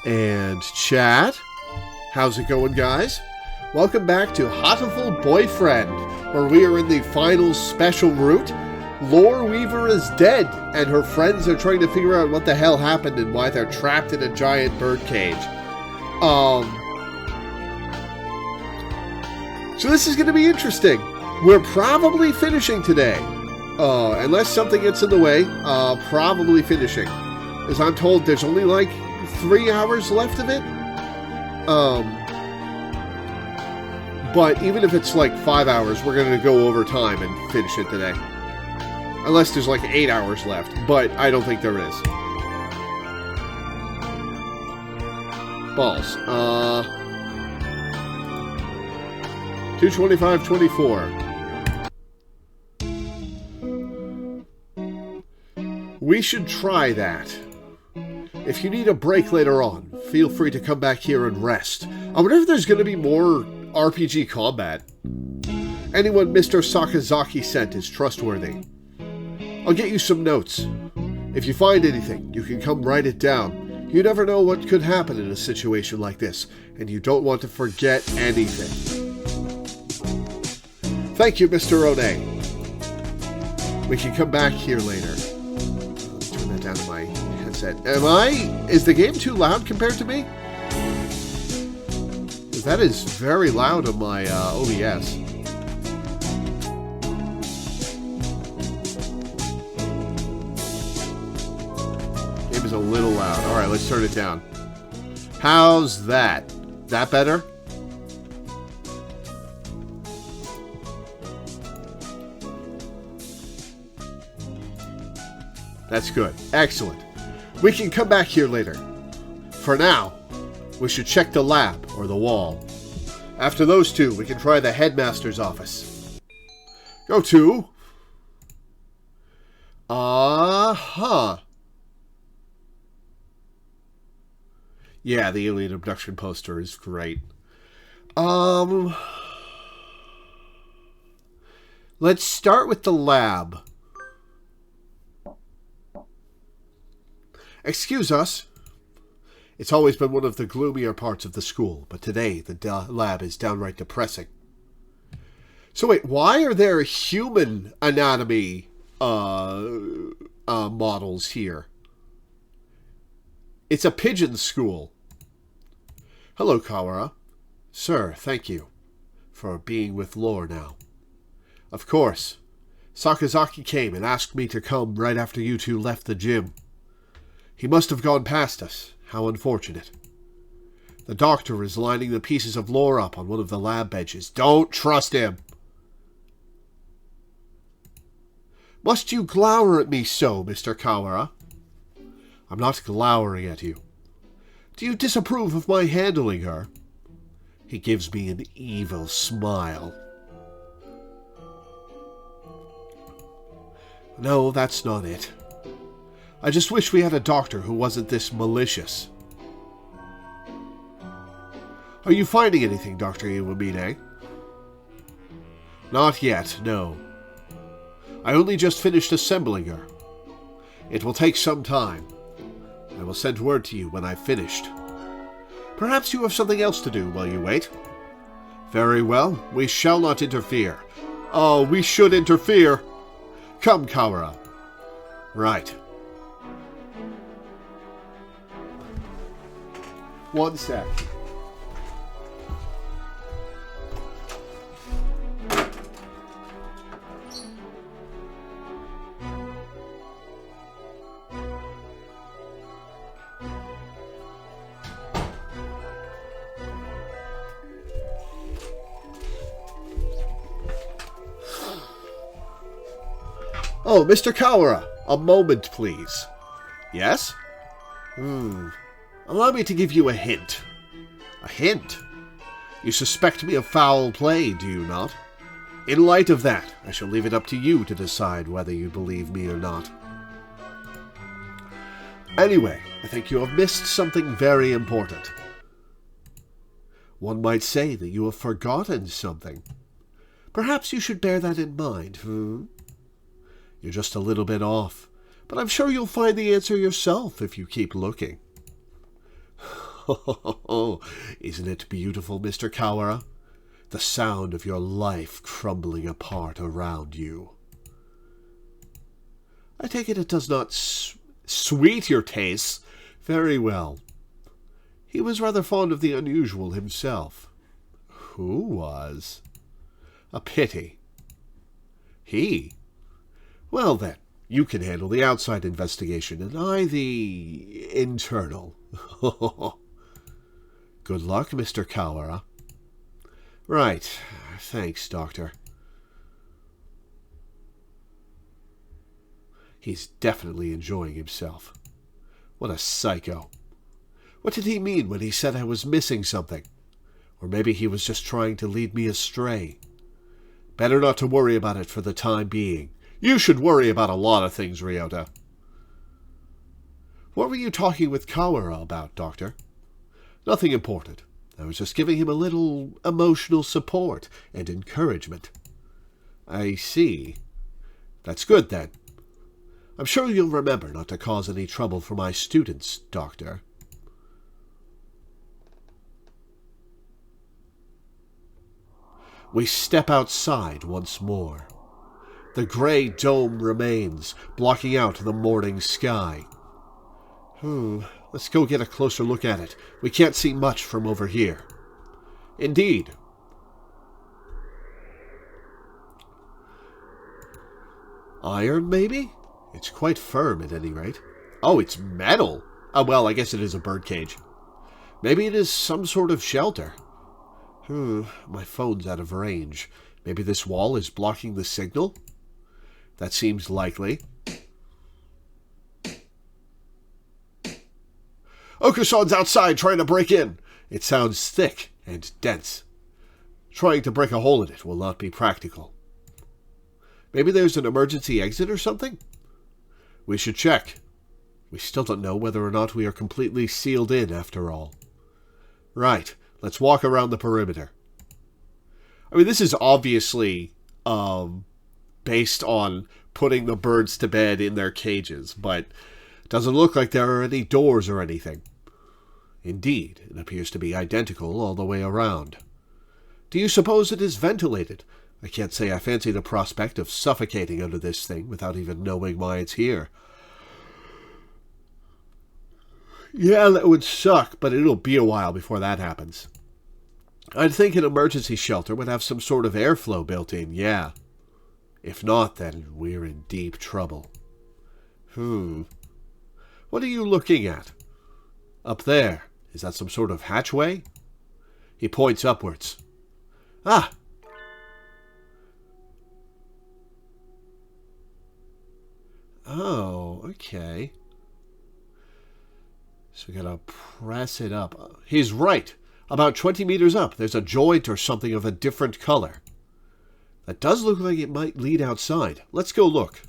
And chat. How's it going, guys? Welcome back to Hatoful Boyfriend, where we are in the final special route. Loreweaver is dead, and her friends are trying to figure out what the hell happened and why they're trapped in a giant birdcage. So this is going to be interesting. We're probably finishing today. Unless something gets in the way, probably finishing. As I'm told, there's only like 3 hours left of it. But even if it's like 5 hours, we're going to go over time and finish it today. Unless there's like 8 hours left, but I don't think there is. Balls. 225.24. We should try that. If you need a break later on, feel free to come back here and rest. I wonder if there's going to be more RPG combat. Anyone Mr. Sakazaki sent is trustworthy. I'll get you some notes. If you find anything, you can come write it down. You never know what could happen in a situation like this, and you don't want to forget anything. Thank you, Mr. O'Day. We can come back here later. Turn that down to my headset. Is the game too loud compared to me? That is very loud on my OBS. Game is a little loud. Alright, let's turn it down. How's that? That better? That's good. Excellent. We can come back here later. For now, we should check the lab, or the wall. After those two, we can try the headmaster's office. Go to... Yeah, the alien abduction poster is great. Let's start with the lab. Excuse us. It's always been one of the gloomier parts of the school, but today the lab is downright depressing. So wait, why are there human anatomy models here? It's a pigeon school. Hello, Kawara. Sir, thank you for being with Lore now. Of course. Sakazaki came and asked me to come right after you two left the gym. He must have gone past us. How unfortunate. The doctor is lining the pieces of lore up on one of the lab benches. Don't trust him. Must you glower at me so, Mr. Kawara? I'm not glowering at you. Do you disapprove of my handling her? He gives me an evil smile. No, that's not it. I just wish we had a doctor who wasn't this malicious. Are you finding anything, Dr. Iwamine? Not yet, no. I only just finished assembling her. It will take some time. I will send word to you when I've finished. Perhaps you have something else to do while you wait. Very well, we shall not interfere. Oh, we should interfere. Come, Kawara. Right. One sec. Oh, Mr. Kawara, a moment, please. Yes? Allow me to give you a hint. A hint? You suspect me of foul play, do you not? In light of that, I shall leave it up to you to decide whether you believe me or not. Anyway, I think you have missed something very important. One might say that you have forgotten something. Perhaps you should bear that in mind, You're just a little bit off, but I'm sure you'll find the answer yourself if you keep looking. Oh, isn't it beautiful, Mr. Kawara? The sound of your life crumbling apart around you. I take it does not sweet your tastes. Very well. He was rather fond of the unusual himself. Who was? A pity. He? Well then, you can handle the outside investigation, and I the internal. Good luck, Mr. Kawara. Right. Thanks, Doctor. He's definitely enjoying himself. What a psycho. What did he mean when he said I was missing something? Or maybe he was just trying to lead me astray. Better not to worry about it for the time being. You should worry about a lot of things, Ryota. What were you talking with Kawara about, Doctor? Nothing important. I was just giving him a little emotional support and encouragement. I see. That's good, then. I'm sure you'll remember not to cause any trouble for my students, Doctor. We step outside once more. The grey dome remains, blocking out the morning sky. Let's go get a closer look at it. We can't see much from over here. Indeed. Iron, maybe? It's quite firm, at any rate. Oh, it's metal! Oh, well, I guess it is a birdcage. Maybe it is some sort of shelter. My phone's out of range. Maybe this wall is blocking the signal? That seems likely. Okusan's outside trying to break in. It sounds thick and dense. Trying to break a hole in it will not be practical. Maybe there's an emergency exit or something? We should check. We still don't know whether or not we are completely sealed in after all. Right, let's walk around the perimeter. I mean, this is obviously based on putting the birds to bed in their cages, but it doesn't look like there are any doors or anything. Indeed, it appears to be identical all the way around. Do you suppose it is ventilated? I can't say I fancy the prospect of suffocating under this thing without even knowing why it's here. Yeah, that would suck, but it'll be a while before that happens. I'd think an emergency shelter would have some sort of airflow built in, yeah. If not, then we're in deep trouble. What are you looking at? Up there. Is that some sort of hatchway? He points upwards. Ah! Oh, okay. So we gotta press it up. He's right. About 20 meters up, there's a joint or something of a different color. That does look like it might lead outside. Let's go look.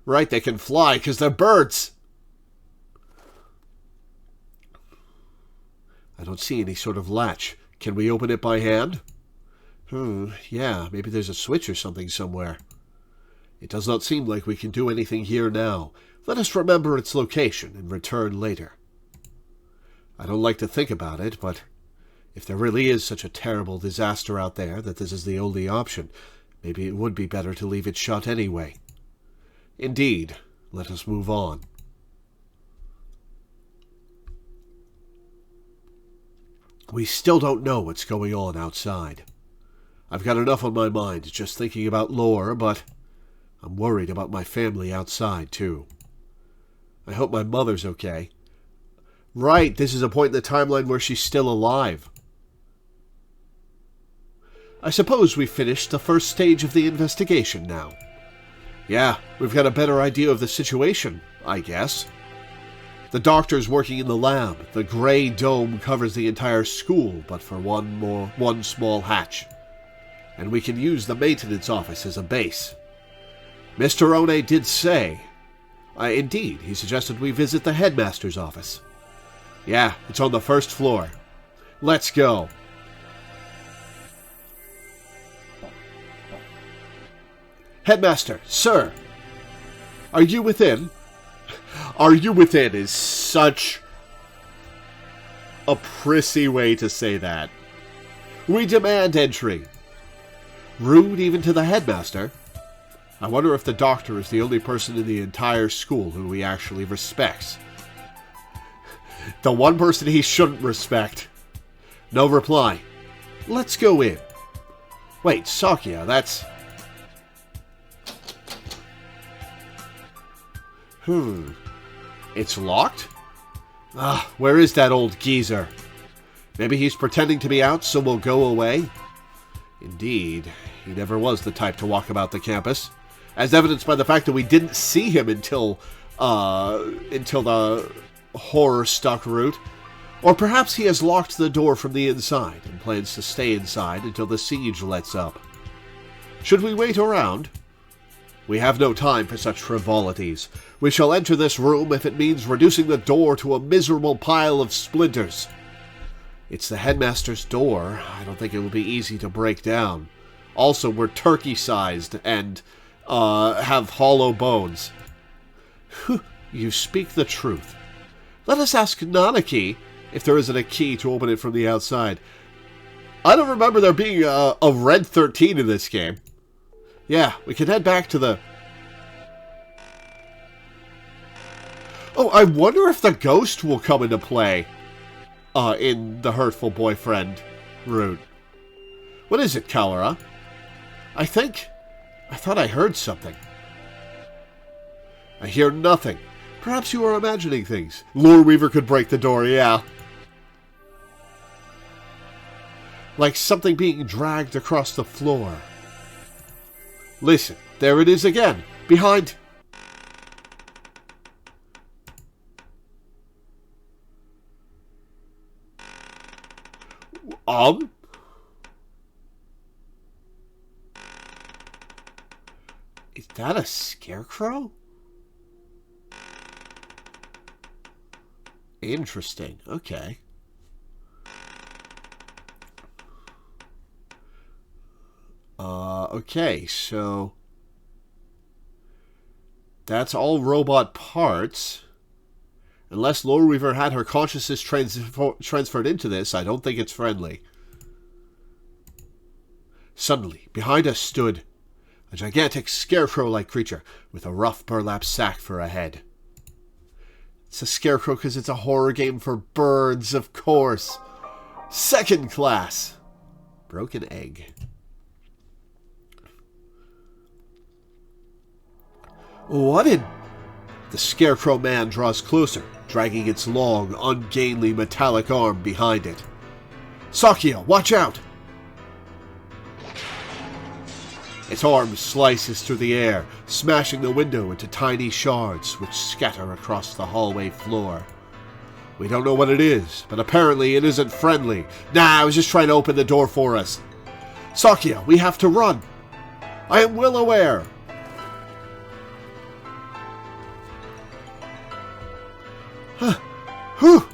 Right, they can fly because they're birds. I don't see any sort of latch. Can we open it by hand? Yeah, maybe there's a switch or something somewhere. It does not seem like we can do anything here now. Let us remember its location and return later. I don't like to think about it, but if there really is such a terrible disaster out there that this is the only option, maybe it would be better to leave it shut anyway. Indeed, let us move on. We still don't know what's going on outside. I've got enough on my mind just thinking about Lore, but I'm worried about my family outside, too. I hope my mother's okay. Right, this is a point in the timeline where she's still alive. I suppose we've finished the first stage of the investigation now. Yeah, we've got a better idea of the situation, I guess. The doctor's working in the lab. The grey dome covers the entire school, but for one small hatch. And we can use the maintenance office as a base. Mr. One did say... indeed, he suggested we visit the headmaster's office. Yeah, it's on the first floor. Let's go. Headmaster, sir! Are you within? Are you within is such... a prissy way to say that. We demand entry. Rude even to the headmaster? I wonder if the doctor is the only person in the entire school who he actually respects. The one person he shouldn't respect. No reply. Let's go in. Wait, Sakia, that's... It's locked? Ah, where is that old geezer? Maybe he's pretending to be out, so we'll go away? Indeed, he never was the type to walk about the campus, as evidenced by the fact that we didn't see him until the horror-stuck route. Or perhaps he has locked the door from the inside and plans to stay inside until the siege lets up. Should we wait around? We have no time for such frivolities. We shall enter this room if it means reducing the door to a miserable pile of splinters. It's the headmaster's door. I don't think it will be easy to break down. Also, we're turkey-sized and have hollow bones. You speak the truth. Let us ask Nanaki if there isn't a key to open it from the outside. I don't remember there being a red 13 in this game. Yeah, we can head back to the... Oh, I wonder if the ghost will come into play in the Hatoful Boyfriend route. What is it, Kawara? I thought I heard something. I hear nothing. Perhaps you are imagining things. Loreweaver could break the door, yeah. Like something being dragged across the floor. Listen, there it is again. Behind... Is that a scarecrow? Interesting. Okay. Okay, so... That's all robot parts. Unless Loreweaver had her consciousness transferred into this, I don't think it's friendly. Suddenly, behind us stood a gigantic scarecrow-like creature with a rough burlap sack for a head. It's a scarecrow because it's a horror game for birds, of course. Second class. Broken egg. What in... The scarecrow man draws closer, dragging its long, ungainly metallic arm behind it. Sakia, watch out! Its arm slices through the air, smashing the window into tiny shards which scatter across the hallway floor. We don't know what it is, but apparently it isn't friendly. Nah, I was just trying to open the door for us. Sakia, we have to run. I am well aware. Whew!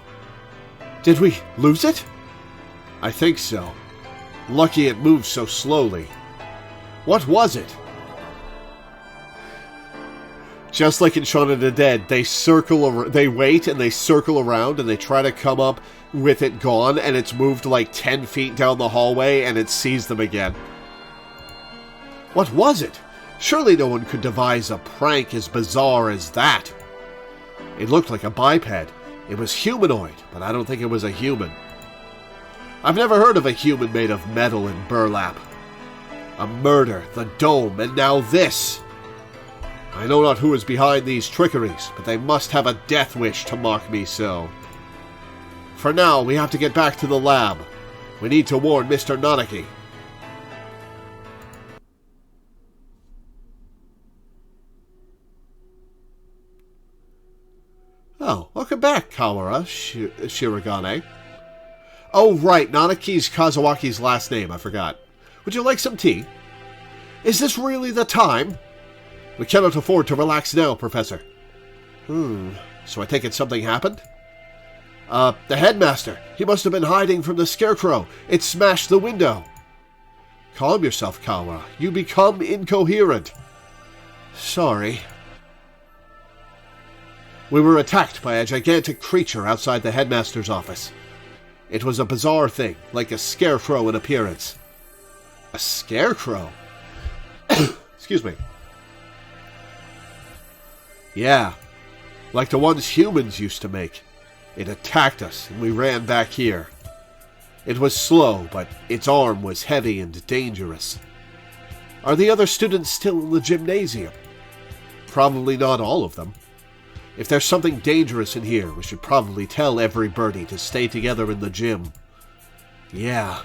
Did we lose it? I think so. Lucky it moved so slowly. What was it? Just like in Shaun of the Dead, they wait and they circle around and they try to come up with it gone, and it's moved like 10 feet down the hallway and it sees them again. What was it? Surely no one could devise a prank as bizarre as that. It looked like a biped. It was humanoid, but I don't think it was a human. I've never heard of a human made of metal and burlap. A murder, the dome, and now this. I know not who is behind these trickeries, but they must have a death wish to mock me so. For now, we have to get back to the lab. We need to warn Mr. Nanaki. Oh, welcome back, Kawara Shirogane. Oh, right, Nanaki's Kazuaki's last name, I forgot. Would you like some tea? Is this really the time? We cannot afford to relax now, Professor. So I take it something happened? The headmaster. He must have been hiding from the scarecrow. It smashed the window. Calm yourself, Kawara. You become incoherent. Sorry. We were attacked by a gigantic creature outside the headmaster's office. It was a bizarre thing, like a scarecrow in appearance. A scarecrow? Excuse me. Yeah, like the ones humans used to make. It attacked us, and we ran back here. It was slow, but its arm was heavy and dangerous. Are the other students still in the gymnasium? Probably not all of them. If there's something dangerous in here, we should probably tell every birdie to stay together in the gym. Yeah.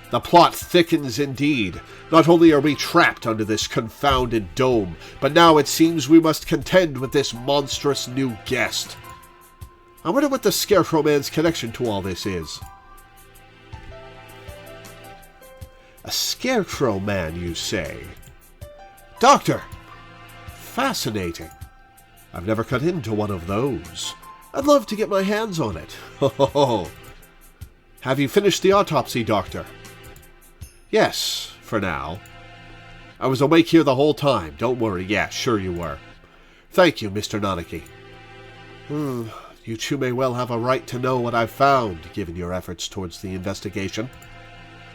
The plot thickens indeed. Not only are we trapped under this confounded dome, but now it seems we must contend with this monstrous new guest. I wonder what the Scarecrow Man's connection to all this is. A Scarecrow Man, you say? Doctor! Fascinating. I've never cut into one of those. I'd love to get my hands on it. Ho ho ho. Have you finished the autopsy, Doctor? Yes, for now. I was awake here the whole time. Don't worry. Yeah, sure you were. Thank you, Mr. Nanaki. You two may well have a right to know what I've found, given your efforts towards the investigation.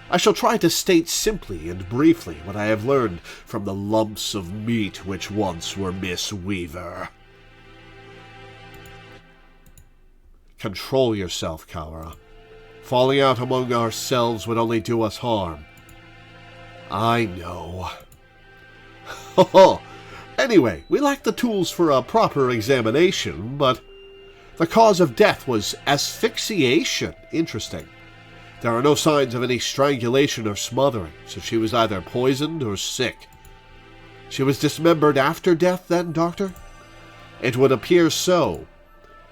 I shall try to state simply and briefly what I have learned from the lumps of meat which once were Miss Weaver. Control yourself, Kawara. Falling out among ourselves would only do us harm. I know. Anyway, we lack the tools for a proper examination, but the cause of death was asphyxiation. Interesting. There are no signs of any strangulation or smothering, so she was either poisoned or sick. She was dismembered after death, then, Doctor? It would appear so.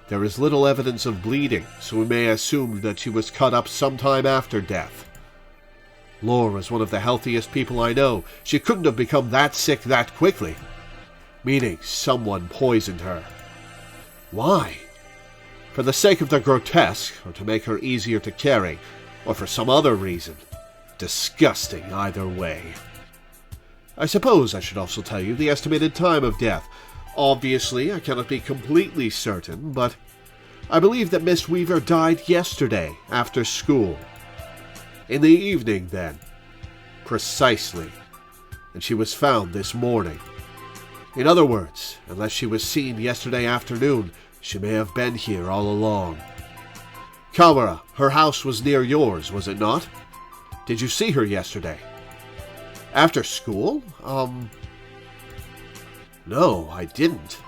There is little evidence of bleeding, so we may assume that she was cut up sometime after death. Lore is one of the healthiest people I know. She couldn't have become that sick that quickly. Meaning someone poisoned her. Why? For the sake of the grotesque, or to make her easier to carry, or for some other reason. Disgusting either way. I suppose I should also tell you the estimated time of death. Obviously, I cannot be completely certain, but I believe that Miss Weaver died yesterday after school. In the evening, then. Precisely. And she was found this morning. In other words, unless she was seen yesterday afternoon, she may have been here all along. Kawara, her house was near yours, was it not? Did you see her yesterday? After school? No, I didn't.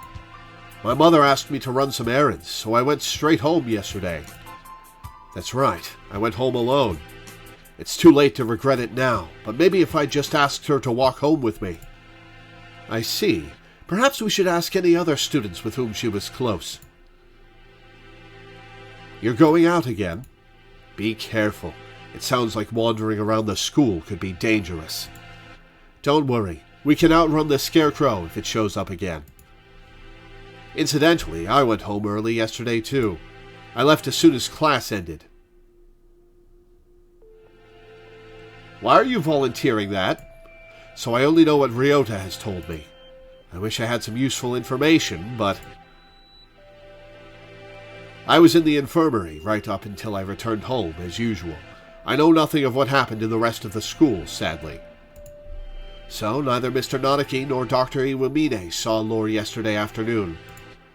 My mother asked me to run some errands, so I went straight home yesterday. That's right, I went home alone. It's too late to regret it now, but maybe if I just asked her to walk home with me. I see. Perhaps we should ask any other students with whom she was close. You're going out again? Be careful. It sounds like wandering around the school could be dangerous. Don't worry. We can outrun the Scarecrow if it shows up again. Incidentally, I went home early yesterday too. I left as soon as class ended. Why are you volunteering that? So I only know what Ryota has told me. I wish I had some useful information, but I was in the infirmary right up until I returned home, as usual. I know nothing of what happened in the rest of the school, sadly. So neither Mr. Nanaki nor Dr. Iwamine saw Lore yesterday afternoon.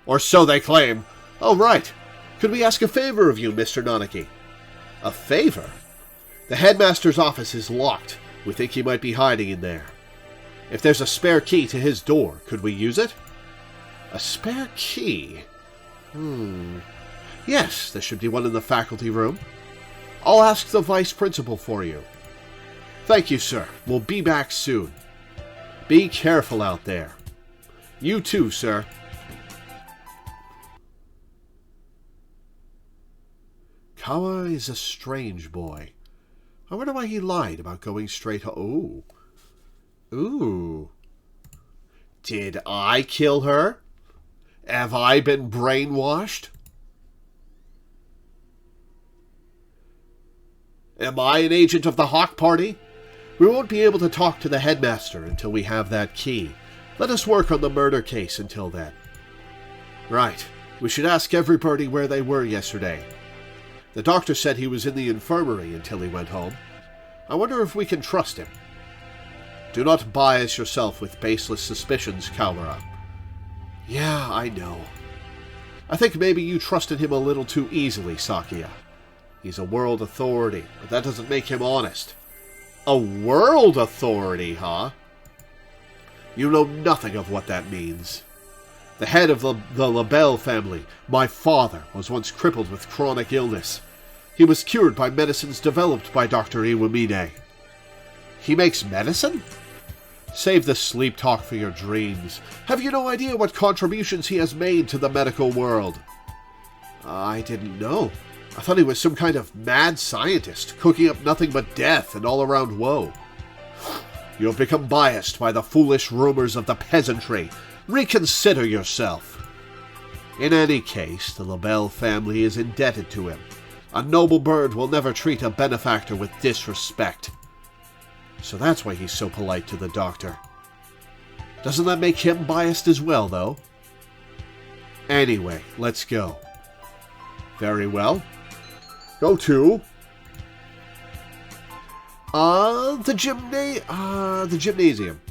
Or so they claim. Oh, right. Could we ask a favor of you, Mr. Nanaki? A favor? The headmaster's office is locked. We think he might be hiding in there. If there's a spare key to his door, could we use it? A spare key? Yes, there should be one in the faculty room. I'll ask the vice principal for you. Thank you, sir. We'll be back soon. Be careful out there. You too, sir. Kawa is a strange boy. I wonder why he lied about going straight home. Ooh. Did I kill her? Have I been brainwashed? Am I an agent of the Hawk Party? We won't be able to talk to the headmaster until we have that key. Let us work on the murder case until then. Right. We should ask everybody where they were yesterday. The doctor said he was in the infirmary until he went home. I wonder if we can trust him. Do not bias yourself with baseless suspicions, Kawara. Yeah, I know. I think maybe you trusted him a little too easily, Sakia. He's a world authority, but that doesn't make him honest. A world authority, huh? You know nothing of what that means. The head of the Labelle family, my father, was once crippled with chronic illness. He was cured by medicines developed by Dr. Iwamine. He makes medicine? Save the sleep talk for your dreams. Have you no idea what contributions he has made to the medical world? I didn't know. I thought he was some kind of mad scientist, cooking up nothing but death and all-around woe. You have become biased by the foolish rumors of the peasantry. Reconsider yourself. In any case, the Labelle family is indebted to him. A noble bird will never treat a benefactor with disrespect. So that's why he's so polite to the doctor. Doesn't that make him biased as well, though? Anyway, let's go. Very well. Go to... the gymnasium.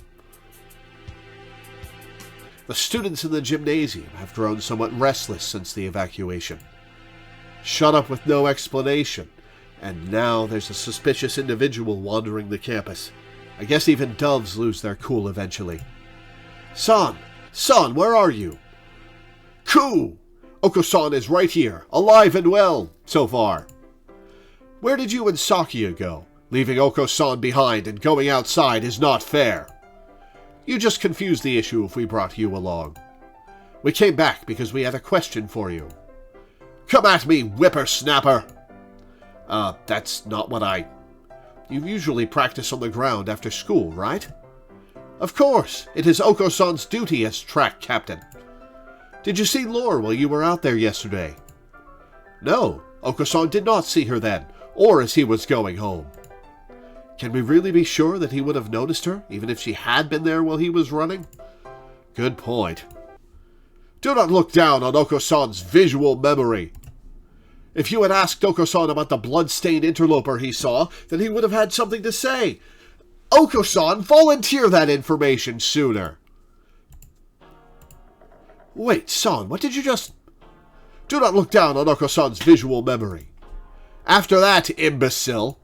The students in the gymnasium have grown somewhat restless since the evacuation. Shut up with no explanation. And now there's a suspicious individual wandering the campus. I guess even doves lose their cool eventually. San, where are you? Ku! Oko-san is right here, alive and well, so far. Where did you and Sakia go? Leaving Oko-san behind and going outside is not fair. You just confused the issue if we brought you along. We came back because we had a question for you. Come at me, whippersnapper! That's not what You usually practice on the ground after school, right? Of course, it is Oko-san's duty as track captain. Did you see Lore while you were out there yesterday? No, Oko-san did not see her then, or as he was going home. Can we really be sure that he would have noticed her, even if she had been there while he was running? Good point. Do not look down on Oko-san's visual memory. If you had asked Oko-san about the blood-stained interloper he saw, then he would have had something to say. Oko-san, volunteer that information sooner. Wait, San, what did you just... Do not look down on Oko-san's visual memory. After that, imbecile.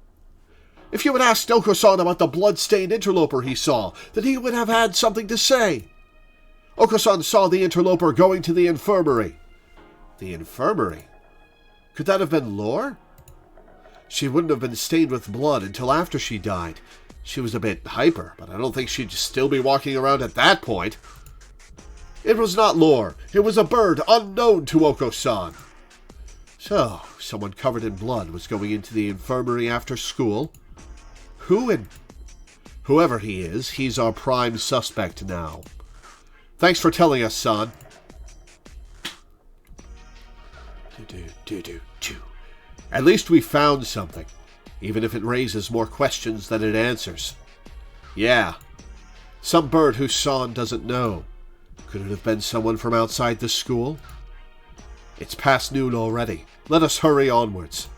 If you had asked Oko-san about the blood-stained interloper he saw, then he would have had something to say. Oko-san saw the interloper going to the infirmary. The infirmary? Could that have been Lore? She wouldn't have been stained with blood until after she died. She was a bit hyper, but I don't think she'd still be walking around at that point. It was not Lore. It was a bird unknown to Oko-san. So, someone covered in blood was going into the infirmary after school. Whoever he is, he's our prime suspect now. Thanks for telling us, San. At least we found something, even if it raises more questions than it answers. Yeah, some bird who San doesn't know. Could it have been someone from outside the school? It's past noon already. Let us hurry onwards.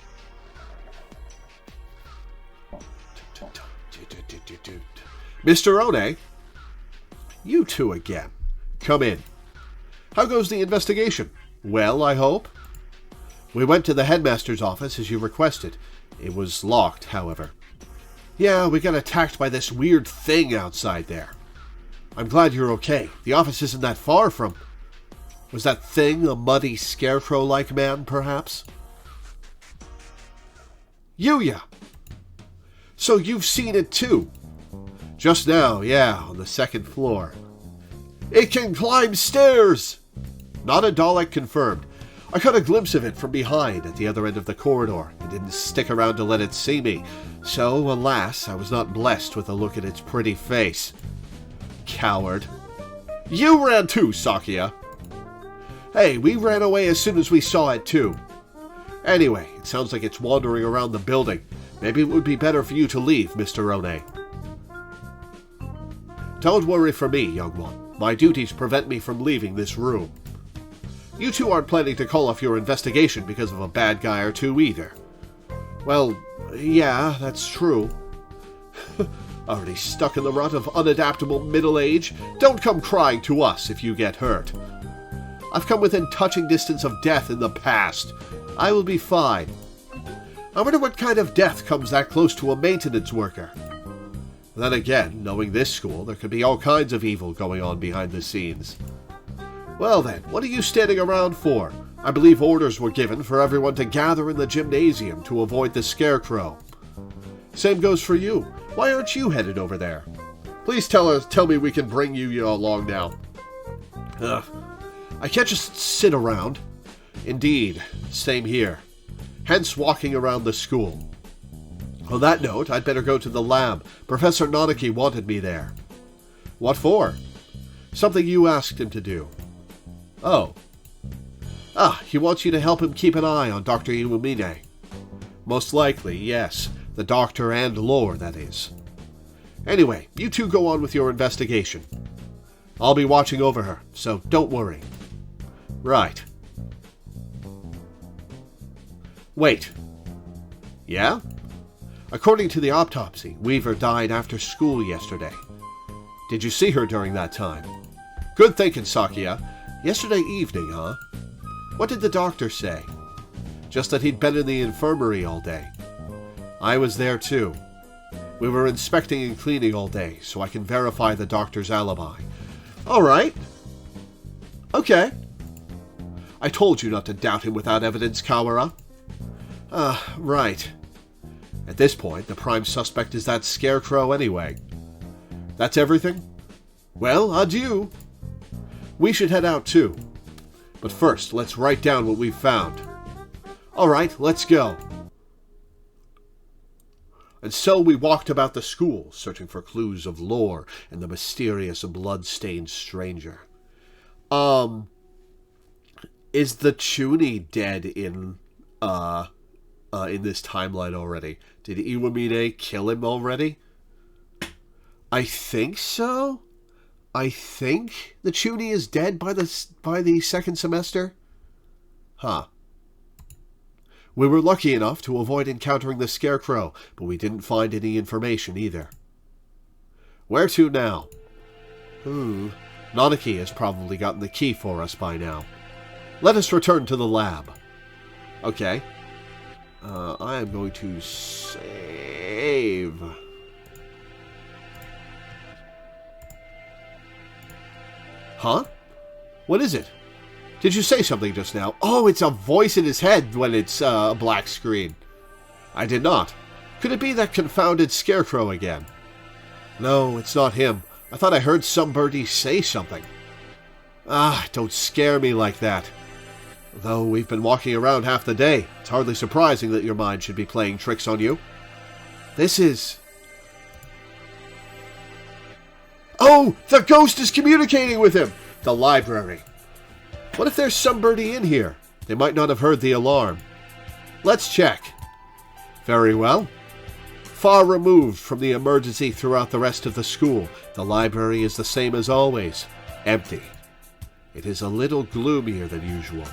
Mr. One? You two again. Come in. How goes the investigation? Well, I hope? We went to the headmaster's office as you requested. It was locked, however. Yeah, we got attacked by this weird thing outside there. I'm glad you're okay. The office isn't that far from... Was that thing a muddy scarecrow-like man, perhaps? Yuya! So you've seen it too? Just now, yeah, on the second floor. It can climb stairs! Not a Dalek confirmed. I caught a glimpse of it from behind at the other end of the corridor. I didn't stick around to let it see me. So, alas, I was not blessed with a look at its pretty face. Coward. You ran too, Sakia. Hey, we ran away as soon as we saw it too. Anyway, it sounds like it's wandering around the building. Maybe it would be better for you to leave, Mr. One. Don't worry for me, young one. My duties prevent me from leaving this room. You two aren't planning to call off your investigation because of a bad guy or two either. Well, yeah, that's true. Already stuck in the rut of unadaptable middle age? Don't come crying to us if you get hurt. I've come within touching distance of death in the past. I will be fine. I wonder what kind of death comes that close to a maintenance worker. Then again, knowing this school, there could be all kinds of evil going on behind the scenes. Well then, what are you standing around for? I believe orders were given for everyone to gather in the gymnasium to avoid the scarecrow. Same goes for you. Why aren't you headed over there? Please tell me we can bring you along now. Ugh. I can't just sit around. Indeed, same here. Hence walking around the school. On that note, I'd better go to the lab. Professor Nonaki wanted me there. What for? Something you asked him to do. Oh. He wants you to help him keep an eye on Dr. Iwamine. Most likely, yes. The doctor and Lore, that is. Anyway, you two go on with your investigation. I'll be watching over her, so don't worry. Right. Wait. Yeah? According to the autopsy, Weaver died after school yesterday. Did you see her during that time? Good thinking, Sakia. Yesterday evening, huh? What did the doctor say? Just that he'd been in the infirmary all day. I was there too. We were inspecting and cleaning all day, so I can verify the doctor's alibi. All right. Okay. I told you not to doubt him without evidence, Kawara. Right. At this point, the prime suspect is that scarecrow anyway. That's everything? Well, adieu. We should head out too. But first, let's write down what we've found. All right, let's go. And so we walked about the school, searching for clues of Lore and the mysterious blood-stained stranger. Is the Chuny dead in this timeline already? Did Iwamine kill him already? I think so. I think the Chuny is dead by the second semester. Huh. We were lucky enough to avoid encountering the scarecrow, but we didn't find any information either. Where to now? Nonaki has probably gotten the key for us by now. Let us return to the lab. Okay. I am going to save. Huh? What is it? Did you say something just now? Oh, it's a voice in his head when it's a black screen. I did not. Could it be that confounded scarecrow again? No, it's not him. I thought I heard somebody say something. Don't scare me like that. Though we've been walking around half the day, it's hardly surprising that your mind should be playing tricks on you. This is... Oh! The ghost is communicating with him! The library. What if there's somebody in here? They might not have heard the alarm. Let's check. Very well. Far removed from the emergency throughout the rest of the school, the library is the same as always. Empty. It is a little gloomier than usual.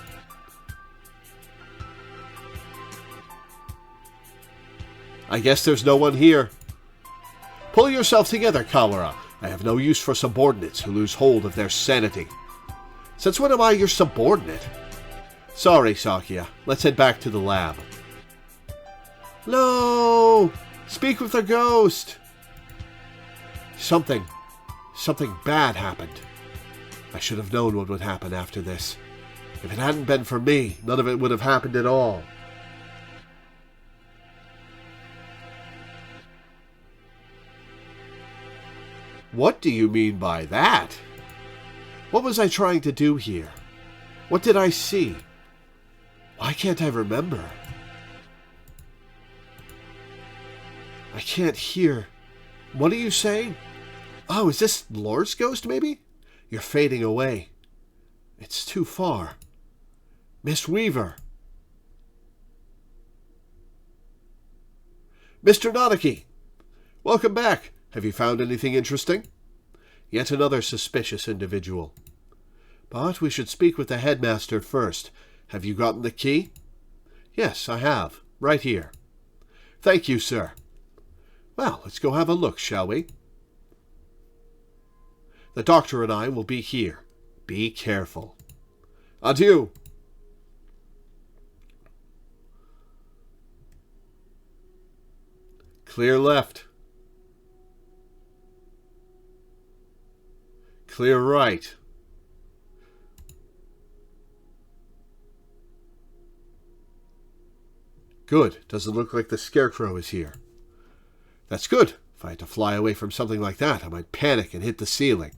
I guess there's no one here. Pull yourself together, Kawara. I have no use for subordinates who lose hold of their sanity. Since when am I your subordinate? Sorry, Sakia. Let's head back to the lab. No! Speak with the ghost! Something bad happened. I should have known what would happen after this. If it hadn't been for me, none of it would have happened at all. What do you mean by that? What was I trying to do here? What did I see? Why can't I remember? I can't hear. What are you saying? Oh, is this Lore's ghost, maybe? You're fading away. It's too far. Miss Weaver. Mr. Nonaki. Welcome back. Have you found anything interesting? Yet another suspicious individual. But we should speak with the headmaster first. Have you gotten the key? Yes, I have. Right here. Thank you, sir. Well, let's go have a look, shall we? The doctor and I will be here. Be careful. Adieu. Clear left. Clear right. Good. Doesn't look like the scarecrow is here. That's good. If I had to fly away from something like that, I might panic and hit the ceiling.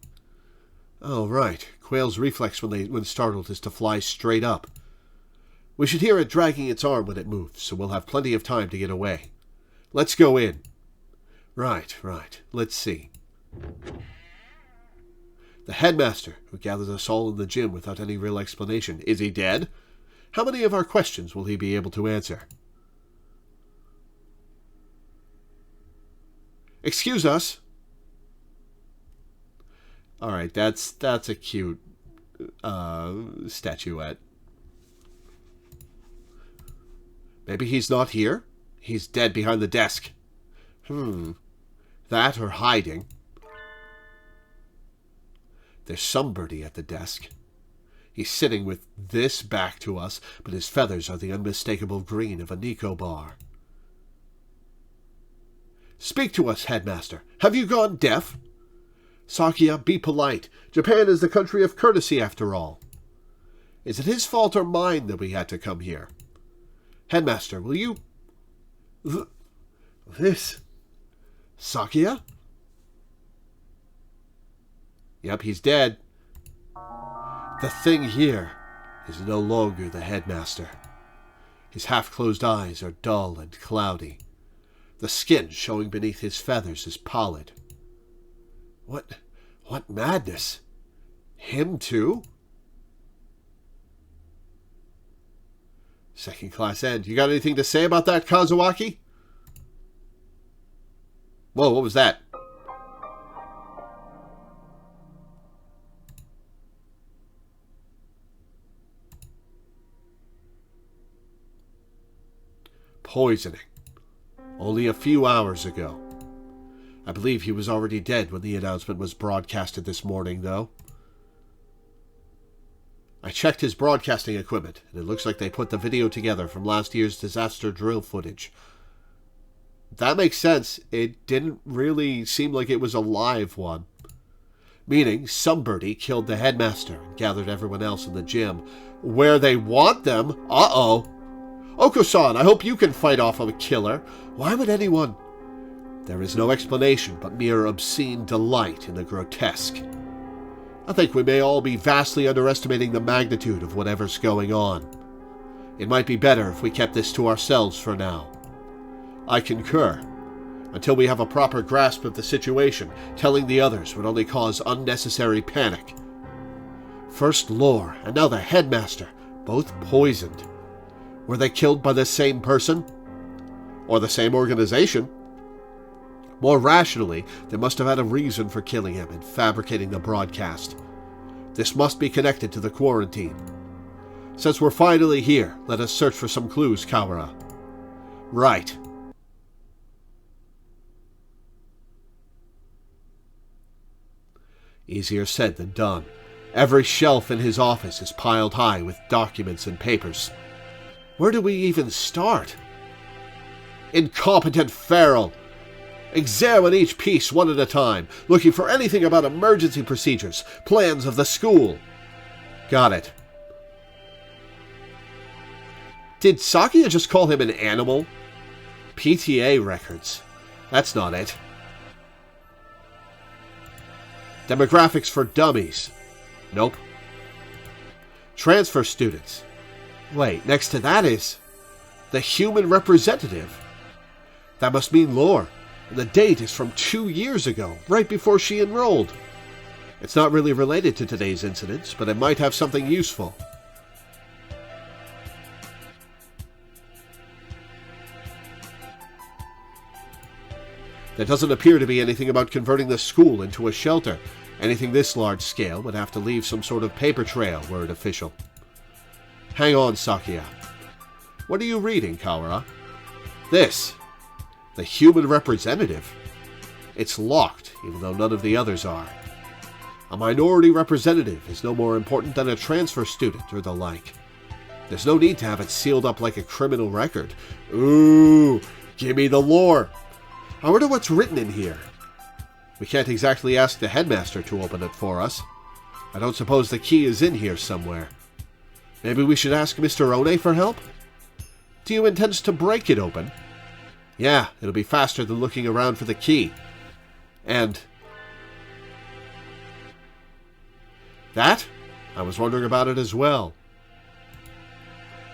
Oh, right. Quail's reflex when startled is to fly straight up. We should hear it dragging its arm when it moves, so we'll have plenty of time to get away. Let's go in. Right. Let's see. The headmaster, who gathered us all in the gym without any real explanation. Is he dead? How many of our questions will he be able to answer? Excuse us. All right, that's a cute statuette. Maybe he's not here? He's dead behind the desk. That or hiding. There's somebody at the desk. He's sitting with this back to us, but his feathers are the unmistakable green of a Nicobar. Speak to us, headmaster. Have you gone deaf? Sakia, be polite. Japan is the country of courtesy, after all. Is it his fault or mine that we had to come here? Headmaster, will you... This... Sakia? Yep, he's dead. The thing here is no longer the headmaster. His half-closed eyes are dull and cloudy. The skin showing beneath his feathers is pallid. What madness? Him too? Second class end. You got anything to say about that, Kazuaki? Whoa, what was that? Poisoning. Only a few hours ago. I believe he was already dead when the announcement was broadcasted this morning, though. I checked his broadcasting equipment, and it looks like they put the video together from last year's disaster drill footage. That makes sense. It didn't really seem like it was a live one. Meaning, somebody killed the headmaster and gathered everyone else in the gym. Where they want them? Uh-oh. Oko-san, I hope you can fight off a killer. Why would anyone... There is no explanation but mere obscene delight in the grotesque. I think we may all be vastly underestimating the magnitude of whatever's going on. It might be better if we kept this to ourselves for now. I concur. Until we have a proper grasp of the situation, telling the others would only cause unnecessary panic. First Lore, and now the headmaster, both poisoned. Were they killed by the same person? Or the same organization? More rationally, they must have had a reason for killing him and fabricating the broadcast. This must be connected to the quarantine. Since we're finally here, let us search for some clues, Kawara. Right. Easier said than done. Every shelf in his office is piled high with documents and papers. Where do we even start? Incompetent feral! Examine each piece one at a time, looking for anything about emergency procedures, plans of the school. Got it. Did Sakia just call him an animal? PTA records. That's not it. Demographics for dummies. Nope. Transfer students. Wait, next to that is the human representative. That must mean Lore. And the date is from 2 years ago, right before she enrolled. It's not really related to today's incidents, but it might have something useful. There doesn't appear to be anything about converting the school into a shelter. Anything this large scale would have to leave some sort of paper trail were it official. Hang on, Sakia. What are you reading, Kawara? This. The human representative. It's locked, even though none of the others are. A minority representative is no more important than a transfer student or the like. There's no need to have it sealed up like a criminal record. Ooh, give me the lore. I wonder what's written in here. We can't exactly ask the headmaster to open it for us. I don't suppose the key is in here somewhere. Maybe we should ask Mr. One for help? Do you intend to break it open? Yeah, it'll be faster than looking around for the key. And... that? I was wondering about it as well.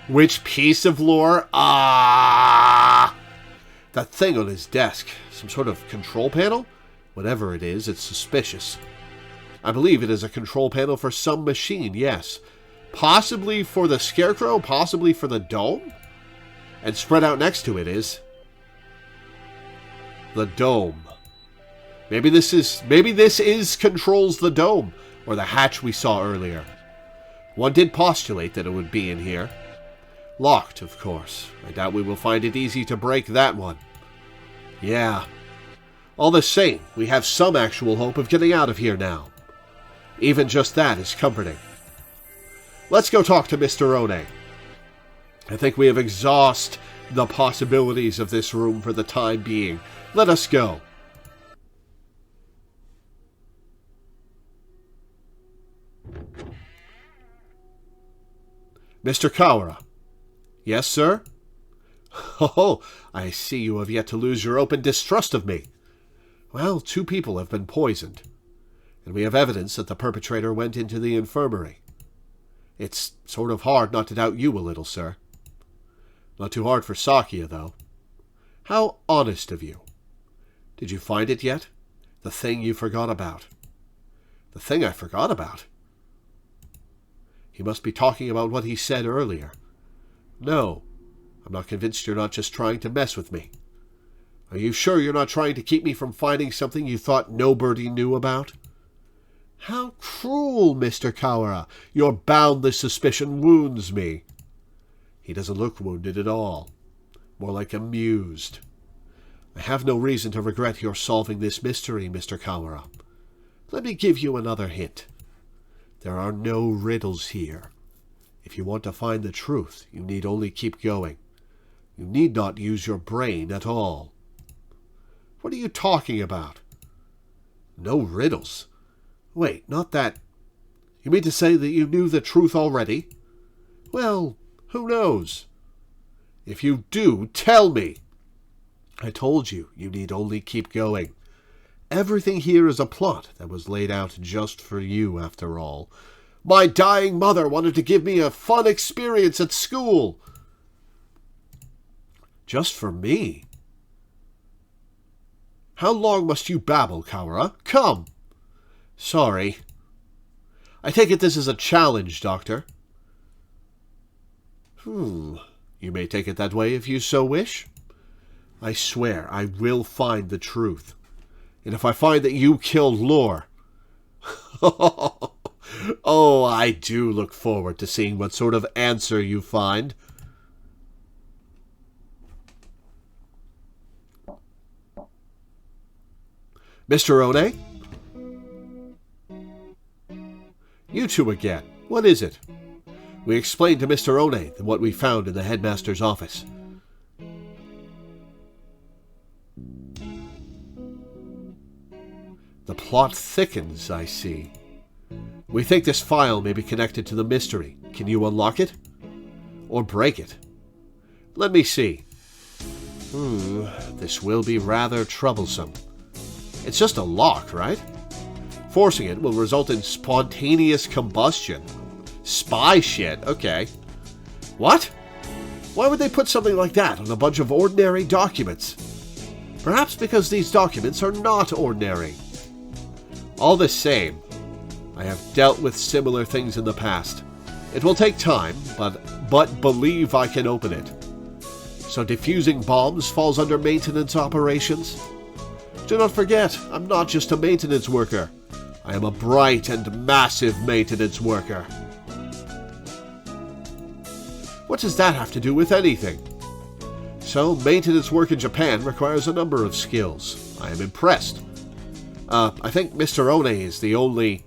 Which piece of lore? Ah! That thing on his desk. Some sort of control panel? Whatever it is, it's suspicious. I believe it is a control panel for some machine, yes. Possibly for the Scarecrow, possibly for the Dome? And spread out next to it is... the Dome. Maybe this is controls the Dome, or the hatch we saw earlier. One did postulate that it would be in here. Locked, of course. I doubt we will find it easy to break that one. Yeah. All the same, we have some actual hope of getting out of here now. Even just that is comforting. Let's go talk to Mr. One. I think we have exhausted the possibilities of this room for the time being. Let us go. Mr. Kawara. Yes, sir? Oh, I see you have yet to lose your open distrust of me. Well, 2 people have been poisoned, and we have evidence that the perpetrator went into the infirmary. It's sort of hard not to doubt you a little, sir. Not too hard for Sakia, though. How honest of you. Did you find it yet? The thing you forgot about. The thing I forgot about? He must be talking about what he said earlier. No, I'm not convinced you're not just trying to mess with me. Are you sure you're not trying to keep me from finding something you thought nobody knew about? How cruel, Mr. Kawara. Your boundless suspicion wounds me. He doesn't look wounded at all. More like amused. I have no reason to regret your solving this mystery, Mr. Kawara. Let me give you another hint. There are no riddles here. If you want to find the truth, you need only keep going. You need not use your brain at all. What are you talking about? No riddles? Wait, not that... You mean to say that you knew the truth already? Well, who knows? If you do, tell me! I told you, you need only keep going. Everything here is a plot that was laid out just for you, after all. My dying mother wanted to give me a fun experience at school. Just for me? How long must you babble, Kawara? Come! Sorry. I take it this is a challenge, Doctor. You may take it that way if you so wish. I swear I will find the truth. And if I find that you killed Lore... Oh, I do look forward to seeing what sort of answer you find. Mr. One? You two again. What is it? We explained to Mr. One what we found in the headmaster's office. The plot thickens, I see. We think this file may be connected to the mystery. Can you unlock it? Or break it? Let me see. This will be rather troublesome. It's just a lock, right? Forcing it will result in spontaneous combustion. Spy shit, okay. What? Why would they put something like that on a bunch of ordinary documents? Perhaps because these documents are not ordinary. All the same, I have dealt with similar things in the past. It will take time, but believe I can open it. So defusing bombs falls under maintenance operations? Do not forget, I'm not just a maintenance worker. I am a bright and massive maintenance worker. What does that have to do with anything? So, maintenance work in Japan requires a number of skills. I am impressed. I think Mr. One is the only...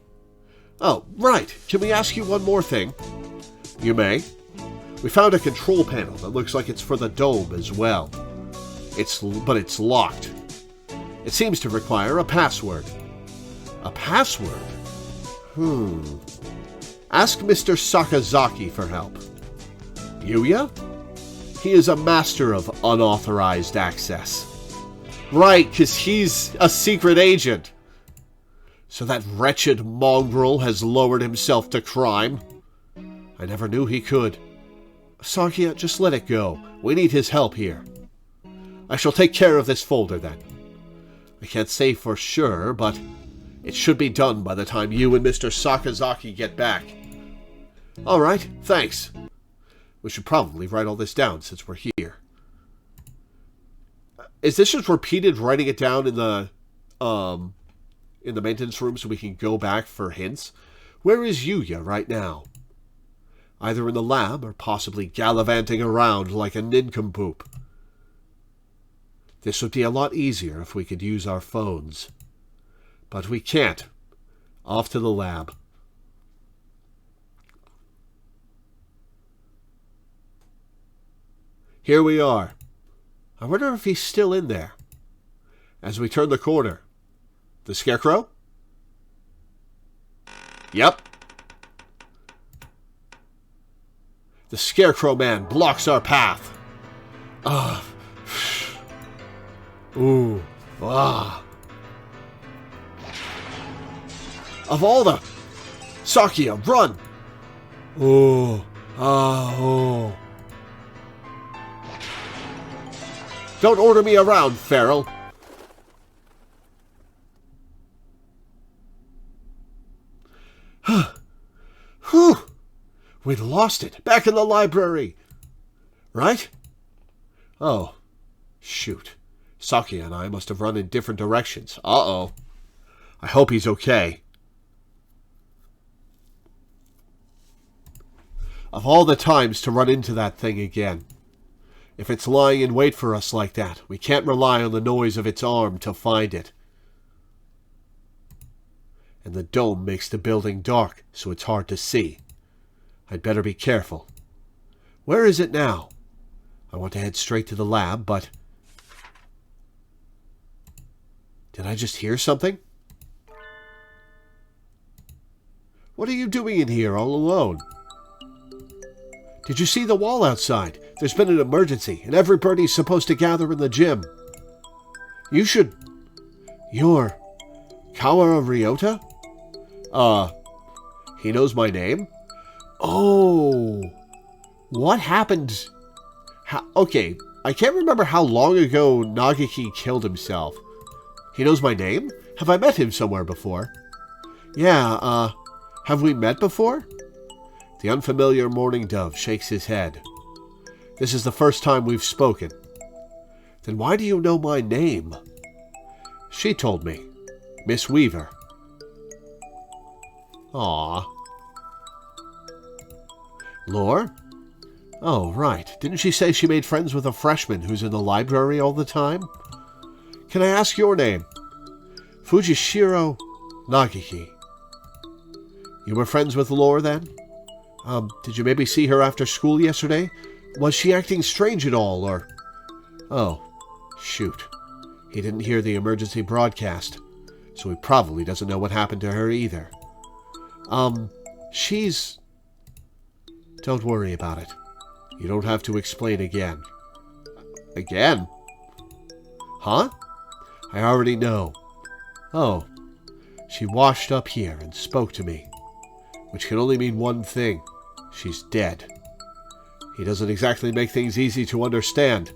Oh, right. Can we ask you one more thing? You may. We found a control panel that looks like it's for the dome as well. But it's locked. It seems to require a password. A password? Ask Mr. Sakazaki for help. Yuya? He is a master of unauthorized access. Right, because he's a secret agent. So that wretched mongrel has lowered himself to crime. I never knew he could. Sakia, just let it go. We need his help here. I shall take care of this folder then. I can't say for sure, but it should be done by the time you and Mr. Sakazaki get back. Alright, thanks. We should probably write all this down since we're here. Is this just repeated writing it down in the maintenance room so we can go back for hints? Where is Yuya right now? Either in the lab or possibly gallivanting around like a nincompoop. This would be a lot easier if we could use our phones. But we can't. Off to the lab. Here we are. I wonder if he's still in there. As we turn the corner. The Scarecrow? Yep. The Scarecrow Man blocks our path. Ooh. Ah. Of all the... Sakia, run! Oh. Oh. Don't order me around, Feral. Whew. We'd lost it. Back in the library. Right? Oh. Shoot. Sakia and I must have run in different directions. Uh-oh. I hope he's okay. Of all the times to run into that thing again. If it's lying in wait for us like that, we can't rely on the noise of its arm to find it. And the dome makes the building dark, so it's hard to see. I'd better be careful. Where is it now? I want to head straight to the lab, but... Did I just hear something? What are you doing in here all alone? Did you see the wall outside? There's been an emergency, and everybody's supposed to gather in the gym. You should... You're... Kawara Ryota? He knows my name? Oh... What happened... Okay, I can't remember how long ago Nagaki killed himself. He knows my name? Have I met him somewhere before? Yeah, have we met before? The unfamiliar mourning dove shakes his head. This is the first time we've spoken. Then why do you know my name? She told me. Miss Weaver. Aw. Lore? Oh, right. Didn't she say she made friends with a freshman who's in the library all the time? Can I ask your name? Fujishiro Nagaki. You were friends with Lore then? Did you maybe see her after school yesterday? Was she acting strange at all, or... Oh, shoot. He didn't hear the emergency broadcast, so he probably doesn't know what happened to her either. She's... Don't worry about it. You don't have to explain again. Again? Huh? I already know. Oh, she washed up here and spoke to me, which can only mean one thing. She's dead. He doesn't exactly make things easy to understand,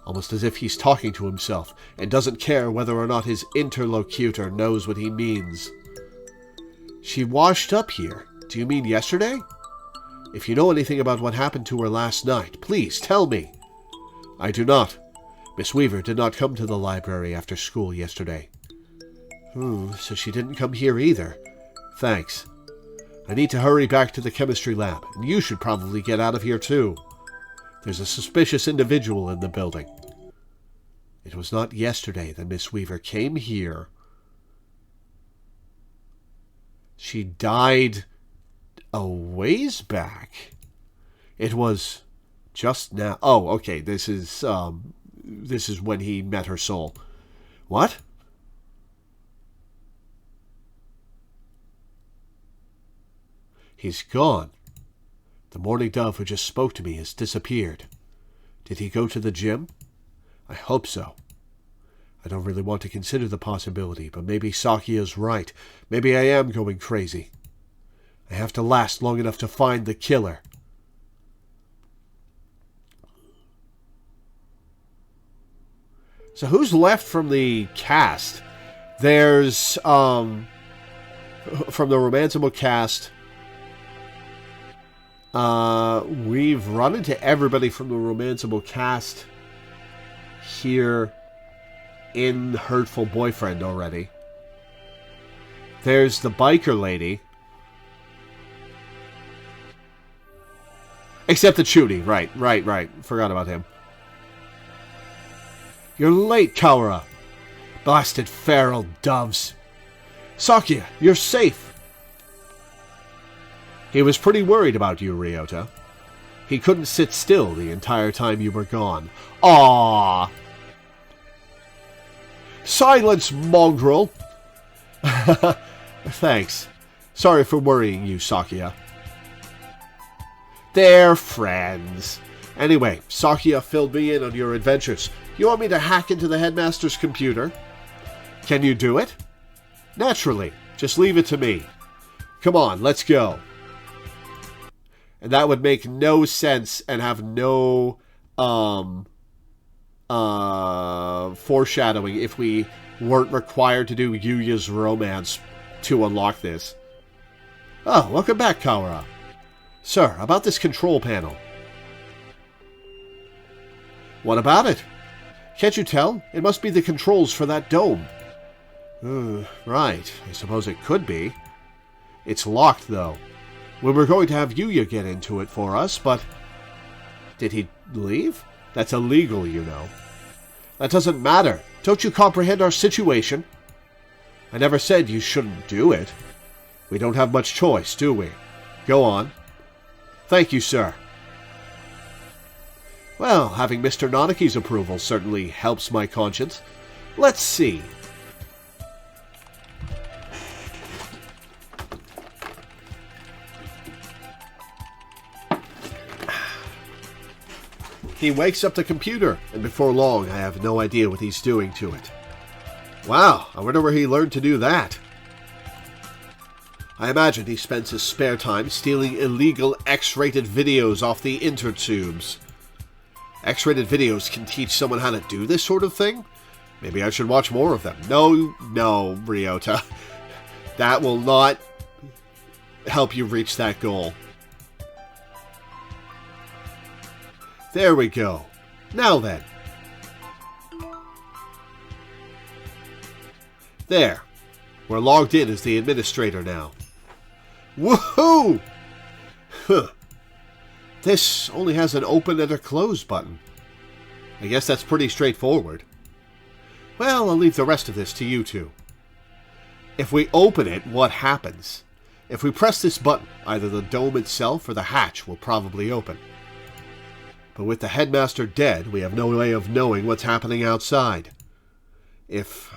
almost as if he's talking to himself and doesn't care whether or not his interlocutor knows what he means. She washed up here? Do you mean yesterday? If you know anything about what happened to her last night, please tell me. I do not. Miss Weaver did not come to the library after school yesterday. So she didn't come here either. Thanks. I need to hurry back to the chemistry lab, and you should probably get out of here too. There's a suspicious individual in the building. It was not yesterday that Miss Weaver came here. She died a ways back. It was just now. Oh, okay. This is when he met her soul. What? He's gone. The morning dove who just spoke to me has disappeared. Did he go to the gym? I hope so. I don't really want to consider the possibility, but maybe Sakia's right. Maybe I am going crazy. I have to last long enough to find the killer. So who's left from the cast? There's, from the Romanceable cast, we've run into everybody from the Romanceable cast here in Hatoful Boyfriend already. There's the biker lady. Except the Chudy. Right. Forgot about him. You're late, Kaora. Blasted feral doves. Sakia, you're safe. He was pretty worried about you, Ryota. He couldn't sit still the entire time you were gone. Aww. Silence, mongrel. Thanks. Sorry for worrying you, Sakia. They're friends. Anyway, Sakia filled me in on your adventures. You want me to hack into the headmaster's computer? Can you do it? Naturally. Just leave it to me. Come on, let's go. And that would make no sense and have no foreshadowing if we weren't required to do Yuya's romance to unlock this. Oh, welcome back, Kaora. Sir, about this control panel. What about it? Can't you tell? It must be the controls for that dome. Right. I suppose it could be. It's locked, though. We were going to have Yuya get into it for us, but... Did he leave? That's illegal, you know. That doesn't matter. Don't you comprehend our situation? I never said you shouldn't do it. We don't have much choice, do we? Go on. Thank you, sir. Well, having Mr. Nanaki's approval certainly helps my conscience. Let's see. He wakes up the computer, and before long I have no idea what he's doing to it. Wow, I wonder where he learned to do that. I imagine he spends his spare time stealing illegal X-rated videos off the intertubes. X-rated videos can teach someone how to do this sort of thing? Maybe I should watch more of them. No, Ryota. That will not help you reach that goal. There we go. Now then. There. We're logged in as the administrator now. Woohoo! Huh. This only has an open and a close button. I guess that's pretty straightforward. Well, I'll leave the rest of this to you two. If we open it, what happens? If we press this button, either the dome itself or the hatch will probably open. But with the headmaster dead, we have no way of knowing what's happening outside. If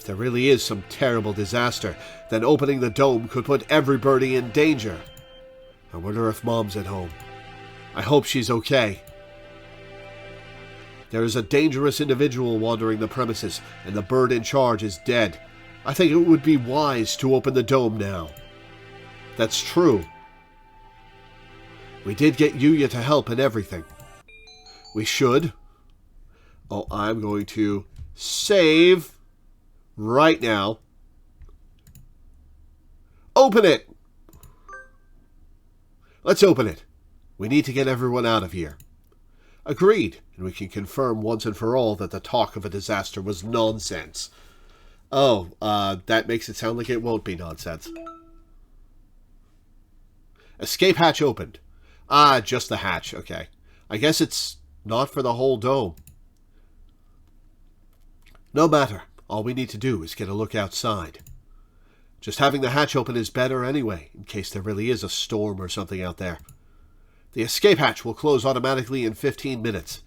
there really is some terrible disaster, then opening the dome could put everybody in danger. I wonder if Mom's at home. I hope she's okay. There is a dangerous individual wandering the premises, and the bird in charge is dead. I think it would be wise to open the dome now. That's true. We did get Yuya to help and everything. We should. Oh, I'm going to save right now. Open it! Let's open it. We need to get everyone out of here. Agreed, and we can confirm once and for all that the talk of a disaster was nonsense. Oh, that makes it sound like it won't be nonsense. Escape hatch opened. Ah, just the hatch. Okay. I guess it's not for the whole dome. No matter. All we need to do is get a look outside. Just having the hatch open is better anyway, in case there really is a storm or something out there. The escape hatch will close automatically in 15 minutes.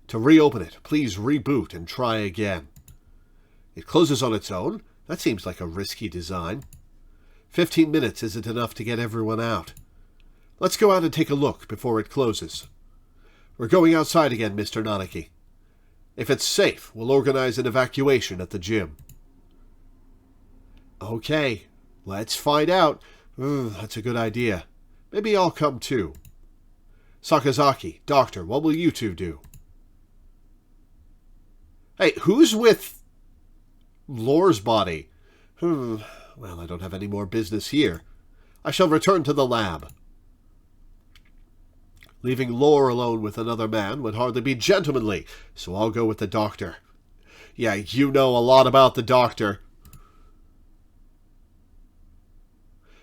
To reopen it, please reboot and try again. It closes on its own? That seems like a risky design. 15 minutes isn't enough to get everyone out. Let's go out and take a look before it closes. We're going outside again, Mr. Nanaki. If it's safe, we'll organize an evacuation at the gym. Okay, let's find out. That's a good idea. Maybe I'll come too. Sakazaki, Doctor, what will you two do? Hey, who's with Lore's body? Well, I don't have any more business here. I shall return to the lab. Leaving Lore alone with another man would hardly be gentlemanly, so I'll go with the Doctor. Yeah, you know a lot about the Doctor.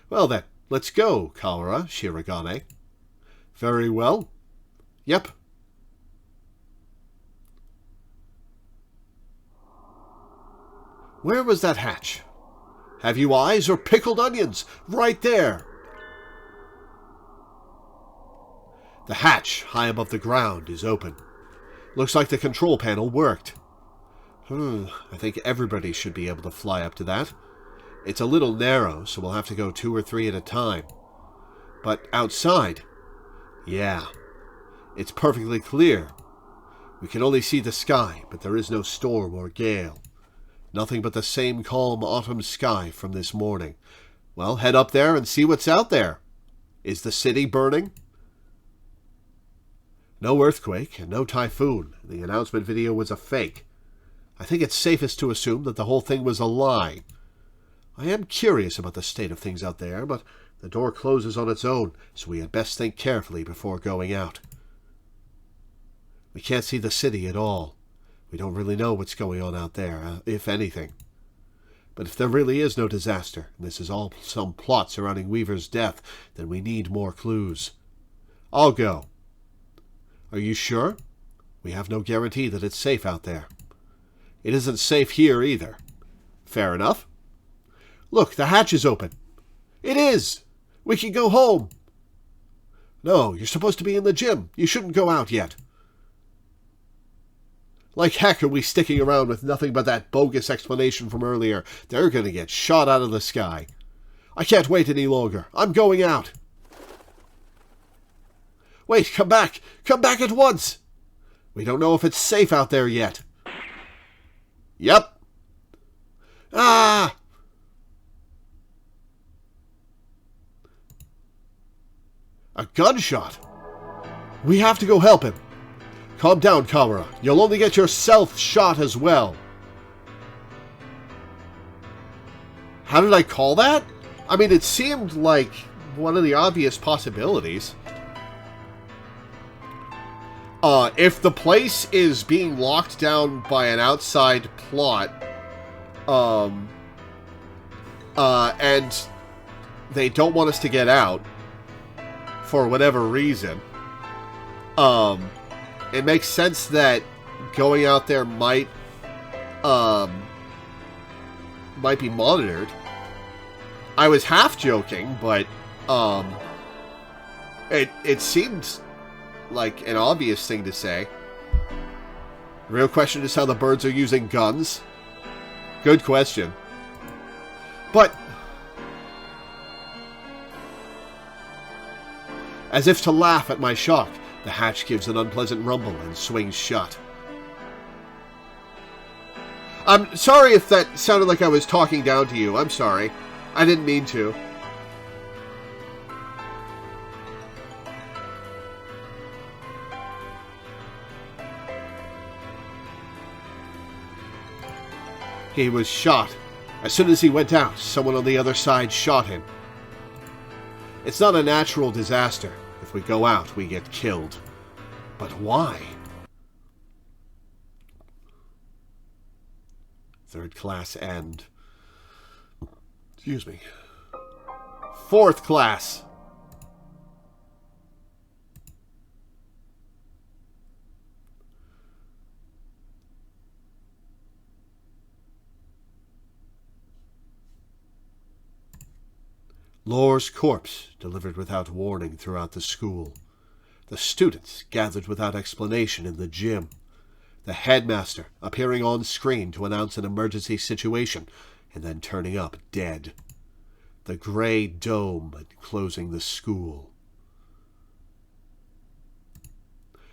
Well then, let's go, Kawara Shirogane. Very well. Yep. Where was that hatch? Have you eyes or pickled onions? Right there. The hatch, high above the ground, is open. Looks like the control panel worked. I think everybody should be able to fly up to that. It's a little narrow, so we'll have to go 2 or 3 at a time. But outside, yeah, it's perfectly clear. We can only see the sky, but there is no storm or gale. Nothing but the same calm autumn sky from this morning. Well, head up there and see what's out there. Is the city burning? No earthquake and no typhoon. The announcement video was a fake. I think it's safest to assume that the whole thing was a lie. I am curious about the state of things out there, but the door closes on its own, so we had best think carefully before going out. We can't see the city at all. We don't really know what's going on out there, if anything. But if there really is no disaster, and this is all some plot surrounding Weaver's death, then we need more clues. I'll go. Are you sure? We have no guarantee that it's safe out there. It isn't safe here either. Fair enough. Look, the hatch is open. It is! We can go home. No, you're supposed to be in the gym. You shouldn't go out yet. Like heck are we sticking around with nothing but that bogus explanation from earlier. They're going to get shot out of the sky. I can't wait any longer. I'm going out. Wait, come back! Come back at once! We don't know if it's safe out there yet. Yep. Ah! A gunshot! We have to go help him. Calm down, Kawara. You'll only get yourself shot as well. How did I call that? I mean, it seemed like one of the obvious possibilities. If the place is being locked down by an outside plot, and they don't want us to get out, for whatever reason, it makes sense that going out there might be monitored. I was half joking, but it seemed like an obvious thing to say. The real question is how the birds are using guns. Good question. But as if to laugh at my shock, the hatch gives an unpleasant rumble and swings shut. I'm sorry if that sounded like I was talking down to you. I'm sorry. I didn't mean to. He was shot. As soon as he went out, someone on the other side shot him. It's not a natural disaster. If we go out, we get killed. But why? Third class and... Excuse me. Fourth class. Lore's corpse delivered without warning throughout the school. The students gathered without explanation in the gym. The headmaster appearing on screen to announce an emergency situation and then turning up dead. The gray dome enclosing the school.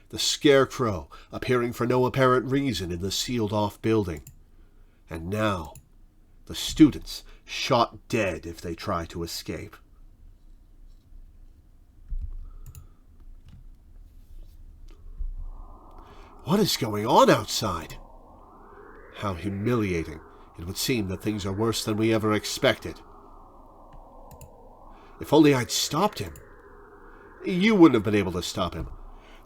The scarecrow appearing for no apparent reason in the sealed-off building. And now, the students shot dead if they try to escape. What is going on outside? How humiliating. It would seem that things are worse than we ever expected. If only I'd stopped him. You wouldn't have been able to stop him.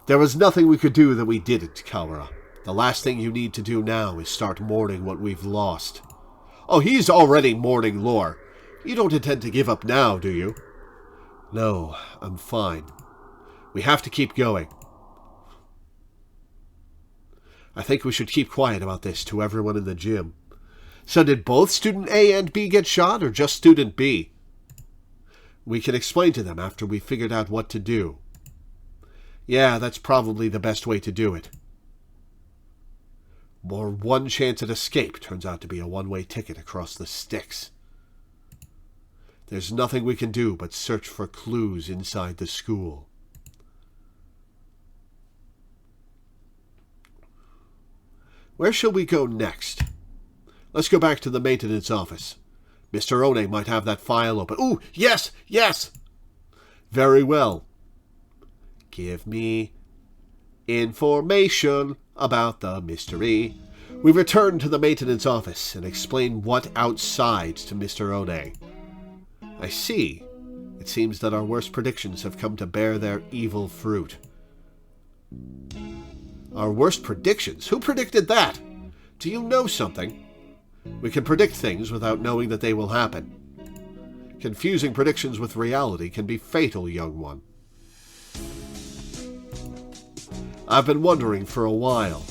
There was nothing we could do that we didn't, Kawara. The last thing you need to do now is start mourning what we've lost. Oh, he's already mourning Lore. You don't intend to give up now, do you? No, I'm fine. We have to keep going. I think we should keep quiet about this to everyone in the gym. So did both Student A and B get shot, or just Student B? We can explain to them after we've figured out what to do. Yeah, that's probably the best way to do it. More one chance at escape turns out to be a one-way ticket across the sticks. There's nothing we can do but search for clues inside the school. Where shall we go next? Let's go back to the maintenance office. Mr. One might have that file open. Ooh, yes, yes! Very well. Give me information about the mystery. We return to the maintenance office and explain what outside to Mr. One. I see. It seems that our worst predictions have come to bear their evil fruit. Our worst predictions? Who predicted that? Do you know something? We can predict things without knowing that they will happen. Confusing predictions with reality can be fatal, young one. I've been wondering for a while.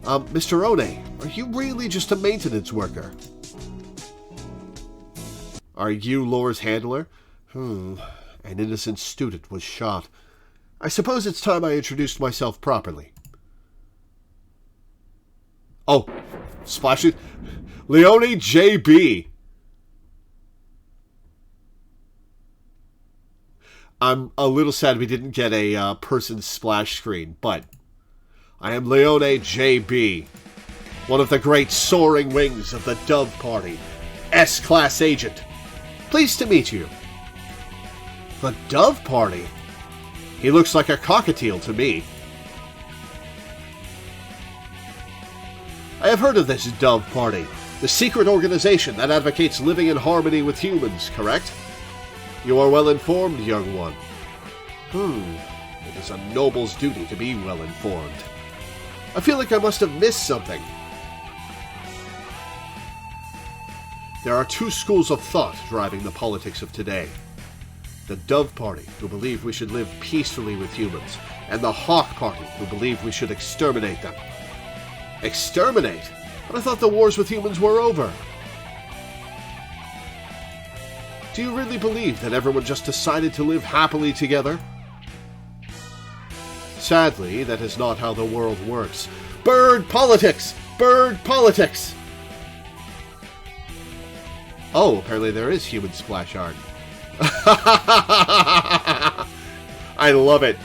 Mr. One, are you really just a maintenance worker? Are you Lore's handler? An innocent student was shot. I suppose it's time I introduced myself properly. Oh, splashy. Leone J.B. I'm a little sad we didn't get a person splash screen, but I am Leone J.B., one of the great soaring wings of the Dove Party, S-Class Agent. Pleased to meet you. The Dove Party? He looks like a cockatiel to me. I have heard of this Dove Party, the secret organization that advocates living in harmony with humans, correct? You are well informed, young one. It is a noble's duty to be well informed. I feel like I must have missed something. There are two schools of thought driving the politics of today. The Dove Party, who believe we should live peacefully with humans, and the Hawk Party, who believe we should exterminate them. Exterminate? But I thought the wars with humans were over. Do you really believe that everyone just decided to live happily together? Sadly, that is not how the world works. Bird politics! Bird politics! Oh, apparently there is human splash art. I love it.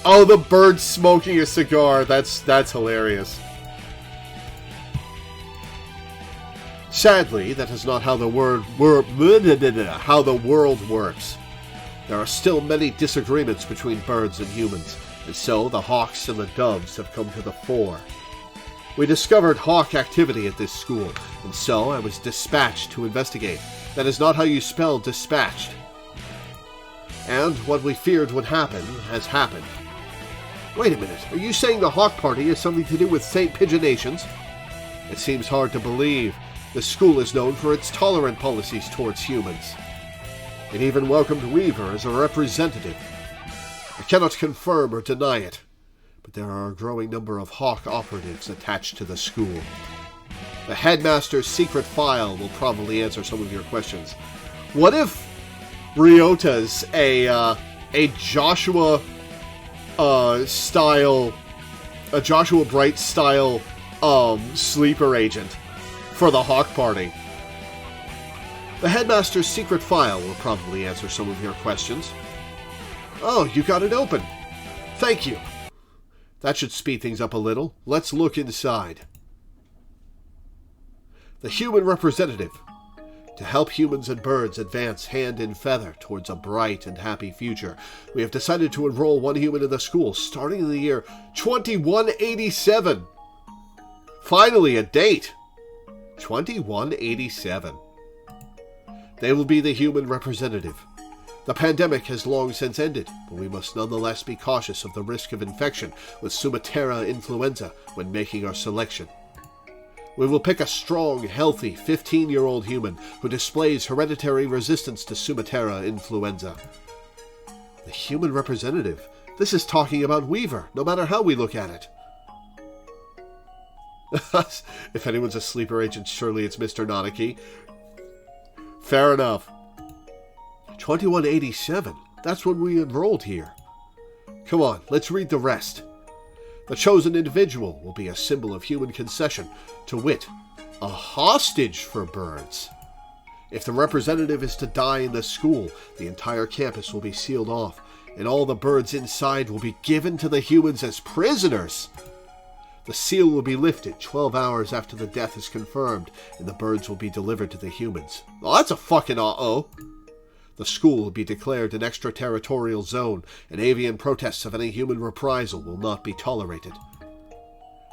Oh, the bird smoking a cigar. That's hilarious. Sadly, that is not how the world works. There are still many disagreements between birds and humans, and so the hawks and the doves have come to the fore. We discovered hawk activity at this school, and so I was dispatched to investigate. That is not how you spell dispatched. And what we feared would happen has happened. Wait a minute, are you saying the Hawk Party has something to do with St. Pigeonations? It seems hard to believe. The school is known for its tolerant policies towards humans. It even welcomed Weaver as a representative. I cannot confirm or deny it, but there are a growing number of Hawk operatives attached to the school. The headmaster's secret file will probably answer some of your questions. What if Ryota's a Joshua Bright style sleeper agent for the Hawk Party? The headmaster's secret file will probably answer some of your questions. Oh, you got it open. Thank you. That should speed things up a little. Let's look inside. The human representative. To help humans and birds advance hand in feather towards a bright and happy future, we have decided to enroll one human in the school starting in the year 2187. Finally, a date. 2187. They will be the human representative. The pandemic has long since ended, but we must nonetheless be cautious of the risk of infection with Sumatera influenza when making our selection. We will pick a strong, healthy 15-year-old human who displays hereditary resistance to Sumatera influenza. The human representative. This is talking about Weaver, no matter how we look at it. If anyone's a sleeper agent, surely it's Mr. Nanaki. Fair enough. 2187. That's when we enrolled here. Come on, let's read the rest. The chosen individual will be a symbol of human concession, to wit, a hostage for birds. If the representative is to die in the school, the entire campus will be sealed off, and all the birds inside will be given to the humans as prisoners. The seal will be lifted 12 hours after the death is confirmed, and the birds will be delivered to the humans. Oh, that's a fucking uh-oh. The school will be declared an extraterritorial zone, and avian protests of any human reprisal will not be tolerated.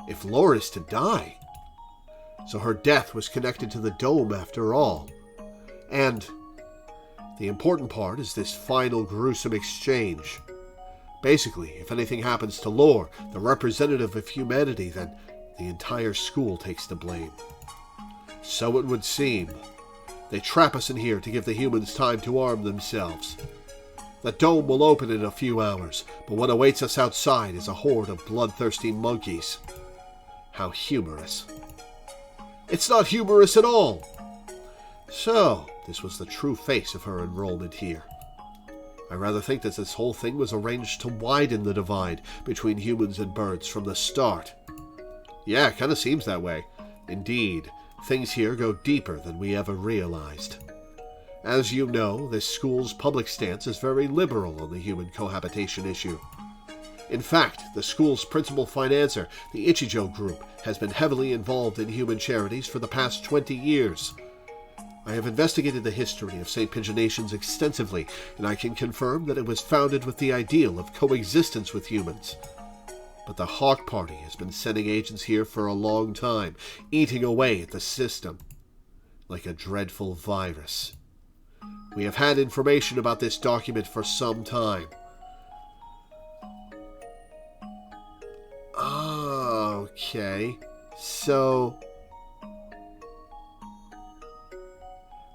If Lore is to die, so her death was connected to the dome after all. And the important part is this final gruesome exchange. Basically, if anything happens to Lore, the representative of humanity, then the entire school takes the blame. So it would seem. They trap us in here to give the humans time to arm themselves. The dome will open in a few hours, but what awaits us outside is a horde of bloodthirsty monkeys. How humorous. It's not humorous at all. So, this was the true face of her enrollment here. I rather think that this whole thing was arranged to widen the divide between humans and birds from the start. Yeah, it kind of seems that way. Indeed, things here go deeper than we ever realized. As you know, this school's public stance is very liberal on the human cohabitation issue. In fact, the school's principal financer, the Ichijo Group, has been heavily involved in human charities for the past 20 years. I have investigated the history of St. Pigeonations extensively, and I can confirm that it was founded with the ideal of coexistence with humans. But the Hawk Party has been sending agents here for a long time, eating away at the system, like a dreadful virus. We have had information about this document for some time. Okay, so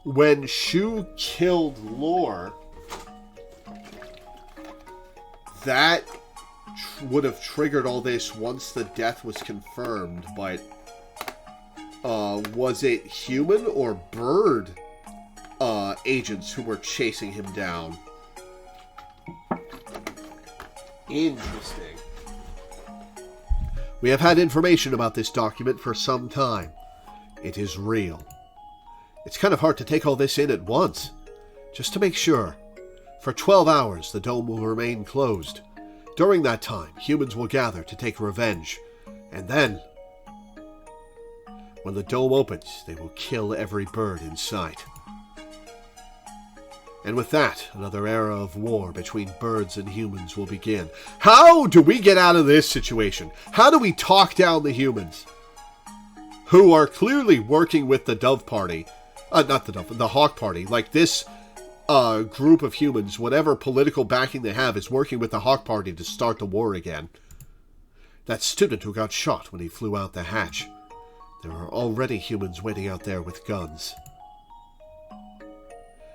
when Shu killed Lore, that would have triggered all this once the death was confirmed, but was it human or bird agents who were chasing him down? Interesting. We have had information about this document for some time. It is real. It's kind of hard to take all this in at once. Just to make sure. For 12 hours, the dome will remain closed. During that time, humans will gather to take revenge. And then, when the dome opens, they will kill every bird in sight. And with that, another era of war between birds and humans will begin. How do we get out of this situation? How do we talk down the humans? Who are clearly working with the Dove Party. The Hawk Party. Like this group of humans, whatever political backing they have, is working with the Hawk Party to start the war again. That student who got shot when he flew out the hatch. There are already humans waiting out there with guns.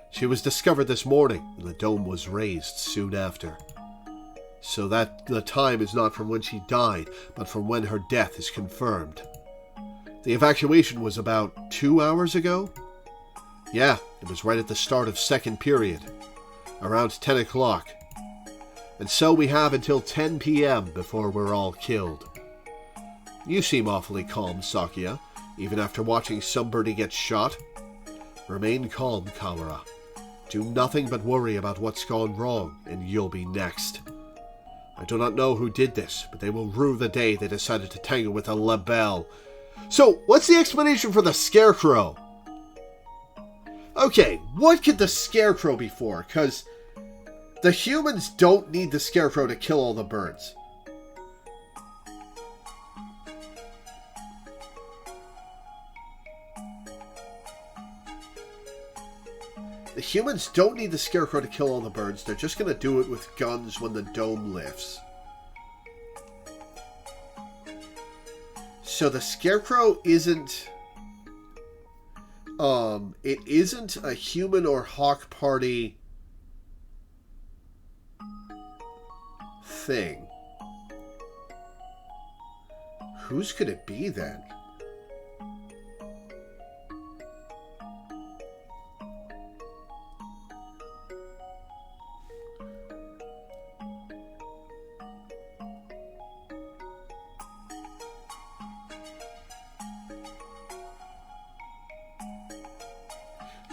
She was discovered this morning, and the dome was raised soon after. So that the time is not from when she died, but from when her death is confirmed. The evacuation was about 2 hours ago? Yeah, it was right at the start of second period, around 10 o'clock. And so we have until 10 p.m. before we're all killed. You seem awfully calm, Sakia, even after watching somebody get shot. Remain calm, Kawara. Do nothing but worry about what's gone wrong, and you'll be next. I do not know who did this, but they will rue the day they decided to tangle with a labelle. So, what's the explanation for the scarecrow? Okay, what could the scarecrow be for? Because the humans don't need the scarecrow to kill all the birds. The humans don't need the scarecrow to kill all the birds. They're just going to do it with guns when the dome lifts. So the scarecrow isn't... it isn't a human or hawk party thing. Whose could it be then?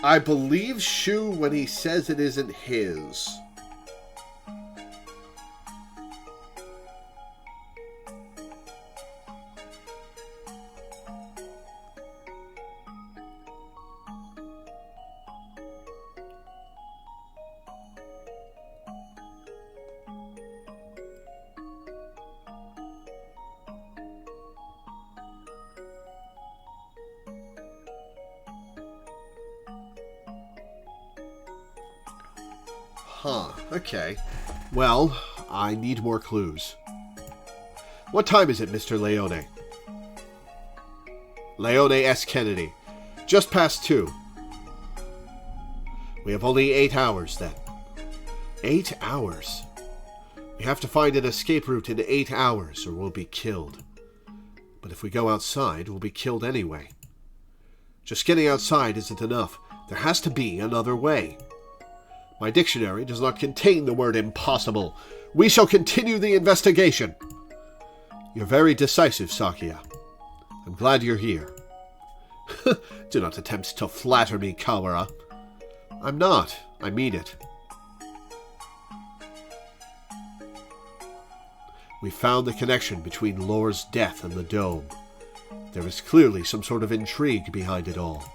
I believe Shu when he says it isn't his. Huh, okay. Well, I need more clues. What time is it, Mr. Leone? Leone S. Kennedy. Just past 2. We have only 8 hours, then. 8 hours? We have to find an escape route in 8 hours, or we'll be killed. But if we go outside, we'll be killed anyway. Just getting outside isn't enough. There has to be another way. My dictionary does not contain the word impossible. We shall continue the investigation. You're very decisive, Sakia. I'm glad you're here. Do not attempt to flatter me, Kawara. I'm not. I mean it. We found the connection between Lore's death and the dome. There is clearly some sort of intrigue behind it all.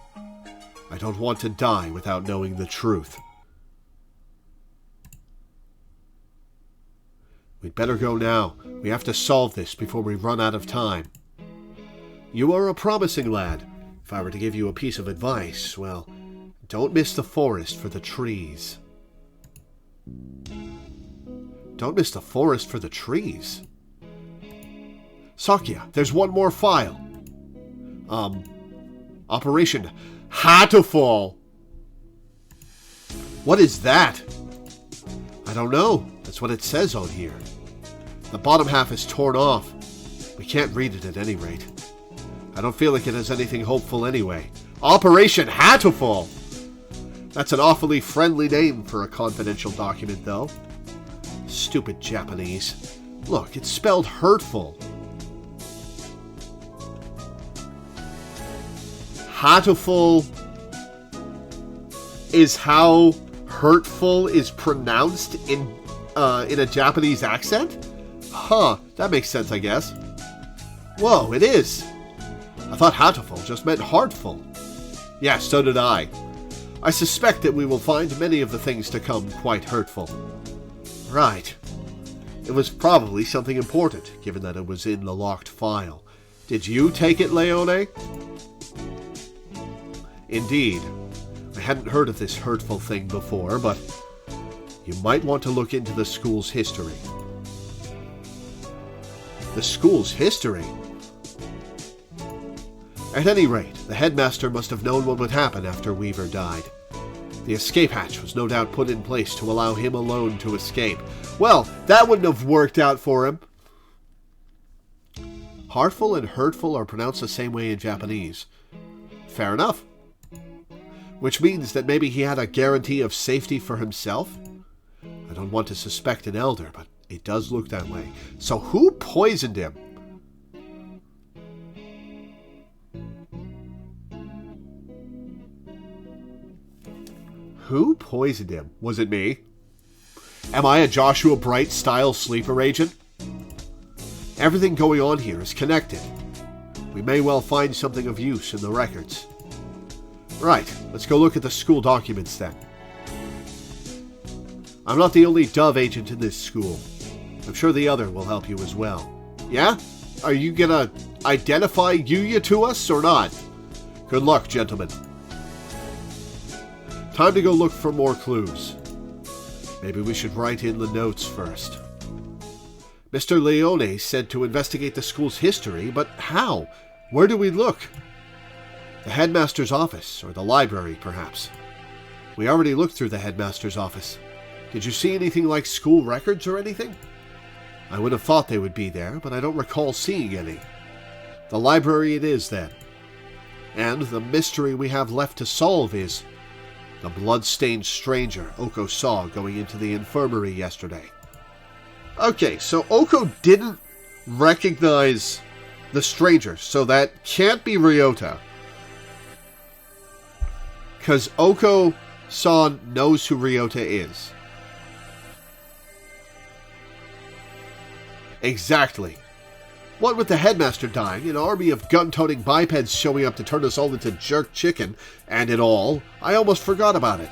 I don't want to die without knowing the truth. We'd better go now. We have to solve this before we run out of time. You are a promising lad. If I were to give you a piece of advice, well, don't miss the forest for the trees. Don't miss the forest for the trees? Sakia, there's one more file. Operation Hatoful. What is that? I don't know. That's what it says on here. The bottom half is torn off. We can't read it at any rate. I don't feel like it has anything hopeful anyway. Operation Hatoful! That's an awfully friendly name for a confidential document, though. Stupid Japanese. Look, it's spelled hurtful. Hatoful is how hurtful is pronounced in a Japanese accent? Huh, that makes sense, I guess. Whoa, it is. I thought Hatoful just meant heartful. Yeah, so did I. I suspect that we will find many of the things to come quite hurtful. Right. It was probably something important, given that it was in the locked file. Did you take it, Leone? Indeed. I hadn't heard of this hurtful thing before, but you might want to look into the school's history. The school's history? At any rate, the headmaster must have known what would happen after Weaver died. The escape hatch was no doubt put in place to allow him alone to escape. Well, that wouldn't have worked out for him. Heartful and hurtful are pronounced the same way in Japanese. Fair enough. Which means that maybe he had a guarantee of safety for himself? I don't want to suspect an elder, but it does look that way. So who poisoned him? Who poisoned him? Was it me? Am I a Joshua Bright-style sleeper agent? Everything going on here is connected. We may well find something of use in the records. Right, let's go look at the school documents then. I'm not the only Dove agent in this school. I'm sure the other will help you as well. Yeah? Are you gonna identify Yuya to us or not? Good luck, gentlemen. Time to go look for more clues. Maybe we should write in the notes first. Mr. Leone said to investigate the school's history, but how? Where do we look? The headmaster's office, or the library, perhaps. We already looked through the headmaster's office. Did you see anything like school records or anything? I would have thought they would be there, but I don't recall seeing any. The library it is, then. And the mystery we have left to solve is the blood-stained stranger Oko saw going into the infirmary yesterday. Okay, so Oko didn't recognize the stranger, so that can't be Ryota. Because Oko-san knows who Ryota is. Exactly. What with the headmaster dying, an army of gun-toting bipeds showing up to turn us all into jerk chicken, and it all, I almost forgot about it.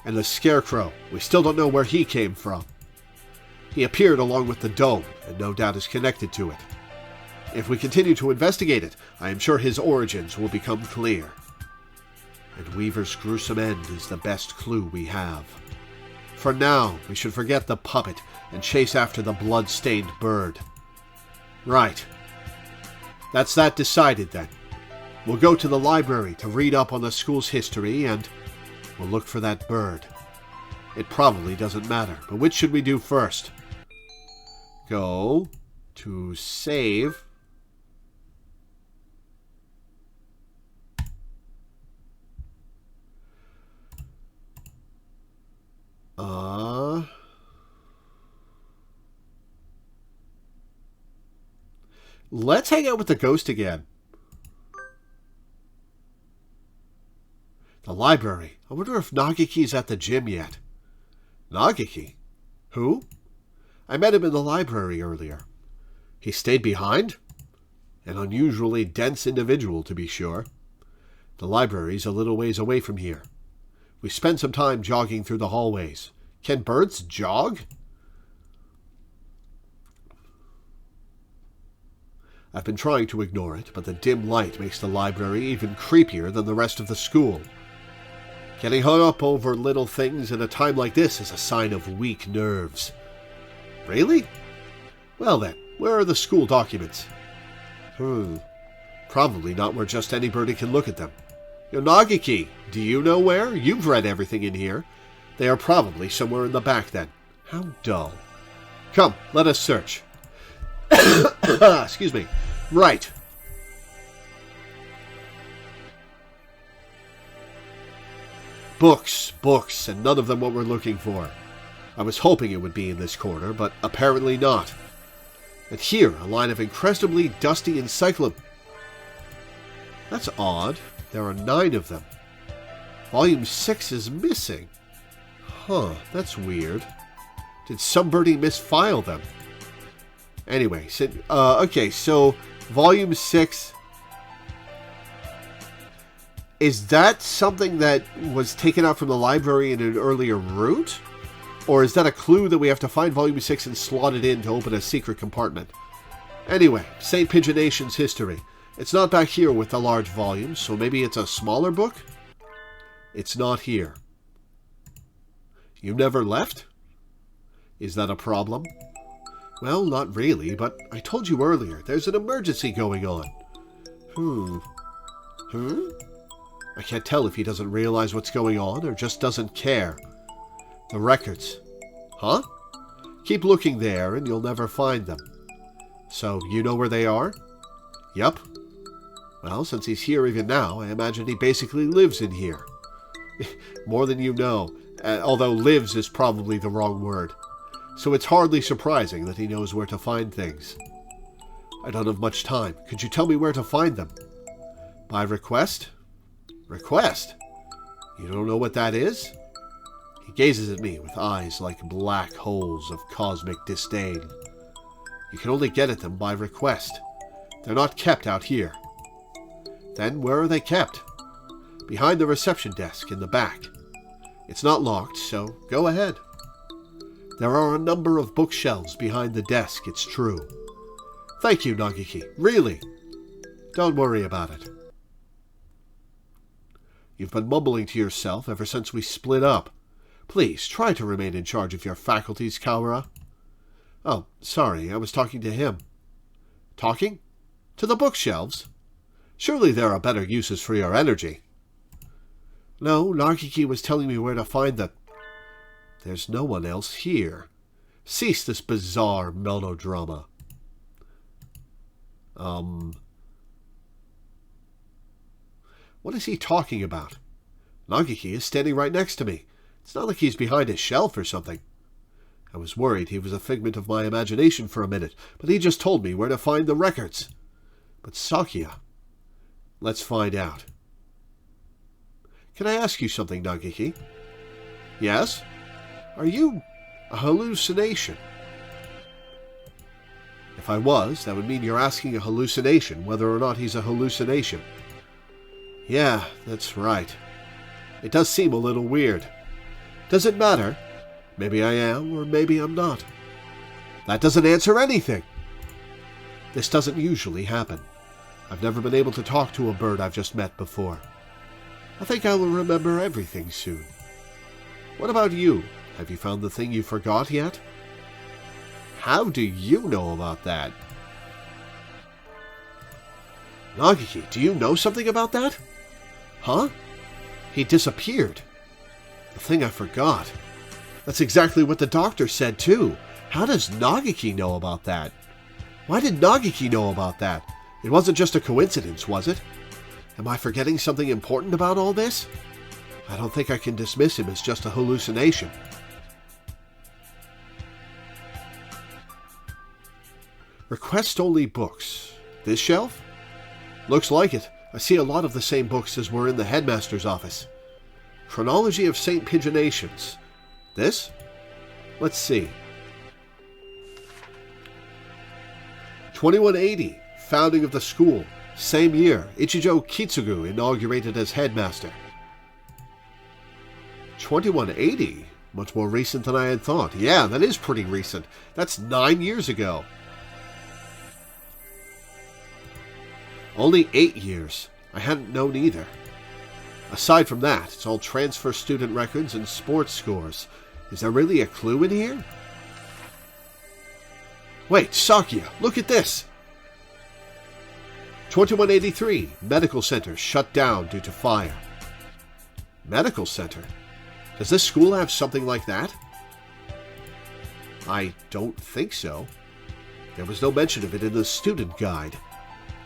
And the scarecrow, we still don't know where he came from. He appeared along with the dome, and no doubt is connected to it. If we continue to investigate it, I am sure his origins will become clear. And Weaver's gruesome end is the best clue we have. For now, we should forget the puppet and chase after the blood-stained bird. Right. That's that decided then. We'll go to the library to read up on the school's history and we'll look for that bird. It probably doesn't matter, but which should we do first? Go to save. Let's hang out with the ghost again. The library. I wonder if Nagiki's at the gym yet. Nagiki? Who? I met him in the library earlier. He stayed behind? An unusually dense individual, to be sure. The library's a little ways away from here. We spent some time jogging through the hallways. Can birds jog? I've been trying to ignore it, but the dim light makes the library even creepier than the rest of the school. Getting hung up over little things at a time like this is a sign of weak nerves. Really? Well then, where are the school documents? Probably not where just anybody can look at them. Nagiki, do you know where? You've read everything in here. They are probably somewhere in the back then. How dull. Come, let us search. Excuse me. Right. Books, and none of them what we're looking for. I was hoping it would be in this corner, but apparently not. And here, a line of incredibly dusty encyclopedias. That's odd. There are 9 of them. Volume 6 is missing. Huh, that's weird. Did somebody misfile them? Anyway, okay, so Volume 6... Is that something that was taken out from the library in an earlier route? Or is that a clue that we have to find Volume 6 and slot it in to open a secret compartment? Anyway, St. Pigeonation's history. It's not back here with the large volumes, so maybe it's a smaller book? It's not here. You never left? Is that a problem? Well, not really, but I told you earlier, there's an emergency going on. I can't tell if he doesn't realize what's going on or just doesn't care. The records. Huh? Keep looking there and you'll never find them. So, you know where they are? Yup. Well, since he's here even now, I imagine he basically lives in here. More than you know, although lives is probably the wrong word. So it's hardly surprising that he knows where to find things. I don't have much time. Could you tell me where to find them? By request? Request? You don't know what that is? He gazes at me with eyes like black holes of cosmic disdain. You can only get at them by request. They're not kept out here. Then where are they kept? Behind the reception desk in the back. It's not locked, so go ahead. There are a number of bookshelves behind the desk, it's true. Thank you, Nagiki, really. Don't worry about it. You've been mumbling to yourself ever since we split up. Please, try to remain in charge of your faculties, Kawara. Oh, sorry, I was talking to him. Talking? To the bookshelves? Surely there are better uses for your energy. No, Nagiki was telling me where to find them. There's no one else here. Cease this bizarre melodrama. What is he talking about? Nagiki is standing right next to me. It's not like he's behind a shelf or something. I was worried he was a figment of my imagination for a minute, but he just told me where to find the records. But Sakuya... Let's find out. Can I ask you something, Nagiki? Yes? Are you a hallucination? If I was, that would mean you're asking a hallucination whether or not he's a hallucination. Yeah, that's right. It does seem a little weird. Does it matter? Maybe I am, or maybe I'm not. That doesn't answer anything. This doesn't usually happen. I've never been able to talk to a bird I've just met before. I think I will remember everything soon. What about you? Have you found the thing you forgot yet? How do you know about that? Nagiki, do you know something about that? Huh? He disappeared. The thing I forgot. That's exactly what the doctor said, too. How does Nagiki know about that? Why did Nagiki know about that? It wasn't just a coincidence, was it? Am I forgetting something important about all this? I don't think I can dismiss him as just a hallucination. Request-only books. This shelf? Looks like it. I see a lot of the same books as were in the headmaster's office. Chronology of St. Pigeonations. This? Let's see. 2180. Founding of the school. Same year, Ichijo Kitsugu inaugurated as headmaster. 2180? Much more recent than I had thought. Yeah, that is pretty recent. That's 9 years ago. Only 8 years. I hadn't known either. Aside from that, it's all transfer student records and sports scores. Is there really a clue in here? Wait, Sakuya, look at this! 2183, medical center shut down due to fire. Medical center? Does this school have something like that? I don't think so. There was no mention of it in the student guide.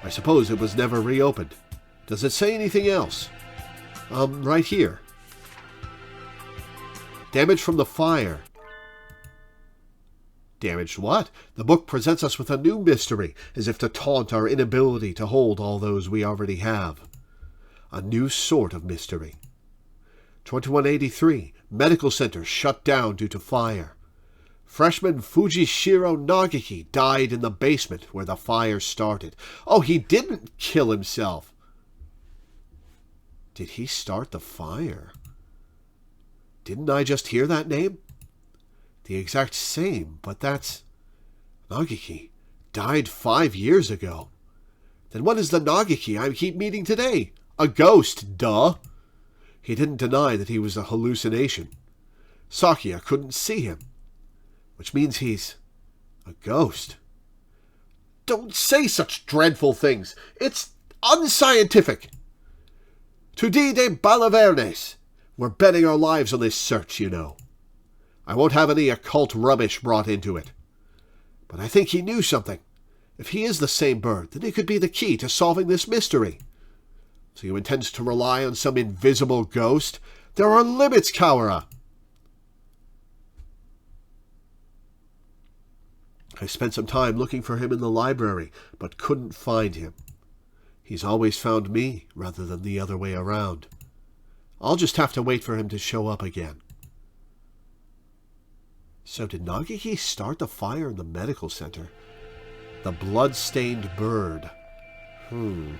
I suppose it was never reopened. Does it say anything else? Right here. Damage from the fire. Damaged what? The book presents us with a new mystery, as if to taunt our inability to hold all those we already have. A new sort of mystery. 2183, medical center shut down due to fire. Freshman Fujishiro Nagiki died in the basement where the fire started. Oh, he didn't kill himself. Did he start the fire? Didn't I just hear that name? The exact same, but that's... Nagiki died 5 years ago. Then what is the Nagiki I keep meeting today? A ghost, duh! He didn't deny that he was a hallucination. Sakuya couldn't see him. Which means he's a ghost. Don't say such dreadful things. It's unscientific. Tudi de Balavernes! We're betting our lives on this search, you know. I won't have any occult rubbish brought into it. But I think he knew something. If he is the same bird, then he could be the key to solving this mystery. So you intend to rely on some invisible ghost? There are limits, Kawara! I spent some time looking for him in the library, but couldn't find him. He's always found me, rather than the other way around. I'll just have to wait for him to show up again. So did Nagiki start the fire in the medical center? The blood-stained bird. Do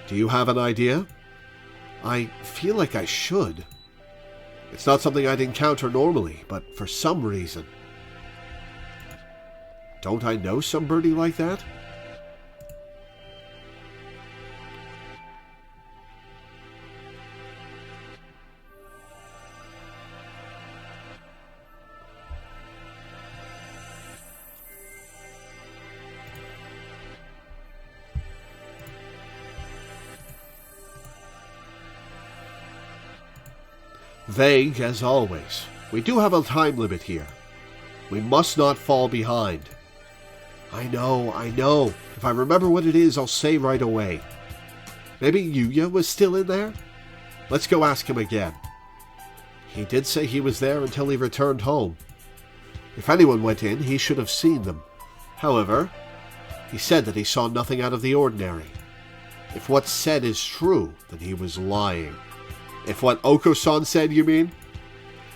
you have an idea? I feel like I should. It's not something I'd encounter normally, but for some reason. Don't I know some birdie like that? Vague as always. We do have a time limit here. We must not fall behind. I know. If I remember what it is, I'll say right away. Maybe Yuya was still in there? Let's go ask him again. He did say he was there until he returned home. If anyone went in, he should have seen them. However, he said that he saw nothing out of the ordinary. If what's said is true, then he was lying. If what Oko-san said, you mean?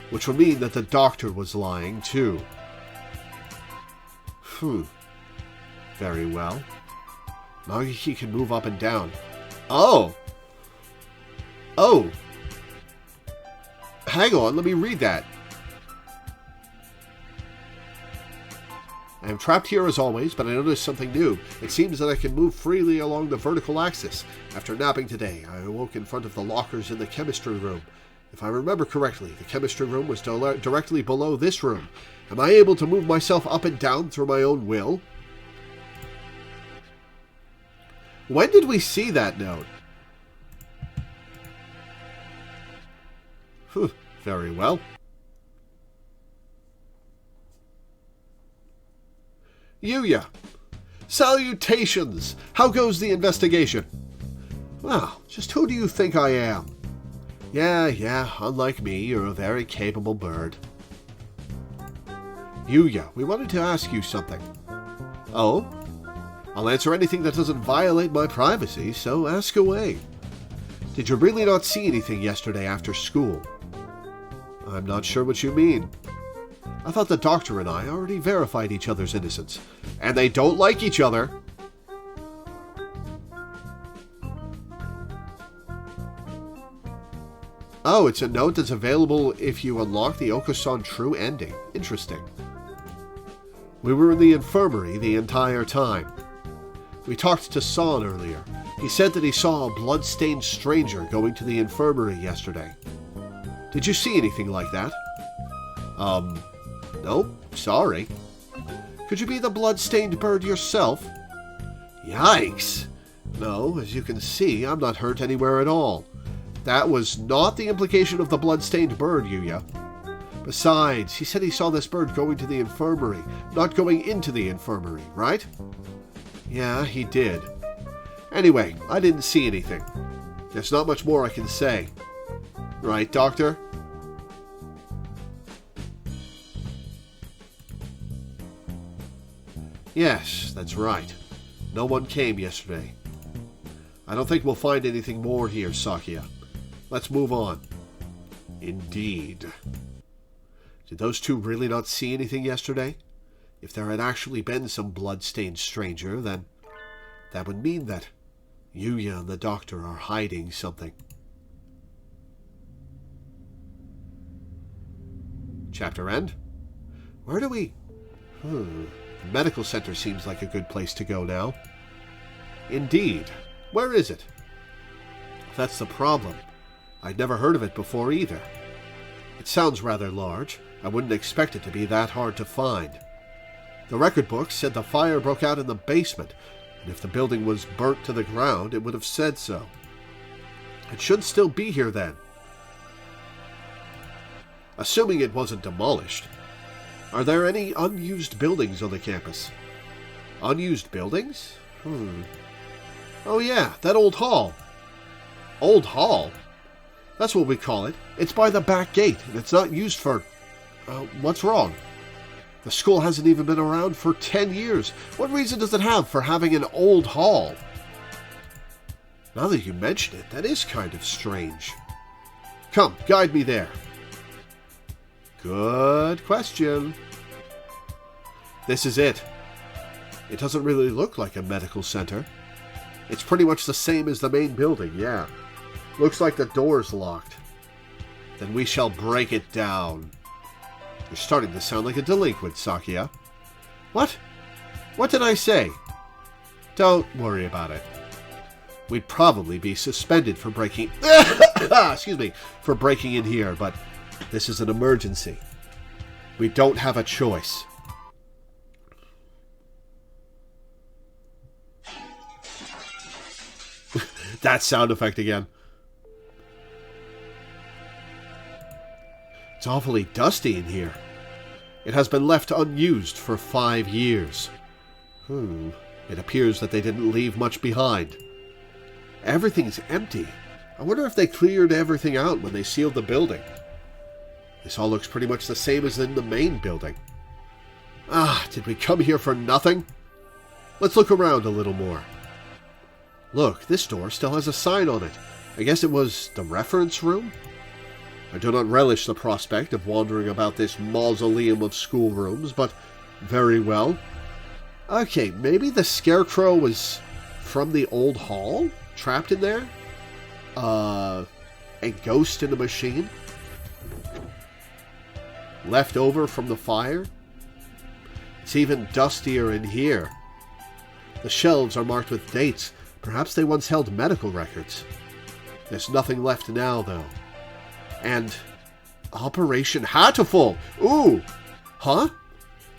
Which would mean that the doctor was lying, too. Very well. Nagiki can move up and down. Oh! Hang on, let me read that. I am trapped here as always, but I noticed something new. It seems that I can move freely along the vertical axis. After napping today, I awoke in front of the lockers in the chemistry room. If I remember correctly, the chemistry room was directly below this room. Am I able to move myself up and down through my own will? When did we see that note? Very well. Yuya! Salutations! How goes the investigation? Well, just who do you think I am? Yeah, unlike me, you're a very capable bird. Yuya, we wanted to ask you something. Oh? I'll answer anything that doesn't violate my privacy, so ask away. Did you really not see anything yesterday after school? I'm not sure what you mean. I thought the doctor and I already verified each other's innocence. And they don't like each other. Oh, it's a note that's available if you unlock the Oko-san true ending. Interesting. We were in the infirmary the entire time. We talked to San earlier. He said that he saw a blood-stained stranger going to the infirmary yesterday. Did you see anything like that? Nope, sorry. Could you be the blood-stained bird yourself? Yikes! No, as you can see, I'm not hurt anywhere at all. That was not the implication of the blood-stained bird, Yuya. Besides, he said he saw this bird going to the infirmary, not going into the infirmary, right? Yeah, he did. Anyway, I didn't see anything. There's not much more I can say. Right, Doctor? Yes, that's right. No one came yesterday. I don't think we'll find anything more here, Sakia. Let's move on. Indeed. Did those two really not see anything yesterday? If there had actually been some blood-stained stranger, then that would mean that Yuya and the doctor are hiding something. Chapter end? Where do we... The medical center seems like a good place to go now. Indeed. Where is it? That's the problem. I'd never heard of it before either. It sounds rather large. I wouldn't expect it to be that hard to find. The record book said the fire broke out in the basement, and if the building was burnt to the ground, it would have said so. It should still be here then. Assuming it wasn't demolished. Are there any unused buildings on the campus? Unused buildings? Oh yeah, that old hall. Old hall? That's what we call it. It's by the back gate, and it's not used for... what's wrong? The school hasn't even been around for 10 years. What reason does it have for having an old hall? Now that you mention it, that is kind of strange. Come, guide me there. Good question. This is it. It doesn't really look like a medical center. It's pretty much the same as the main building, yeah. Looks like the door's locked. Then we shall break it down. You're starting to sound like a delinquent, Sakia. What? What did I say? Don't worry about it. We'd probably be suspended for breaking... excuse me, for breaking in here, but this is an emergency. We don't have a choice. That sound effect again. It's awfully dusty in here. It has been left unused for 5 years. It appears that they didn't leave much behind. Everything's empty. I wonder if they cleared everything out when they sealed the building. This all looks pretty much the same as in the main building. Did we come here for nothing? Let's look around a little more. Look, this door still has a sign on it. I guess it was the reference room? I do not relish the prospect of wandering about this mausoleum of schoolrooms, but very well. Okay, maybe the scarecrow was from the old hall? Trapped in there? A ghost in a machine? Left over from the fire? It's even dustier in here. The shelves are marked with dates. Perhaps they once held medical records. There's nothing left now, though. And Operation Hatoful! Ooh! Huh?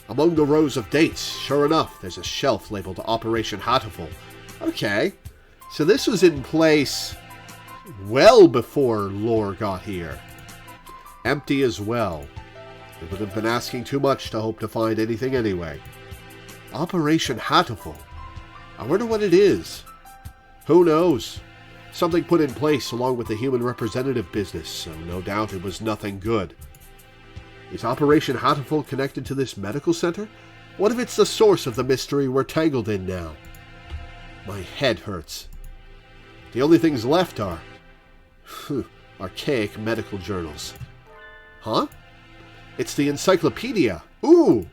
Among the rows of dates, sure enough, there's a shelf labeled Operation Hatoful. Okay. So this was in place well before Lore got here. Empty as well. It would have been asking too much to hope to find anything anyway. Operation Hatoful. I wonder what it is. Who knows? Something put in place along with the human representative business, so no doubt it was nothing good. Is Operation Hatoful connected to this medical center? What if it's the source of the mystery we're tangled in now? My head hurts. The only things left are... archaic medical journals. Huh? It's the encyclopedia. Ooh!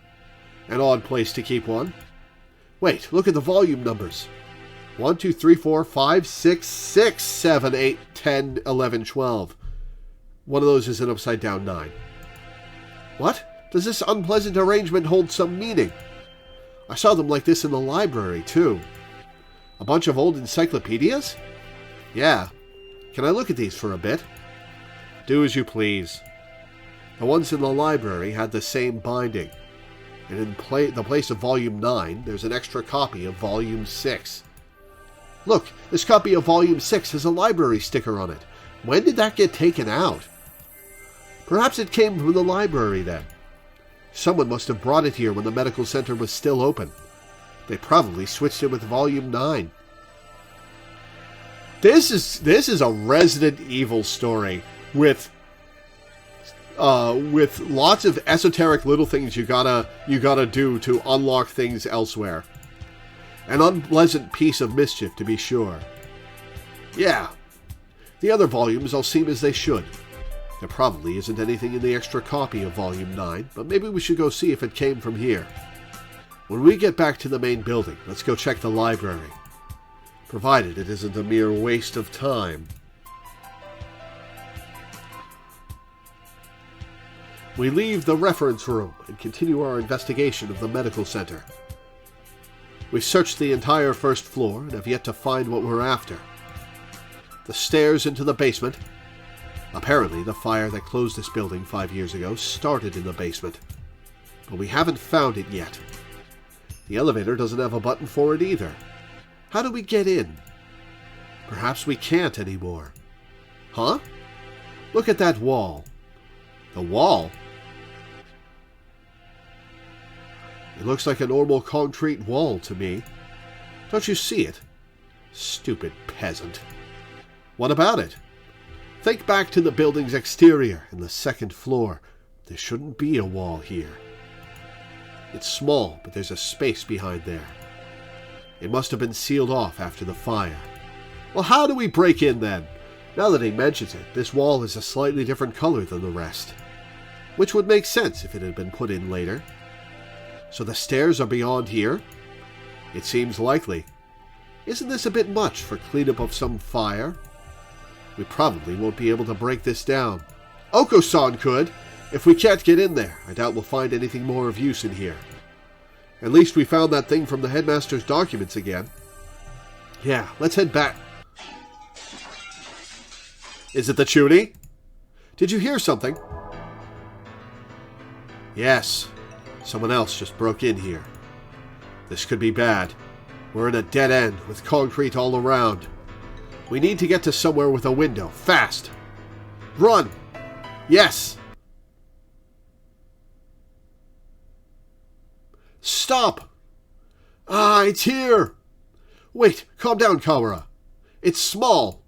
An odd place to keep one. Wait, look at the volume numbers. 1, 2, 3, 4, 5, 6, 6, 7, 8, 10, 11, 12. One of those is an upside down 9. What? Does this unpleasant arrangement hold some meaning? I saw them like this in the library, too. A bunch of old encyclopedias? Yeah. Can I look at these for a bit? Do as you please. The ones in the library had the same binding. And in the place of Volume 9, there's an extra copy of Volume 6. Look, this copy of Volume 6 has a library sticker on it. When did that get taken out? Perhaps it came from the library then. Someone must have brought it here when the medical center was still open. They probably switched it with Volume 9. This is a Resident Evil story with lots of esoteric little things you gotta do to unlock things elsewhere. An unpleasant piece of mischief, to be sure. Yeah. The other volumes all seem as they should. There probably isn't anything in the extra copy of Volume 9, but maybe we should go see if it came from here. When we get back to the main building, let's go check the library. Provided it isn't a mere waste of time. We leave the reference room and continue our investigation of the medical center. We've searched the entire first floor and have yet to find what we're after. The stairs into the basement. Apparently, the fire that closed this building 5 years ago started in the basement. But we haven't found it yet. The elevator doesn't have a button for it either. How do we get in? Perhaps we can't anymore. Huh? Look at that wall. The wall? It looks like a normal concrete wall to me. Don't you see it? Stupid peasant. What about it? Think back to the building's exterior and the second floor. There shouldn't be a wall here. It's small, but there's a space behind there. It must have been sealed off after the fire. Well, how do we break in then? Now that he mentions it, this wall is a slightly different color than the rest. Which would make sense if it had been put in later. So the stairs are beyond here? It seems likely. Isn't this a bit much for cleanup of some fire? We probably won't be able to break this down. Oko-san could. If we can't get in there, I doubt we'll find anything more of use in here. At least we found that thing from the headmaster's documents again. Yeah, let's head back. Is it the Chuny? Did you hear something? Yes. Someone else just broke in here. This could be bad. We're in a dead end with concrete all around. We need to get to somewhere with a window. Fast! Run! Yes! Stop! Ah, it's here! Wait, calm down, Kawara. It's small.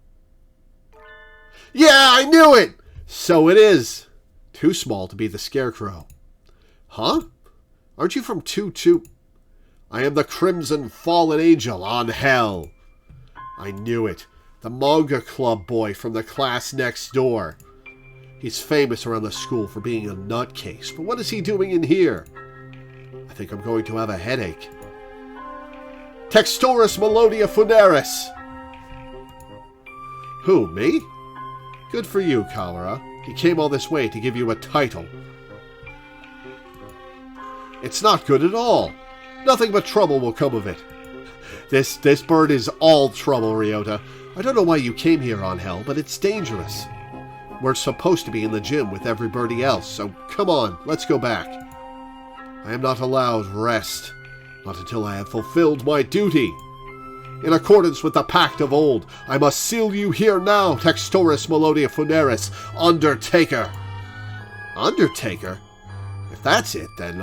Yeah, I knew it! So it is. Too small to be the Scarecrow. Huh? Aren't you from 2-2? I am the Crimson Fallen Angel on Hell. I knew it. The manga club boy from the class next door. He's famous around the school for being a nutcase, but what is he doing in here? I think I'm going to have a headache. Textoris Melodia Funeris! Who, me? Good for you, Kawara. He came all this way to give you a title. It's not good at all. Nothing but trouble will come of it. This bird is all trouble, Ryota. I don't know why you came here on Hell, but it's dangerous. We're supposed to be in the gym with everybody else, so come on, let's go back. I am not allowed rest, not until I have fulfilled my duty. In accordance with the pact of old, I must seal you here now, Textoris Melodia Funeris, Undertaker. Undertaker? If that's it, then,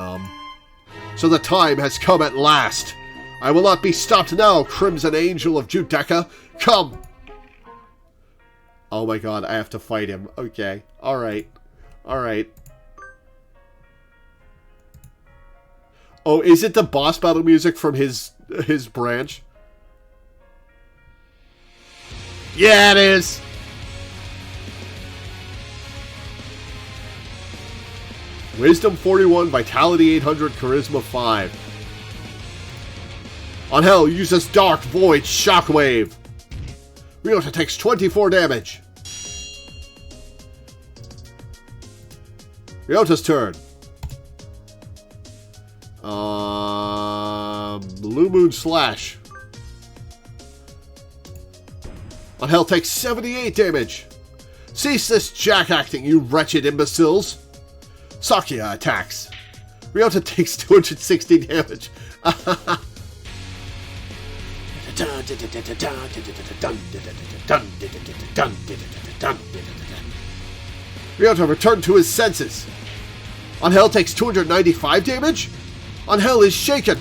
So the time has come at last. I will not be stopped now, Crimson Angel of Judecca. Come! Oh my god, I have to fight him. Okay. Alright. Alright. Oh, is it the boss battle music from his branch? Yeah, it is! Wisdom 41, Vitality 800, Charisma 5. On Hell, uses Dark Void Shockwave. Ryota takes 24 damage. Ryota's turn. Blue Moon Slash. On Hell takes 78 damage. Cease this jack-acting, you wretched imbeciles. Sakuya attacks. Ryota takes 260 damage. Ryota returned to his senses. On Hell takes 295 damage. On Hell is shaken.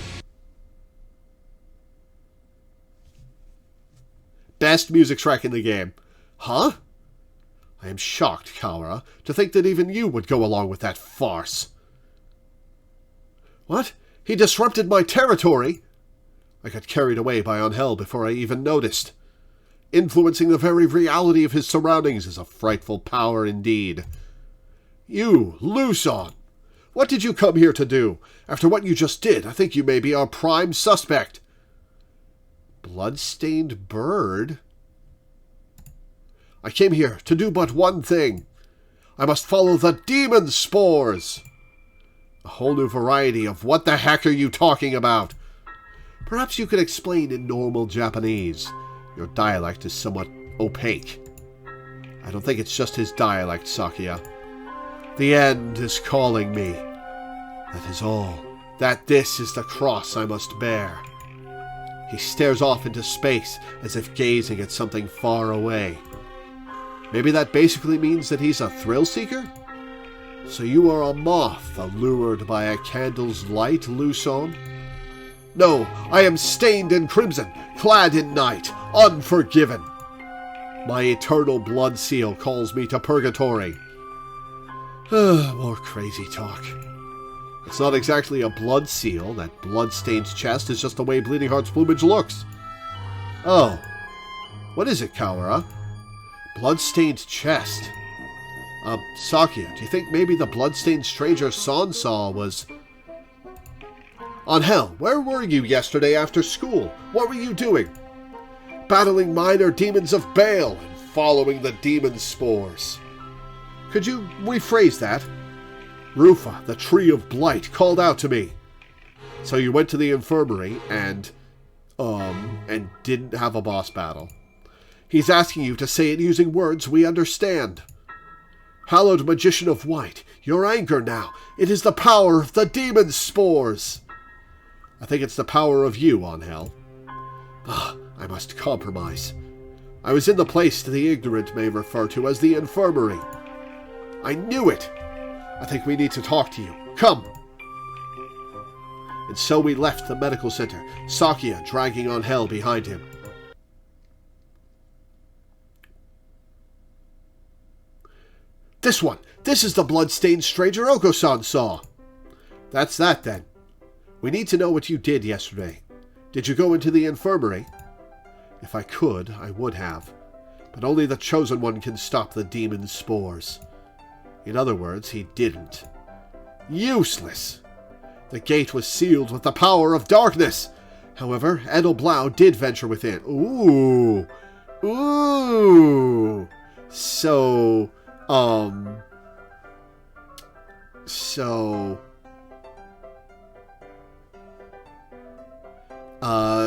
Best music track in the game. Huh? I am shocked, Kawara, to think that even you would go along with that farce. What? He disrupted my territory? I got carried away by Onhell before I even noticed. Influencing the very reality of his surroundings is a frightful power indeed. You, Luson! What did you come here to do? After what you just did, I think you may be our prime suspect. Blood-stained bird? I came here to do but one thing. I must follow the demon spores. A whole new variety of what the heck are you talking about? Perhaps you could explain in normal Japanese. Your dialect is somewhat opaque. I don't think it's just his dialect, Sakuya. The end is calling me. That is all. That this is the cross I must bear. He stares off into space as if gazing at something far away. Maybe that basically means that he's a thrill seeker? So you are a moth allured by a candle's light loose on? No, I am stained in crimson, clad in night, unforgiven. My eternal blood seal calls me to purgatory. More crazy talk. It's not exactly a blood seal. That blood-stained chest is just the way Bleeding Heart's plumage looks. Oh. What is it, Kawara? Blood-stained chest. Sakia, do you think maybe the blood-stained stranger San saw was... Angel, where were you yesterday after school? What were you doing? Battling minor demons of Baal and following the demon spores. Could you rephrase that? Rufa, the Tree of Blight, called out to me. So you went to the infirmary and didn't have a boss battle. He's asking you to say it using words we understand. Hallowed Magician of White, your anger now. It is the power of the demon spores. I think it's the power of you, Angel. I must compromise. I was in the place the ignorant may refer to as the infirmary. I knew it. I think we need to talk to you. Come. And so we left the medical center, Sakia dragging Angel behind him. This one! This is the blood-stained stranger Oko-san saw! That's that, then. We need to know what you did yesterday. Did you go into the infirmary? If I could, I would have. But only the Chosen One can stop the demon spores. In other words, he didn't. Useless! The gate was sealed with the power of darkness! However, Edelblau did venture within. Ooh! Ooh! So...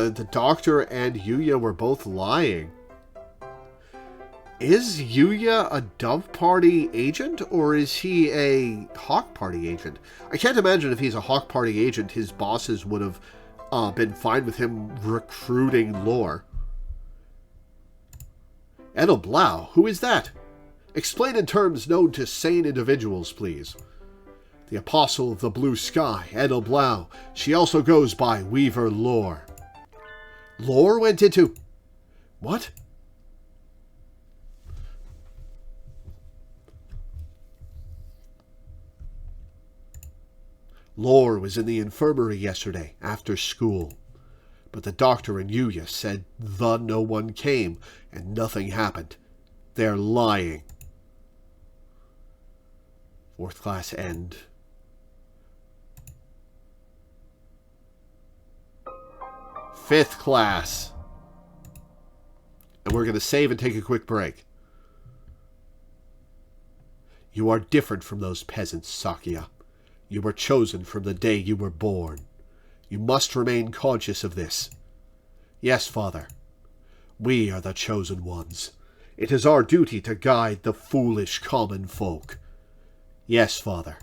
the doctor and Yuya were both lying. Is Yuya a Dove Party agent, or is he a Hawk Party agent? I can't imagine if he's a Hawk Party agent, his bosses would have been fine with him recruiting Lore. Edelblau? Who is that? Explain in terms known to sane individuals, please. The Apostle of the Blue Sky, Edelblau. She also goes by Weaver Lore. Lore went into... What? Lore was in the infirmary yesterday, after school. But the doctor and Yuya said no one came, and nothing happened. They're lying. 4th class end. Fifth class. And we're going to save and take a quick break. You are different from those peasants, Sakia. You were chosen from the day you were born. You must remain conscious of this. Yes, Father. We are the chosen ones. It is our duty to guide the foolish common folk. Yes, Father.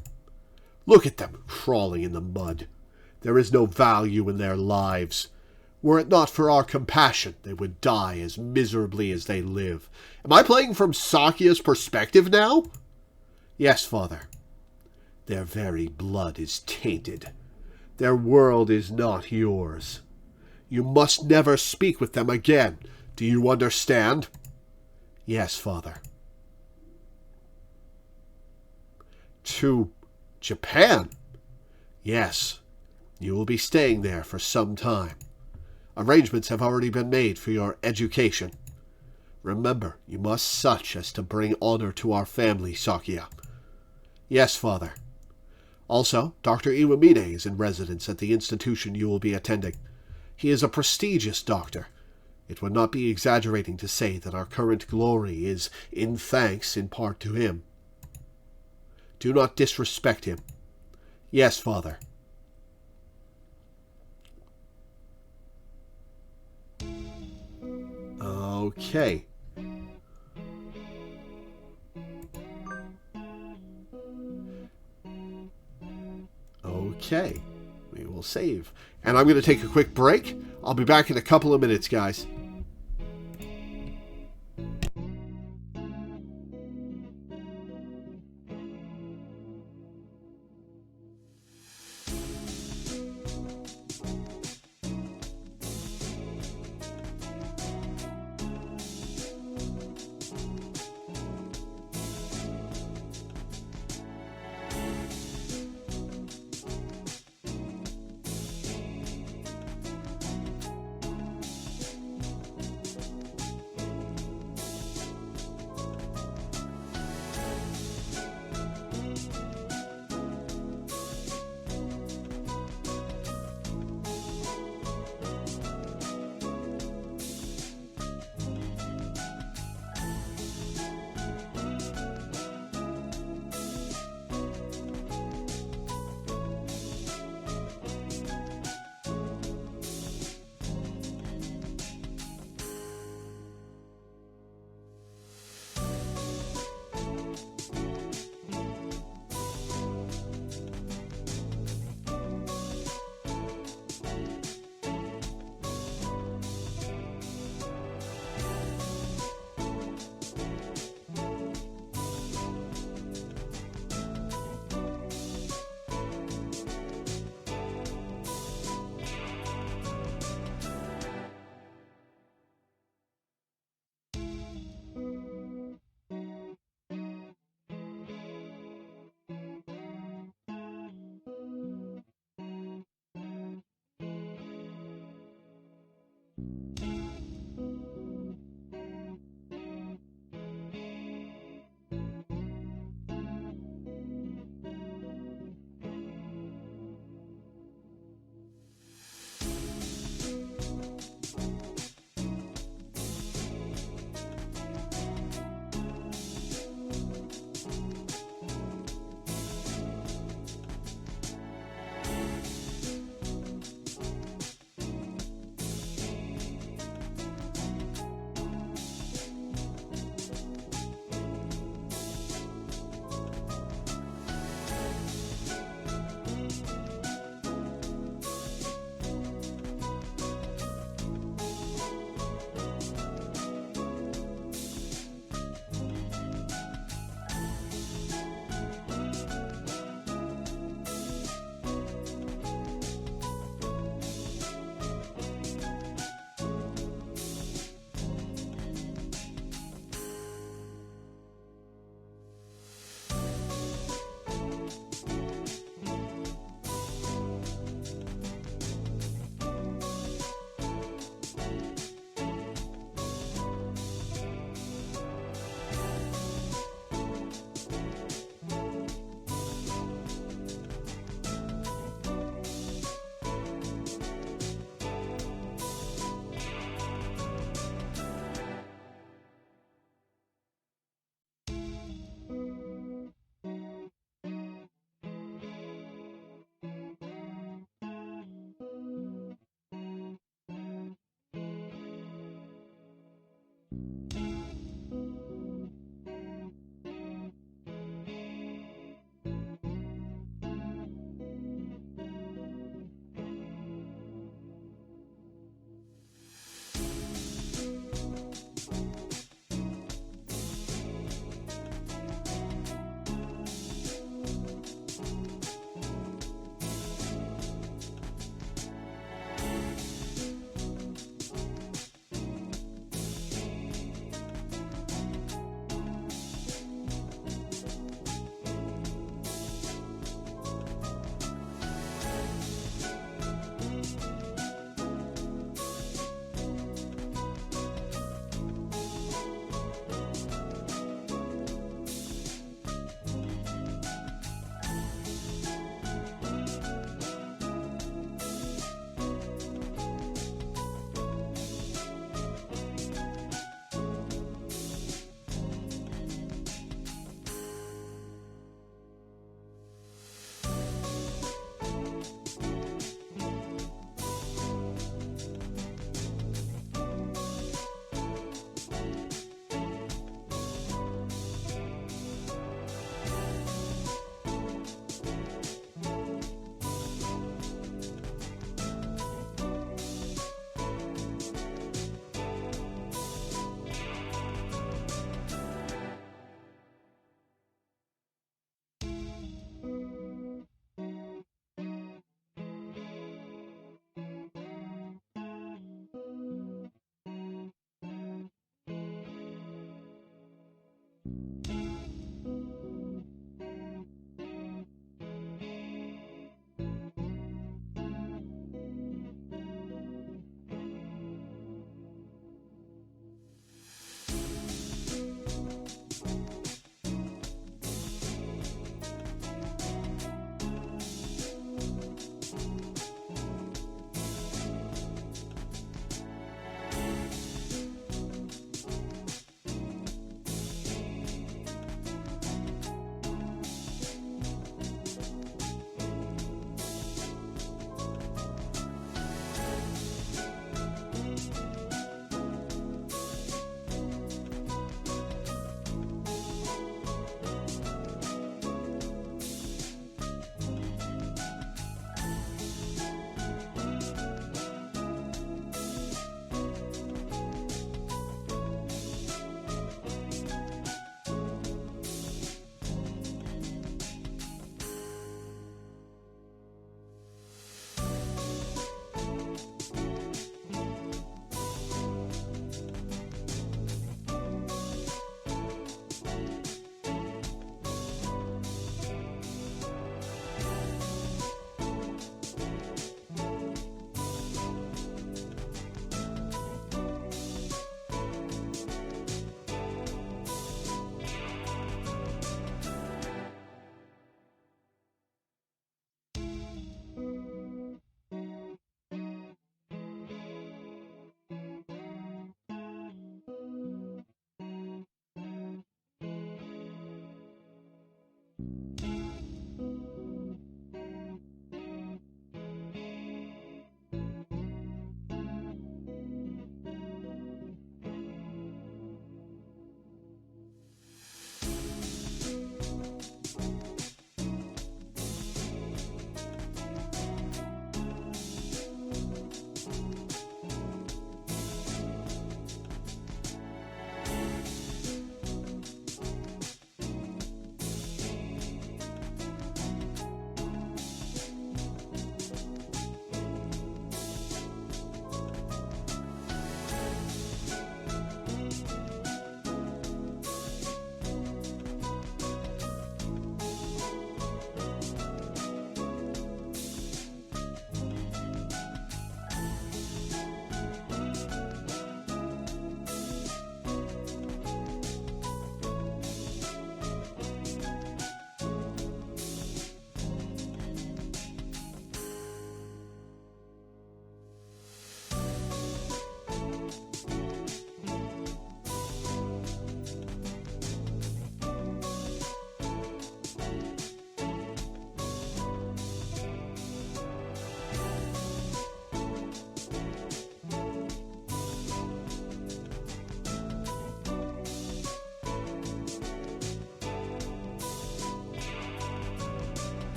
Look at them, crawling in the mud. There is no value in their lives. Were it not for our compassion, they would die as miserably as they live. Am I playing from Sakia's perspective now? Yes, Father. Their very blood is tainted. Their world is not yours. You must never speak with them again. Do you understand? Yes, Father. To Japan? Yes. You will be staying there for some time. Arrangements have already been made for your education. Remember, you must such as to bring honor to our family, Sakia. Yes, Father. Also, Dr. Iwamine is in residence at the institution you will be attending. He is a prestigious doctor. It would not be exaggerating to say that our current glory is in thanks in part to him. Do not disrespect him. Yes, Father. Okay. Okay. We will save. And I'm going to take a quick break. I'll be back in a couple of minutes, guys.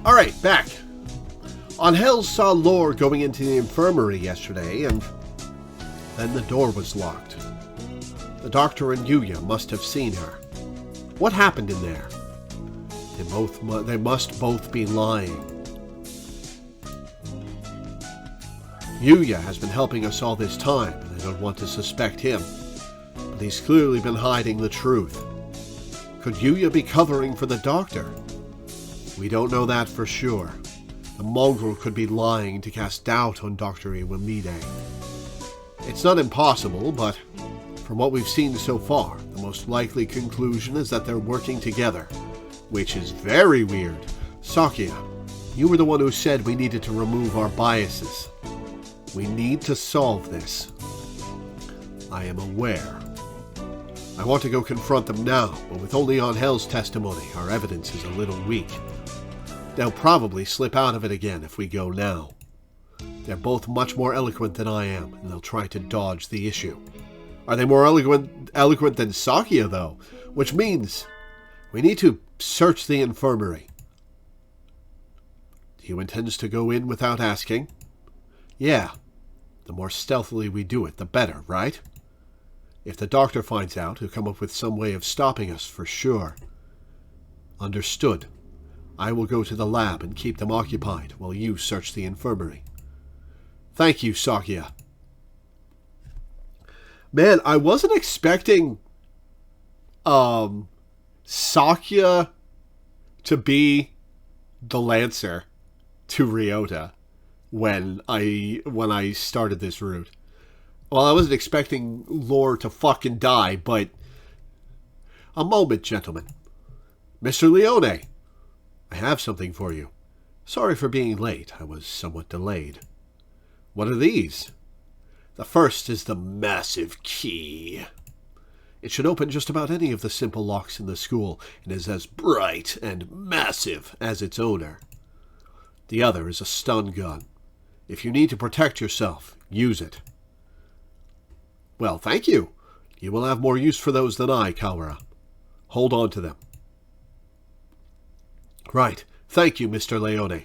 Alright, back. Angel saw Lore going into the infirmary yesterday, and then the door was locked. The doctor and Yuya must have seen her. What happened in there? They must both be lying. Yuya has been helping us all this time, and I don't want to suspect him. But he's clearly been hiding the truth. Could Yuya be covering for the doctor? We don't know that for sure. The mongrel could be lying to cast doubt on Dr. Iwamide. It's not impossible, but from what we've seen so far, the most likely conclusion is that they're working together, which is very weird. Sakia, you were the one who said we needed to remove our biases. We need to solve this. I am aware. I want to go confront them now, but with only Angel's testimony, our evidence is a little weak. They'll probably slip out of it again if we go now. They're both much more eloquent than I am, and they'll try to dodge the issue. Are they more eloquent than Sakia, though? Which means we need to search the infirmary. Do you intend to go in without asking? Yeah. The more stealthily we do it, the better, right? If the doctor finds out, he'll come up with some way of stopping us, for sure. Understood. I will go to the lab and keep them occupied while you search the infirmary. Thank you, Sakia. Man, I wasn't expecting Sakia to be the Lancer to Ryota when I started this route. Well, I wasn't expecting Lore to fucking die, but a moment, gentlemen. Mr. Leone, I have something for you. Sorry for being late. I was somewhat delayed. What are these? The first is the massive key. It should open just about any of the simple locks in the school, and is as bright and massive as its owner. The other is a stun gun. If you need to protect yourself, use it. Well, thank you. You will have more use for those than I, Kawara. Hold on to them. Right. Thank you, Mr. Leone.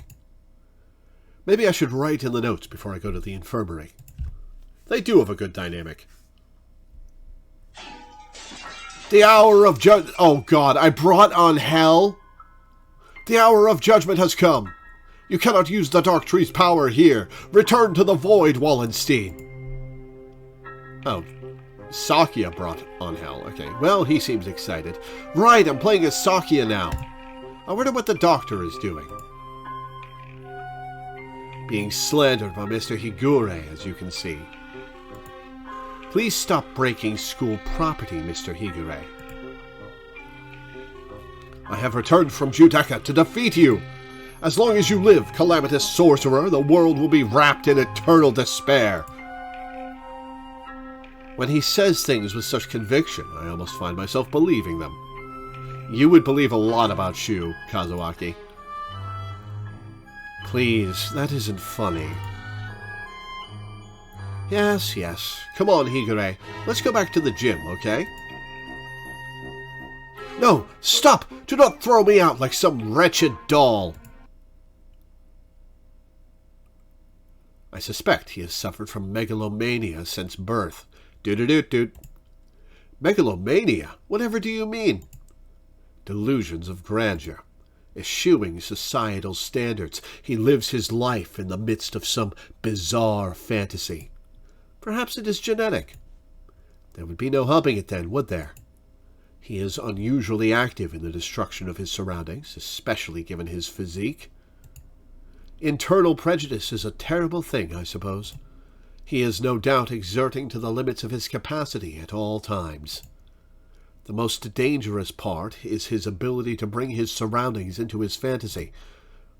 Maybe I should write in the notes before I go to the infirmary. They do have a good dynamic. The hour of Oh God, I brought on hell. The hour of judgment has come. You cannot use the Dark Tree's power here. Return to the void, Wallenstein. Oh, Sakia brought on hell. Okay, well, he seems excited. Right, I'm playing as Sakia now. I wonder what the doctor is doing. Being slandered by Mr. Higure, as you can see. Please stop breaking school property, Mr. Higure. I have returned from Judecca to defeat you. As long as you live, calamitous sorcerer, the world will be wrapped in eternal despair. When he says things with such conviction, I almost find myself believing them. You would believe a lot about Shu, Kazuaki. Please, that isn't funny. Yes, yes. Come on, Higure. Let's go back to the gym, okay? No, stop! Do not throw me out like some wretched doll. I suspect he has suffered from megalomania since birth. Doot-a-doot-doot. Megalomania? Whatever do you mean? Delusions of grandeur. Eschewing societal standards, he lives his life in the midst of some bizarre fantasy. Perhaps it is genetic. There would be no helping it then, would there? He is unusually active in the destruction of his surroundings, especially given his physique. Internal prejudice is a terrible thing, I suppose. He is no doubt exerting to the limits of his capacity at all times. The most dangerous part is his ability to bring his surroundings into his fantasy,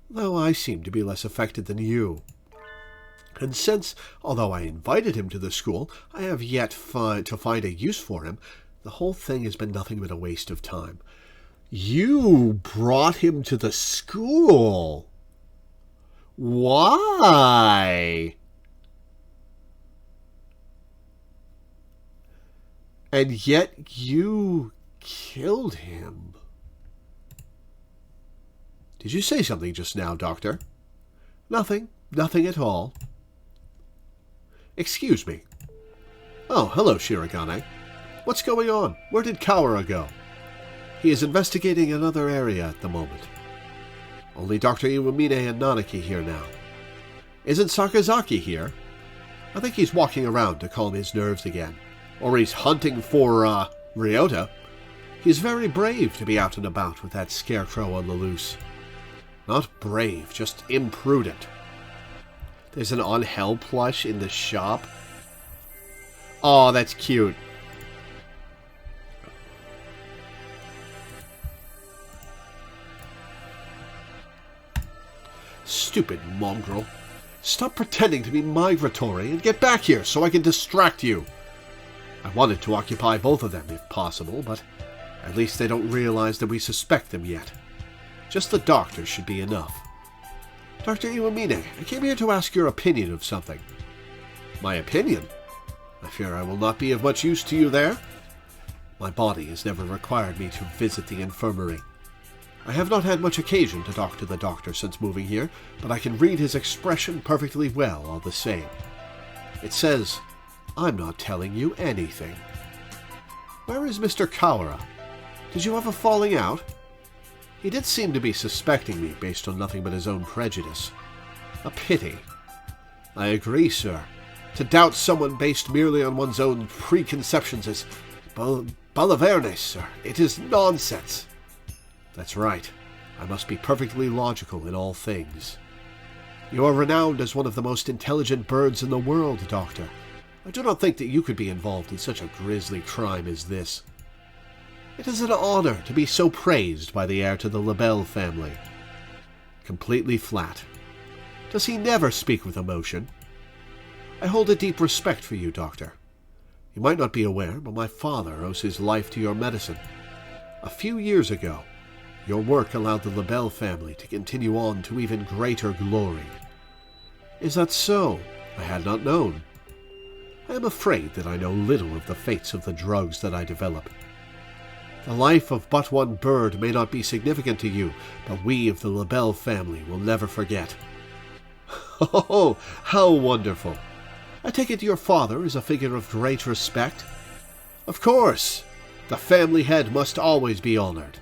though I seem to be less affected than you. And since, although I invited him to the school, I have yet to find a use for him, the whole thing has been nothing but a waste of time. You brought him to the school. Why? And yet you killed him. Did you say something just now, Doctor? Nothing. Nothing at all. Excuse me. Oh, hello, Shirogane. What's going on? Where did Kawara go? He is investigating another area at the moment. Only Dr. Iwamine and Nanaki here now. Isn't Sakazaki here? I think he's walking around to calm his nerves again. Or he's hunting for, Ryota. He's very brave to be out and about with that scarecrow on the loose. Not brave, just imprudent. There's an on-hell plush in the shop. Oh, that's cute. Stupid mongrel. Stop pretending to be migratory and get back here so I can distract you. I wanted to occupy both of them if possible, but at least they don't realize that we suspect them yet. Just the doctor should be enough. Dr. Iwamine, I came here to ask your opinion of something. My opinion? I fear I will not be of much use to you there. My body has never required me to visit the infirmary. I have not had much occasion to talk to the doctor since moving here, but I can read his expression perfectly well all the same. It says, I'm not telling you anything. Where is Mr. Kawara? Did you have a falling out? He did seem to be suspecting me based on nothing but his own prejudice. A pity. I agree, sir. To doubt someone based merely on one's own preconceptions is balavernes, sir. It is nonsense. That's right. I must be perfectly logical in all things. You are renowned as one of the most intelligent birds in the world, Doctor. I do not think that you could be involved in such a grisly crime as this. It is an honor to be so praised by the heir to the Lebel family. Completely flat. Does he never speak with emotion? I hold a deep respect for you, Doctor. You might not be aware, but my father owes his life to your medicine. A few years ago, your work allowed the Lebel family to continue on to even greater glory. Is that so? I had not known. I am afraid that I know little of the fates of the drugs that I develop. The life of but one bird may not be significant to you, but we of the Lebel family will never forget. Oh, how wonderful! I take it your father is a figure of great respect? Of course! The family head must always be honored.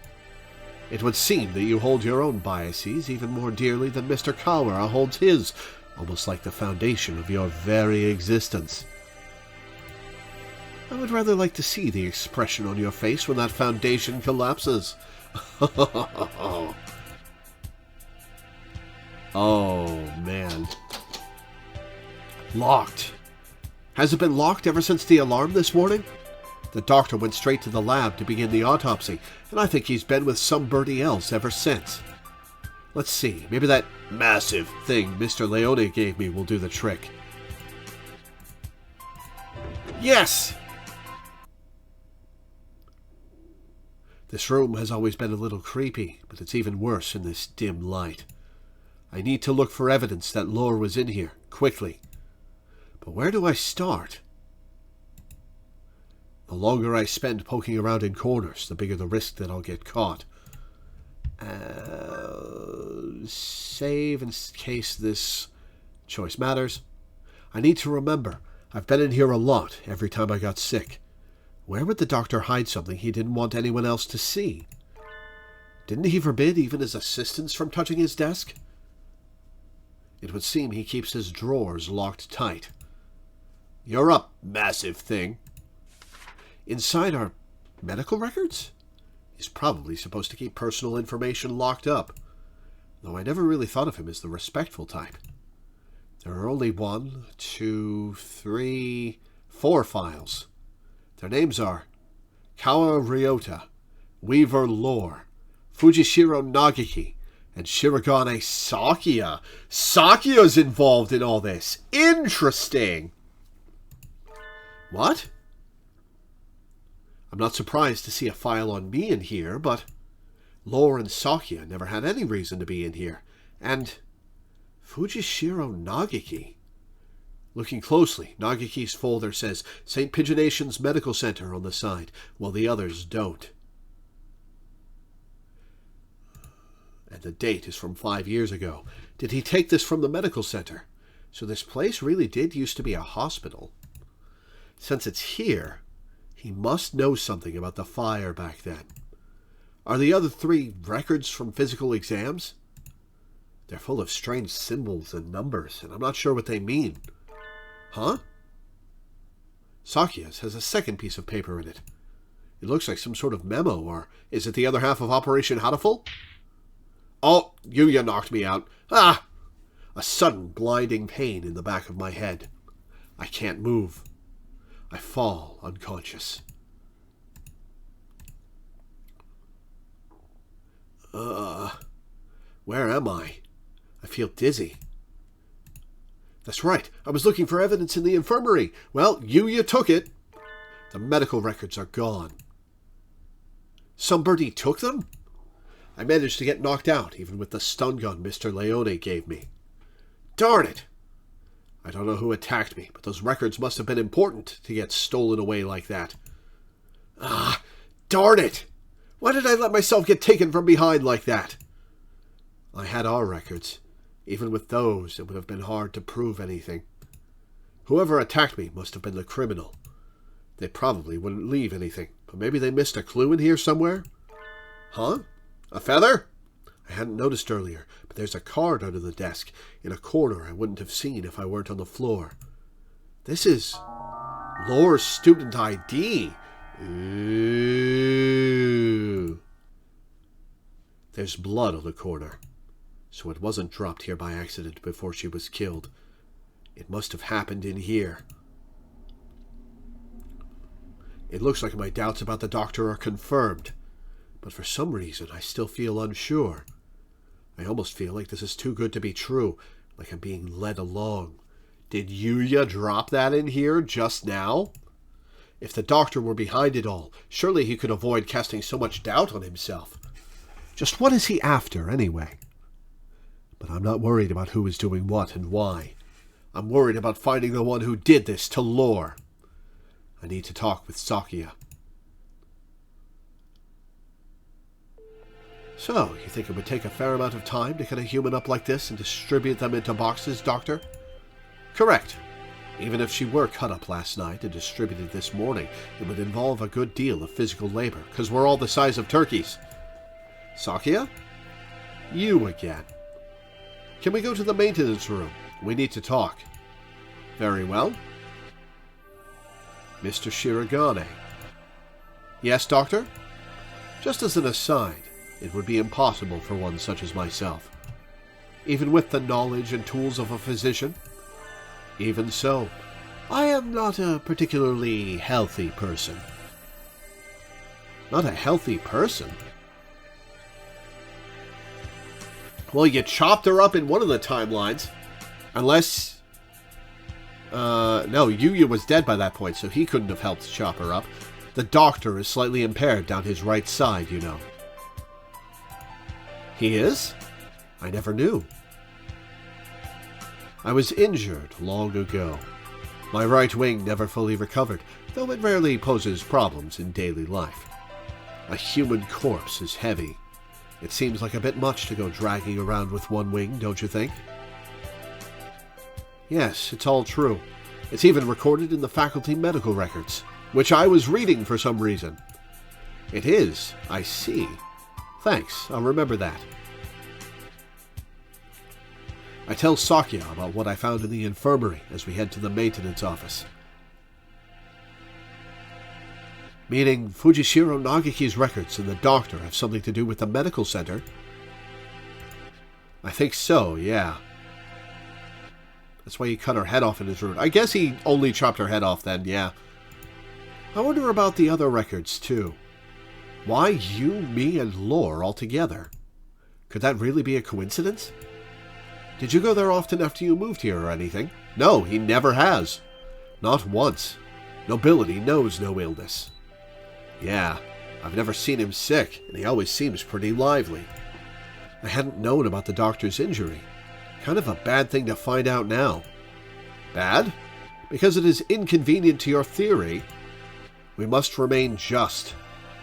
It would seem that you hold your own biases even more dearly than Mr. Kawara holds his, almost like the foundation of your very existence. I would rather like to see the expression on your face when that foundation collapses. Oh, man. Locked. Has it been locked ever since the alarm this morning? The doctor went straight to the lab to begin the autopsy, and I think he's been with somebody else ever since. Let's see, maybe that massive thing Mr. Leone gave me will do the trick. Yes! This room has always been a little creepy, but it's even worse in this dim light. I need to look for evidence that Lore was in here, quickly. But where do I start? The longer I spend poking around in corners, the bigger the risk that I'll get caught. Save in case this choice matters. I need to remember, I've been in here a lot every time I got sick. Where would the doctor hide something he didn't want anyone else to see? Didn't he forbid even his assistants from touching his desk? It would seem he keeps his drawers locked tight. You're up, massive thing. Inside are medical records? He's probably supposed to keep personal information locked up, though I never really thought of him as the respectful type. There are only 1, 2, 3, 4 files. Their names are Kawa Ryota, Weaver Lore, Fujishiro Nagaki, and Shirogane Sakia. Sakia's involved in all this. Interesting! What? I'm not surprised to see a file on me in here, but Lore and Sakia never had any reason to be in here. And Fujishiro Nagaki. Looking closely, Nagaki's folder says St. Pigeonation's Medical Center on the side, while the others don't. And the date is from 5 years ago. Did he take this from the medical center? So this place really did used to be a hospital. Since it's here, he must know something about the fire back then. Are the other 3 records from physical exams? They're full of strange symbols and numbers, and I'm not sure what they mean. Huh? Sakia's has a second piece of paper in it. It looks like some sort of memo, or is it the other half of Operation Hatoful? Oh, Yuya knocked me out. Ah! A sudden blinding pain in the back of my head. I can't move. I fall unconscious. Where am I? I feel dizzy. That's right. I was looking for evidence in the infirmary. Well, Yuya took it. The medical records are gone. Somebody took them? I managed to get knocked out, even with the stun gun Mr. Leone gave me. Darn it! I don't know who attacked me, but those records must have been important to get stolen away like that. Ah, darn it! Why did I let myself get taken from behind like that? I had our records. Even with those, it would have been hard to prove anything. Whoever attacked me must have been the criminal. They probably wouldn't leave anything, but maybe they missed a clue in here somewhere? Huh? A feather? I hadn't noticed earlier, but there's a card under the desk, in a corner I wouldn't have seen if I weren't on the floor. This is Lore's student ID. Ooh. There's blood on the corner. So it wasn't dropped here by accident before she was killed. It must have happened in here. It looks like my doubts about the doctor are confirmed, but for some reason I still feel unsure. I almost feel like this is too good to be true, like I'm being led along. Did Yuya drop that in here just now? If the doctor were behind it all, surely he could avoid casting so much doubt on himself. Just what is he after, anyway? But I'm not worried about who is doing what and why. I'm worried about finding the one who did this to Lore. I need to talk with Sakia. So, you think it would take a fair amount of time to cut a human up like this and distribute them into boxes, Doctor? Correct. Even if she were cut up last night and distributed this morning, it would involve a good deal of physical labor, because we're all the size of turkeys. Sakia? You again. Can we go to the maintenance room? We need to talk. Very well. Mr. Shirogane. Yes, Doctor? Just as an aside, it would be impossible for one such as myself. Even with the knowledge and tools of a physician. Even so, I am not a particularly healthy person. Not a healthy person? Well, you chopped her up in one of the timelines. Unless... no, Yuya was dead by that point, so he couldn't have helped chop her up. The doctor is slightly impaired down his right side, you know. He is? I never knew. I was injured long ago. My right wing never fully recovered, though it rarely poses problems in daily life. A human corpse is heavy. It seems like a bit much to go dragging around with one wing, don't you think? Yes, it's all true. It's even recorded in the faculty medical records, which I was reading for some reason. It is, I see. Thanks, I'll remember that. I tell Sakia about what I found in the infirmary as we head to the maintenance office. Meaning Fujishiro Nagaki's records and the doctor have something to do with the medical center? I think so, yeah. That's why he cut her head off in his room. I guess he only chopped her head off then, yeah. I wonder about the other records, too. Why you, me, and Lore all together? Could that really be a coincidence? Did you go there often after you moved here or anything? No, he never has. Not once. Nobility knows no illness. Yeah, I've never seen him sick, and he always seems pretty lively. I hadn't known about the doctor's injury. Kind of a bad thing to find out now. Bad? Because it is inconvenient to your theory. We must remain just.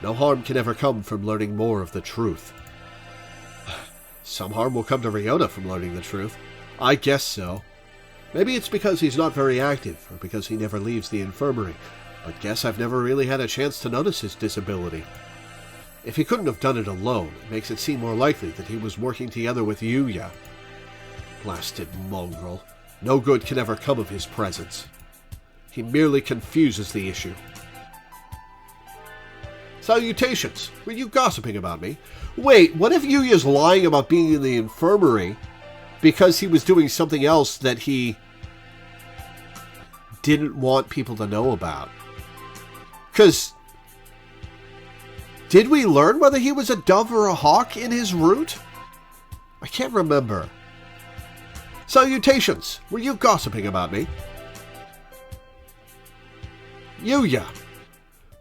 No harm can ever come from learning more of the truth. Some harm will come to Ryota from learning the truth. I guess so. Maybe it's because he's not very active, or because he never leaves the infirmary, but guess I've never really had a chance to notice his disability. If he couldn't have done it alone, it makes it seem more likely that he was working together with Yuya. Blasted mongrel. No good can ever come of his presence. He merely confuses the issue. Salutations! Were you gossiping about me? Wait, what if Yuya's lying about being in the infirmary because he was doing something else that he didn't want people to know about? Because did we learn whether he was a dove or a hawk in his route? I can't remember. Salutations! Were you gossiping about me? Yuya!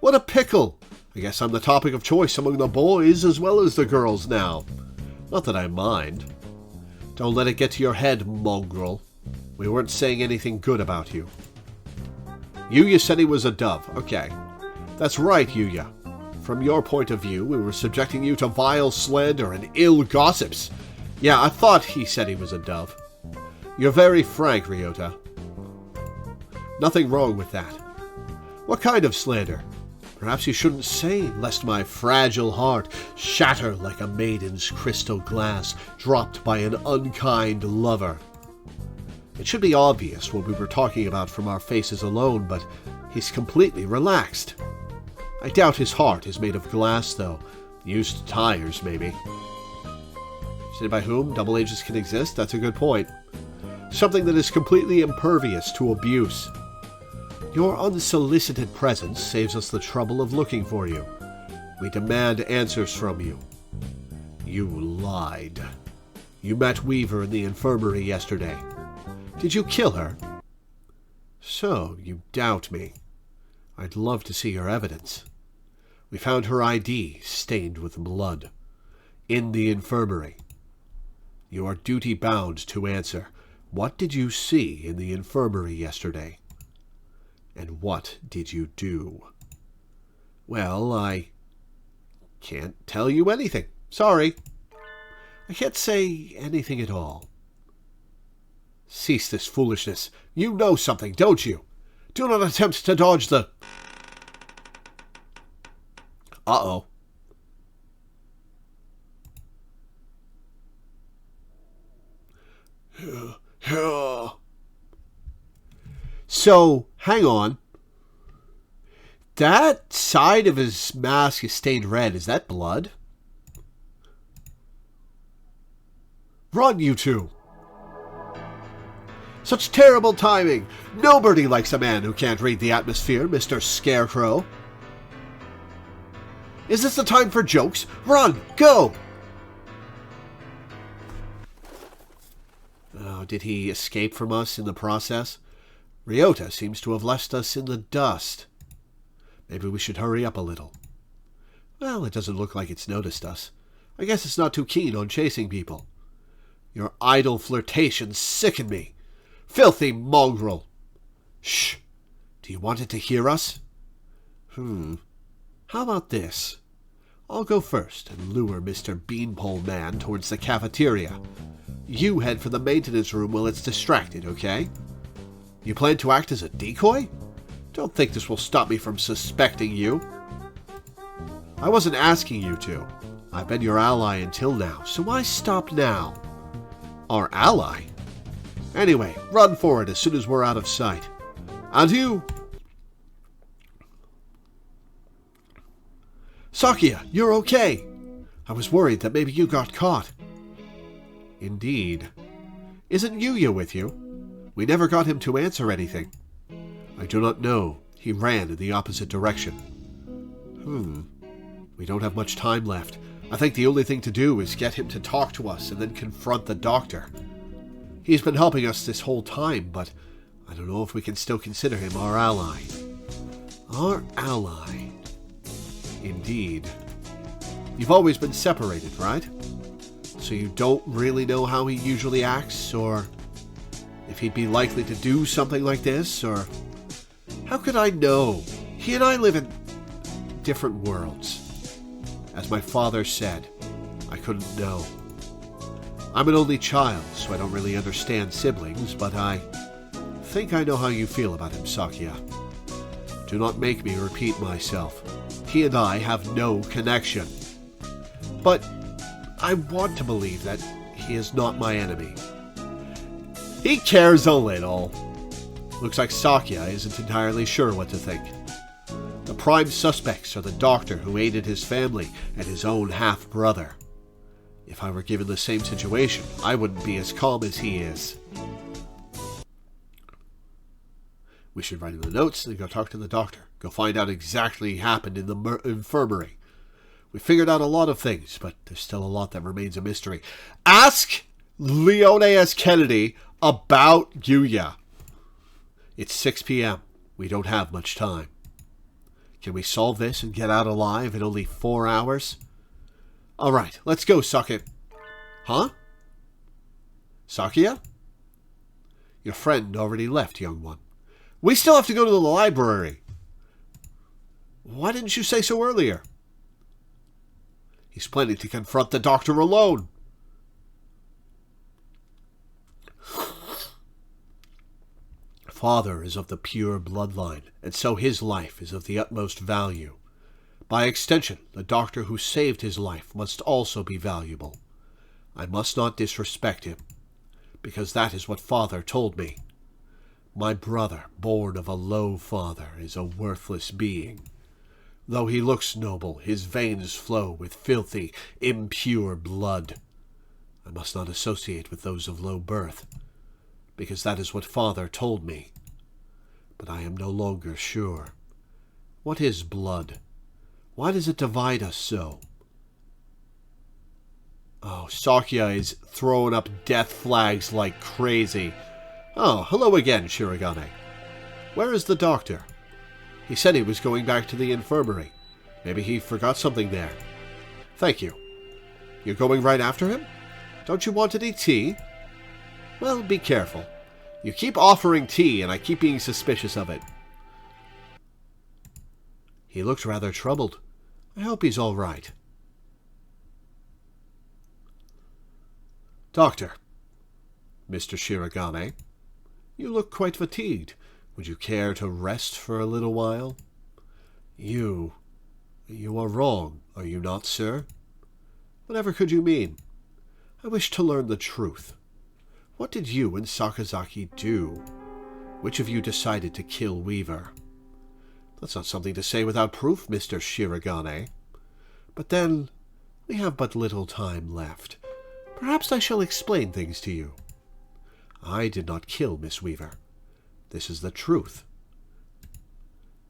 What a pickle! I guess I'm the topic of choice among the boys as well as the girls now. Not that I mind. Don't let it get to your head, mongrel. We weren't saying anything good about you. Yuya said he was a dove. Okay. That's right, Yuya. From your point of view, we were subjecting you to vile slander and ill gossips. Yeah, I thought he said he was a dove. You're very frank, Ryota. Nothing wrong with that. What kind of slander? Perhaps you shouldn't say, lest my fragile heart shatter like a maiden's crystal glass dropped by an unkind lover. It should be obvious what we were talking about from our faces alone, but he's completely relaxed. I doubt his heart is made of glass, though. Used tires, maybe. Said by whom double agents can exist? That's a good point. Something that is completely impervious to abuse. Your unsolicited presence saves us the trouble of looking for you. We demand answers from you. You lied. You met Weaver in the infirmary yesterday. Did you kill her? So, you doubt me. I'd love to see your evidence. We found her ID stained with blood. In the infirmary. You are duty-bound to answer. What did you see in the infirmary yesterday? And what did you do? Well, I can't tell you anything. Sorry. I can't say anything at all. Cease this foolishness. You know something, don't you? Do not attempt to dodge the... Uh-oh. So, hang on. That side of his mask is stained red. Is that blood? Run, you two! Such terrible timing! Nobody likes a man who can't read the atmosphere, Mr. Scarecrow. Is this the time for jokes? Run! Go! Oh, did he escape from us in the process? Ryota seems to have left us in the dust. Maybe we should hurry up a little. Well, it doesn't look like it's noticed us. I guess it's not too keen on chasing people. Your idle flirtations sicken me. Filthy mongrel! Shh! Do you want it to hear us? How about this? I'll go first and lure Mr. Beanpole Man towards the cafeteria. You head for the maintenance room while it's distracted, okay? You plan to act as a decoy? Don't think this will stop me from suspecting you. I wasn't asking you to. I've been your ally until now, so why stop now? Our ally? Anyway, run for it as soon as we're out of sight. And you! Sakuya, you're okay! I was worried that maybe you got caught. Indeed. Isn't Yuya with you? We never got him to answer anything. I do not know. He ran in the opposite direction. We don't have much time left. I think the only thing to do is get him to talk to us and then confront the doctor. He's been helping us this whole time, but I don't know if we can still consider him our ally. Our ally. Indeed. You've always been separated, right? So you don't really know how he usually acts, or if he'd be likely to do something like this, or... How could I know? He and I live in different worlds. As my father said, I couldn't know. I'm an only child, so I don't really understand siblings, but I think I know how you feel about him, Sakya. Do not make me repeat myself. He and I have no connection. But I want to believe that he is not my enemy. He cares a little. Looks like Sakya isn't entirely sure what to think. The prime suspects are the doctor who aided his family and his own half-brother. If I were given the same situation, I wouldn't be as calm as he is. We should write in the notes and go talk to the doctor. Go find out exactly what happened in the infirmary. We figured out a lot of things, but there's still a lot that remains a mystery. Ask Leone S. Kennedy about Yuya. It's 6 p.m. We don't have much time. Can we solve this and get out alive in only 4 hours? All right, let's go, Sakya. Huh? Sakya? Your friend already left, young one. We still have to go to the library. Why didn't you say so earlier? He's planning to confront the doctor alone. Father is of the pure bloodline, and so his life is of the utmost value. By extension, the doctor who saved his life must also be valuable. I must not disrespect him, because that is what Father told me. My brother, born of a low father, is a worthless being. Though he looks noble, his veins flow with filthy, impure blood. I must not associate with those of low birth, because that is what Father told me. But I am no longer sure. What is blood? Why does it divide us so? Oh, Sakya is throwing up death flags like crazy. Oh, hello again, Shirogane. Where is the doctor? He said he was going back to the infirmary. Maybe he forgot something there. Thank you. You're going right after him? Don't you want any tea? Well, be careful. You keep offering tea, and I keep being suspicious of it. He looks rather troubled. I hope he's all right. Doctor. Mr. Shirogane. You look quite fatigued. Would you care to rest for a little while? You are wrong, are you not, sir? Whatever could you mean? I wish to learn the truth. What did you and Sakazaki do? Which of you decided to kill Weaver? That's not something to say without proof, Mr. Shirogane. But then, we have but little time left. Perhaps I shall explain things to you. I did not kill Miss Weaver. This is the truth.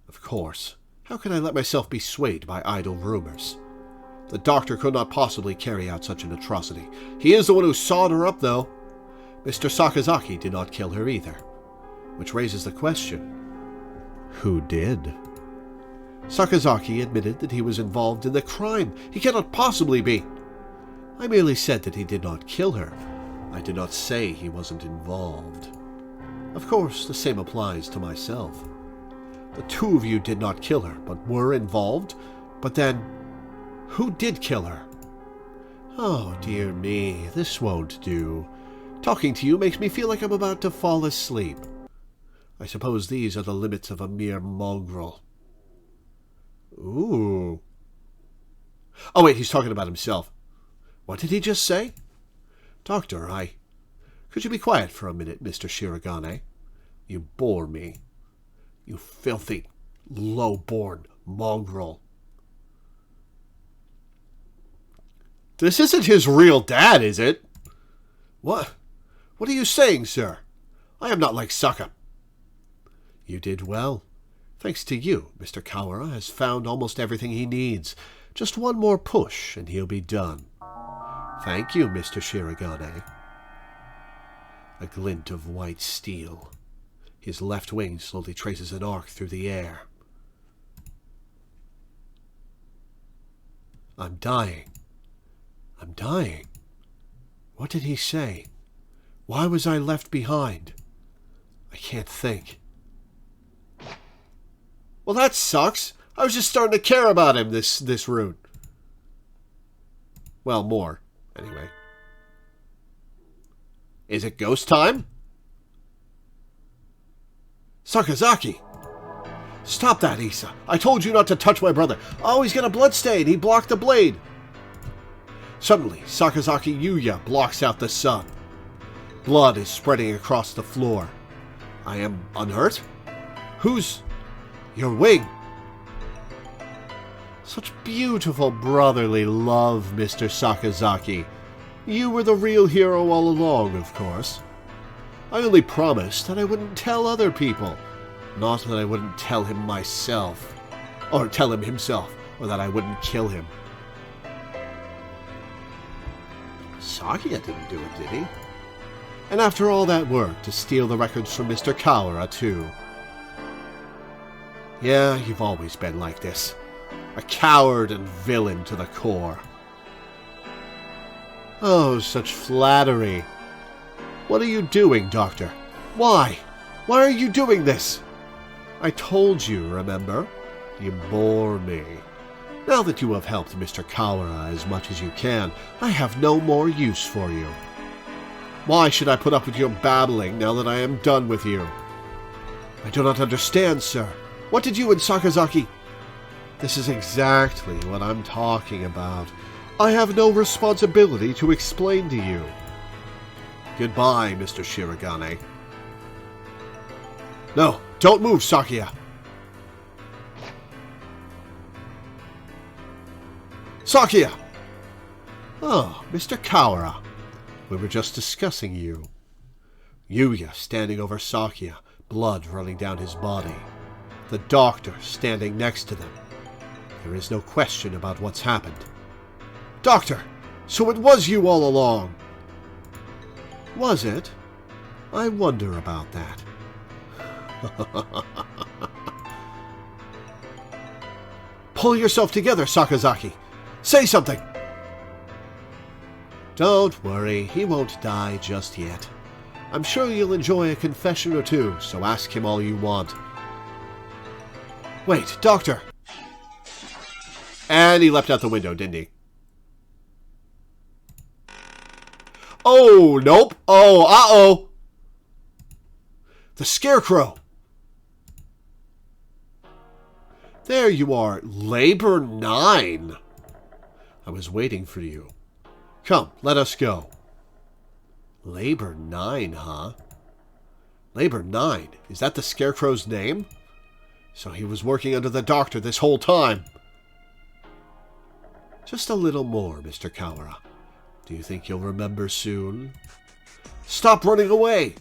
Of course, how can I let myself be swayed by idle rumors? The doctor could not possibly carry out such an atrocity. He is the one who sawed her up, though. Mr. Sakazaki did not kill her either. Which raises the question, who did? Sakazaki admitted that he was involved in the crime. He cannot possibly be. I merely said that he did not kill her. I did not say he wasn't involved. Of course, the same applies to myself. The two of you did not kill her, but were involved. But then, who did kill her? Oh, dear me, this won't do. Talking to you makes me feel like I'm about to fall asleep. I suppose these are the limits of a mere mongrel. Ooh. Oh, wait, he's talking about himself. What did he just say? Doctor, Could you be quiet for a minute, Mr. Shirogane? You bore me. You filthy, low-born mongrel. This isn't his real dad, is it? What? What are you saying, sir? I am not like Saka. You did well. Thanks to you, Mr. Kawara has found almost everything he needs. Just one more push, and he'll be done. Thank you, Mr. Shirogane. A glint of white steel. His left wing slowly traces an arc through the air. I'm dying. I'm dying. What did he say? Why was I left behind? I can't think. Well, that sucks. I was just starting to care about him this route. Well, more, anyway. Is it ghost time? Sakazaki! Stop that, Issa. I told you not to touch my brother. Oh, he's got a bloodstain. He blocked the blade. Suddenly, Sakazaki Yuya blocks out the sun. Blood is spreading across the floor. I am unhurt? Who's... Your wing? Such beautiful brotherly love, Mr. Sakazaki. You were the real hero all along, of course. I only promised that I wouldn't tell other people. Not that I wouldn't tell him myself. Or tell him himself. Or that I wouldn't kill him. Sakia didn't do it, did he? And after all that work to steal the records from Mr. Kawara, too. Yeah, you've always been like this. A coward and villain to the core. Oh, such flattery. What are you doing, Doctor? Why? Why are you doing this? I told you, remember? You bore me. Now that you have helped Mr. Kawara as much as you can, I have no more use for you. Why should I put up with your babbling now that I am done with you? I do not understand, sir. What did you and Sakazaki... This is exactly what I'm talking about. I have no responsibility to explain to you. Goodbye, Mr. Shirogane. No, don't move, Sakia. Sakia! Oh, Mr. Kawara. We were just discussing you. Yuya standing over Sakia, blood running down his body. The doctor standing next to them. There is no question about what's happened. Doctor! So it was you all along! Was it? I wonder about that. Pull yourself together, Sakazaki. Say something! Don't worry, he won't die just yet. I'm sure you'll enjoy a confession or two, so ask him all you want. Wait, Doctor! And he leapt out the window, didn't he? Oh, nope. Oh, uh-oh. The Scarecrow. There you are, Labor 9. I was waiting for you. Come, let us go. Labor 9, huh? Labor 9? Is that the Scarecrow's name? So he was working under the doctor this whole time. Just a little more, Mr. Kawara. Do you think you'll remember soon? Stop running away!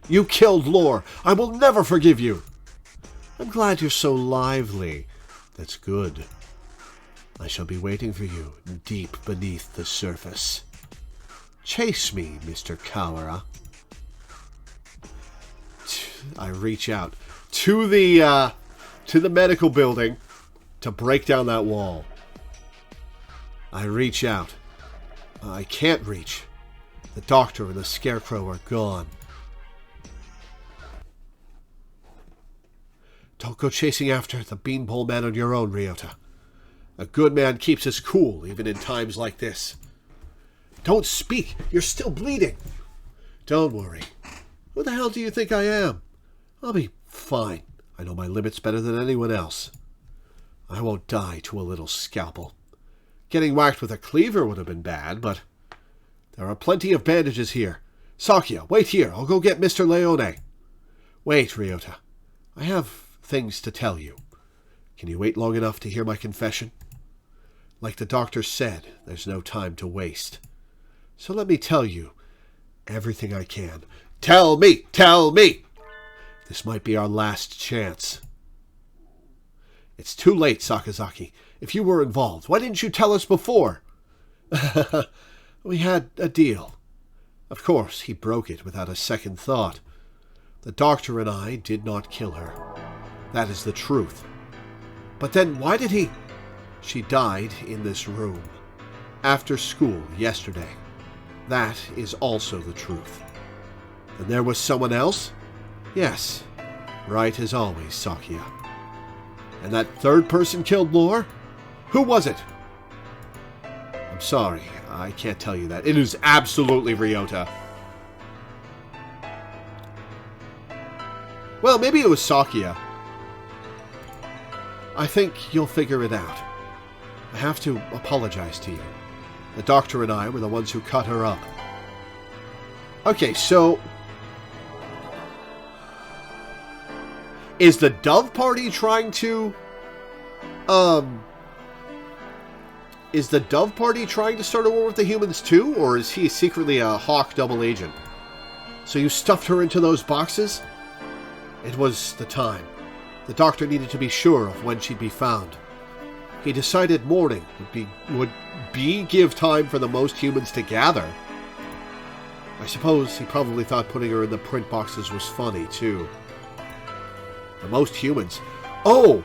You killed Lore. I will never forgive you. I'm glad you're so lively. That's good. I shall be waiting for you deep beneath the surface. Chase me, Mr. Kawara. I reach out to the medical building to break down that wall. I reach out. I can't reach. The doctor and the Scarecrow are gone. Don't go chasing after the Beanpole Man on your own, Ryota. A good man keeps his cool, even in times like this. Don't speak! You're still bleeding! Don't worry. Who the hell do you think I am? I'll be fine. I know my limits better than anyone else. I won't die to a little scalpel. Getting whacked with a cleaver would have been bad, but there are plenty of bandages here. Sakia, wait here. I'll go get Mr. Leone. Wait, Ryota. I have things to tell you. Can you wait long enough to hear my confession? Like the doctor said, there's no time to waste. So let me tell you everything I can. Tell me! Tell me! This might be our last chance. It's too late, Sakazaki. If you were involved, why didn't you tell us before? We had a deal. Of course, he broke it without a second thought. The doctor and I did not kill her. That is the truth. But then why did he... She died in this room. After school yesterday. That is also the truth. And there was someone else? Yes. Right as always, Sakia. And that third person killed Lore? Who was it? I'm I'm sorry. I can't tell you that. It is absolutely Ryota. Well, maybe it was Sakia. I think you'll figure it out. I have to apologize to you. The doctor and I were the ones who cut her up. Okay, so... is the Dove Party trying to... is the Dove Party trying to start a war with the humans too? Or is he secretly a Hawk double agent? So you stuffed her into those boxes? It was the time. The doctor needed to be sure of when she'd be found. He decided morning would give time for the most humans to gather. I suppose he probably thought putting her in the print boxes was funny, too. The most humans. Oh!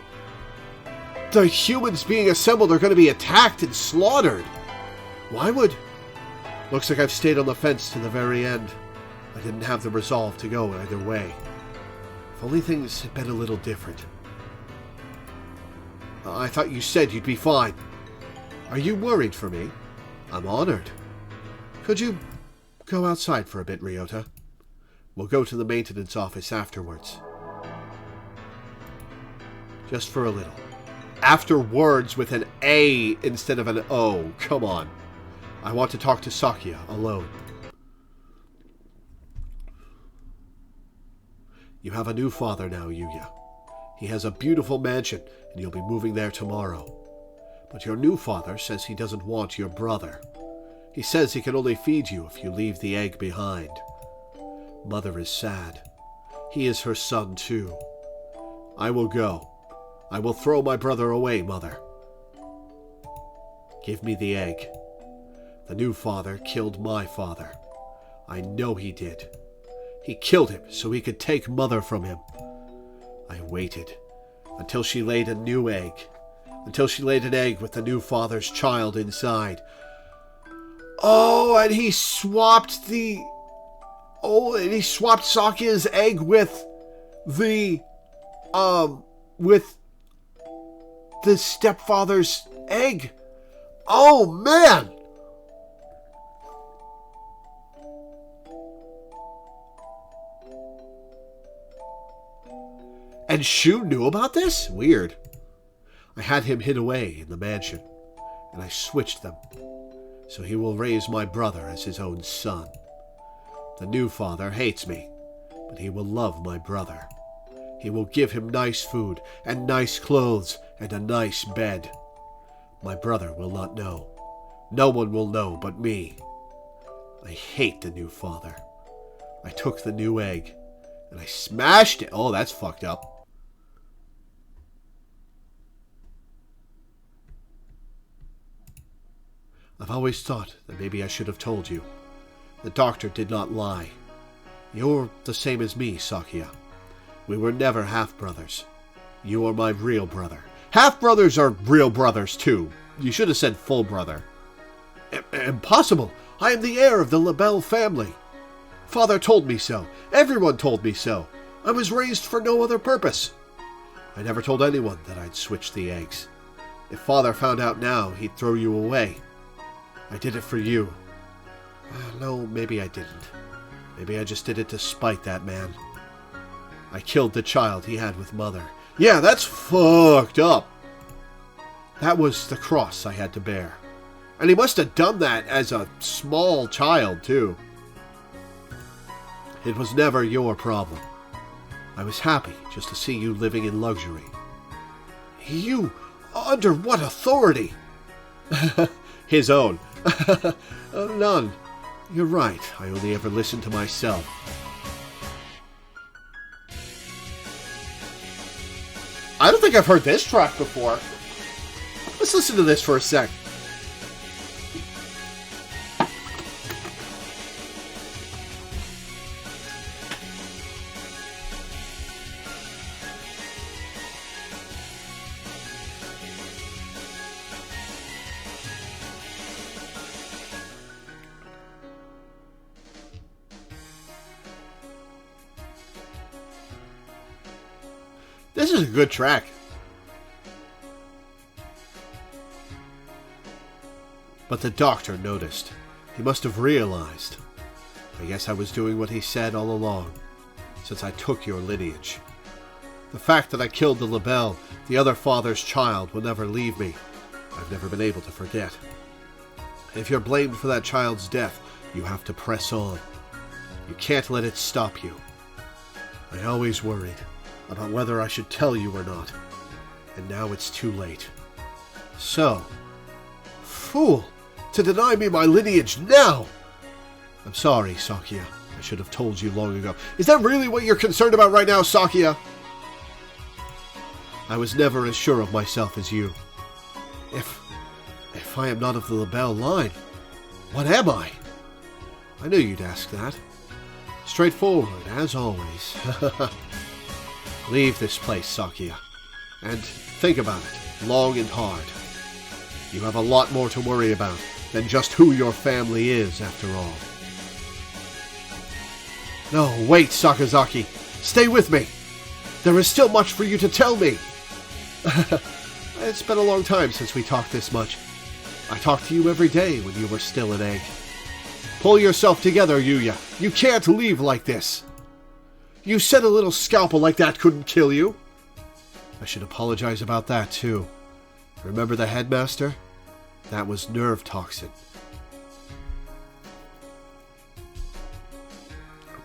The humans being assembled are going to be attacked and slaughtered! Why would... Looks like I've stayed on the fence to the very end. I didn't have the resolve to go either way. If only things had been a little different. I thought you said you'd be fine. Are you worried for me? I'm honored. Could you go outside for a bit, Ryota? We'll go to the maintenance office afterwards. Just for a little. Afterwards with an A instead of an O. Come on. I want to talk to Sakia alone. You have a new father now, Yuya. He has a beautiful mansion, and you'll be moving there tomorrow. But your new father says he doesn't want your brother. He says he can only feed you if you leave the egg behind. Mother is sad. He is her son, too. I will go. I will throw my brother away, Mother. Give me the egg. The new father killed my father. I know he did. He killed him so he could take Mother from him. I waited until she laid a new egg. Until she laid an egg with the new father's child inside. Oh, and he swapped the... Oh, and he swapped Sakia's egg with the... with the stepfather's egg. Oh, man! And Shu knew about this? Weird. I had him hid away in the mansion, and I switched them. So he will raise my brother as his own son. The new father hates me, but he will love my brother. He will give him nice food, and nice clothes, and a nice bed. My brother will not know. No one will know but me. I hate the new father. I took the new egg, and I smashed it. Oh, that's fucked up. I've always thought that maybe I should have told you. The doctor did not lie. You're the same as me, Sakia. We were never half-brothers. You are my real brother. Half-brothers are real brothers, too. You should have said full brother. Impossible! I am the heir of the LaBelle family. Father told me so. Everyone told me so. I was raised for no other purpose. I never told anyone that I'd switched the eggs. If Father found out now, he'd throw you away. I did it for you. No, maybe I didn't. Maybe I just did it to spite that man. I killed the child he had with Mother. Yeah, that's fucked up. That was the cross I had to bear. And he must have done that as a small child, too. It was never your problem. I was happy just to see you living in luxury. You? Under what authority? His own. None. You're right. I only ever listened to myself. I don't think I've heard this track before. Let's listen to this for a sec. This is a good track. But the doctor noticed. He must have realized. I guess I was doing what he said all along, since I took your lineage. The fact that I killed the Labelle, the other father's child, will never leave me. I've never been able to forget. If you're blamed for that child's death, you have to press on. You can't let it stop you. I always worried about whether I should tell you or not, and now it's too late. So, fool, to deny me my lineage now! I'm sorry, Sakya. I should have told you long ago. Is that really what you're concerned about right now, Sakya? I was never as sure of myself as you. If I am not of the Labelle line, what am I? I knew you'd ask that. Straightforward, as always. Leave this place, Sakya, and think about it long and hard. You have a lot more to worry about than just who your family is, after all. No, wait, Sakazaki. Stay with me. There is still much for you to tell me. It's been a long time since we talked this much. I talked to you every day when you were still an egg. Pull yourself together, Yuya. You can't leave like this. You said a little scalpel like that couldn't kill you. I should apologize about that, too. Remember the headmaster? That was nerve toxin.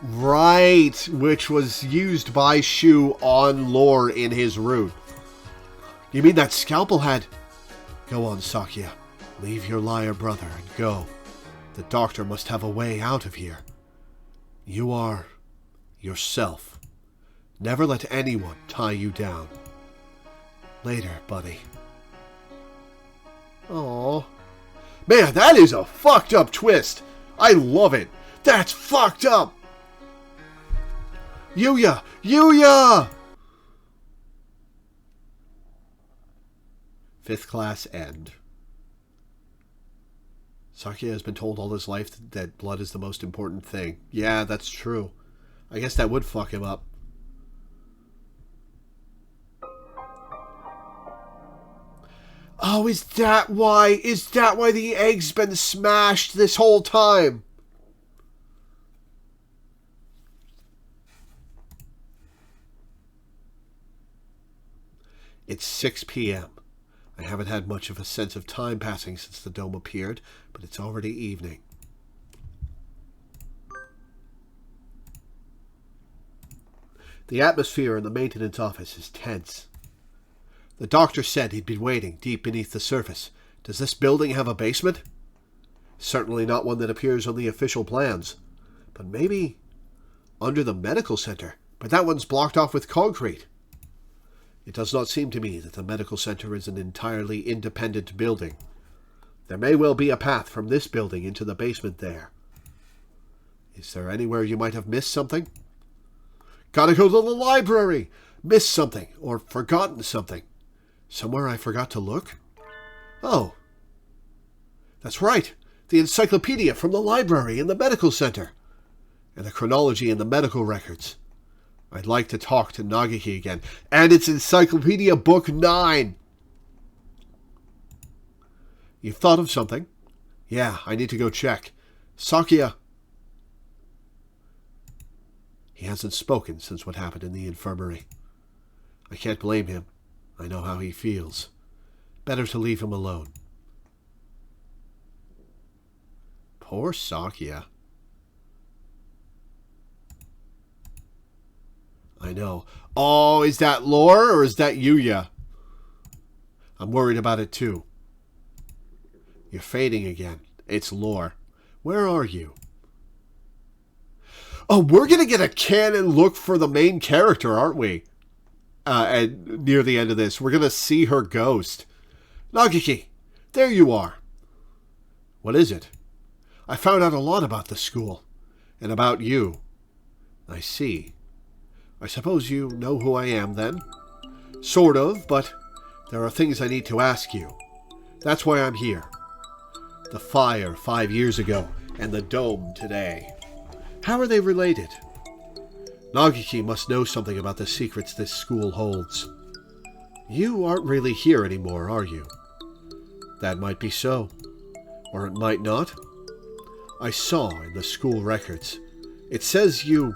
Right, which was used by Shu on Lore in his rune. You mean that scalpel had... Go on, Sakya. Leave your liar brother and go. The doctor must have a way out of here. You are... yourself. Never let anyone tie you down. Later, buddy. Aww. Man, that is a fucked up twist. I love it. That's fucked up. Yuya! Yuya! 5th class end. Sakya has been told all his life that blood is the most important thing. Yeah, that's true. I guess that would fuck him up. Oh, is that why? Is that why the egg's been smashed this whole time? It's 6 p.m. I haven't had much of a sense of time passing since the dome appeared, but it's already evening. The atmosphere in the maintenance office is tense. The doctor said he'd been waiting deep beneath the surface. Does this building have a basement? Certainly not one that appears on the official plans. But maybe under the medical center. But that one's blocked off with concrete. It does not seem to me that the medical center is an entirely independent building. There may well be a path from this building into the basement there. Is there anywhere you might have missed something? Gotta go to the library! Missed something, or forgotten something. Somewhere I forgot to look? Oh. That's right. The encyclopedia from the library in the medical center. And the chronology in the medical records. I'd like to talk to Nagiki again. And it's Encyclopedia Book 9. You've thought of something? Yeah, I need to go check. Sakya. He hasn't spoken since what happened in the infirmary. I can't blame him. I know how he feels. Better to leave him alone. Poor Sakya. I know. Oh, is that Lore or is that Yuya? I'm worried about it too. You're fading again. It's Lore. Where are you? Oh, we're going to get a canon look for the main character, aren't we? And near the end of this, we're going to see her ghost. Nagiki, there you are. What is it? I found out a lot about the school. And about you. I see. I suppose you know who I am, then? Sort of, but there are things I need to ask you. That's why I'm here. The fire 5 years ago, and the dome today. How are they related? Nagiki must know something about the secrets this school holds. You aren't really here anymore, are you? That might be so. Or it might not. I saw in the school records. It says you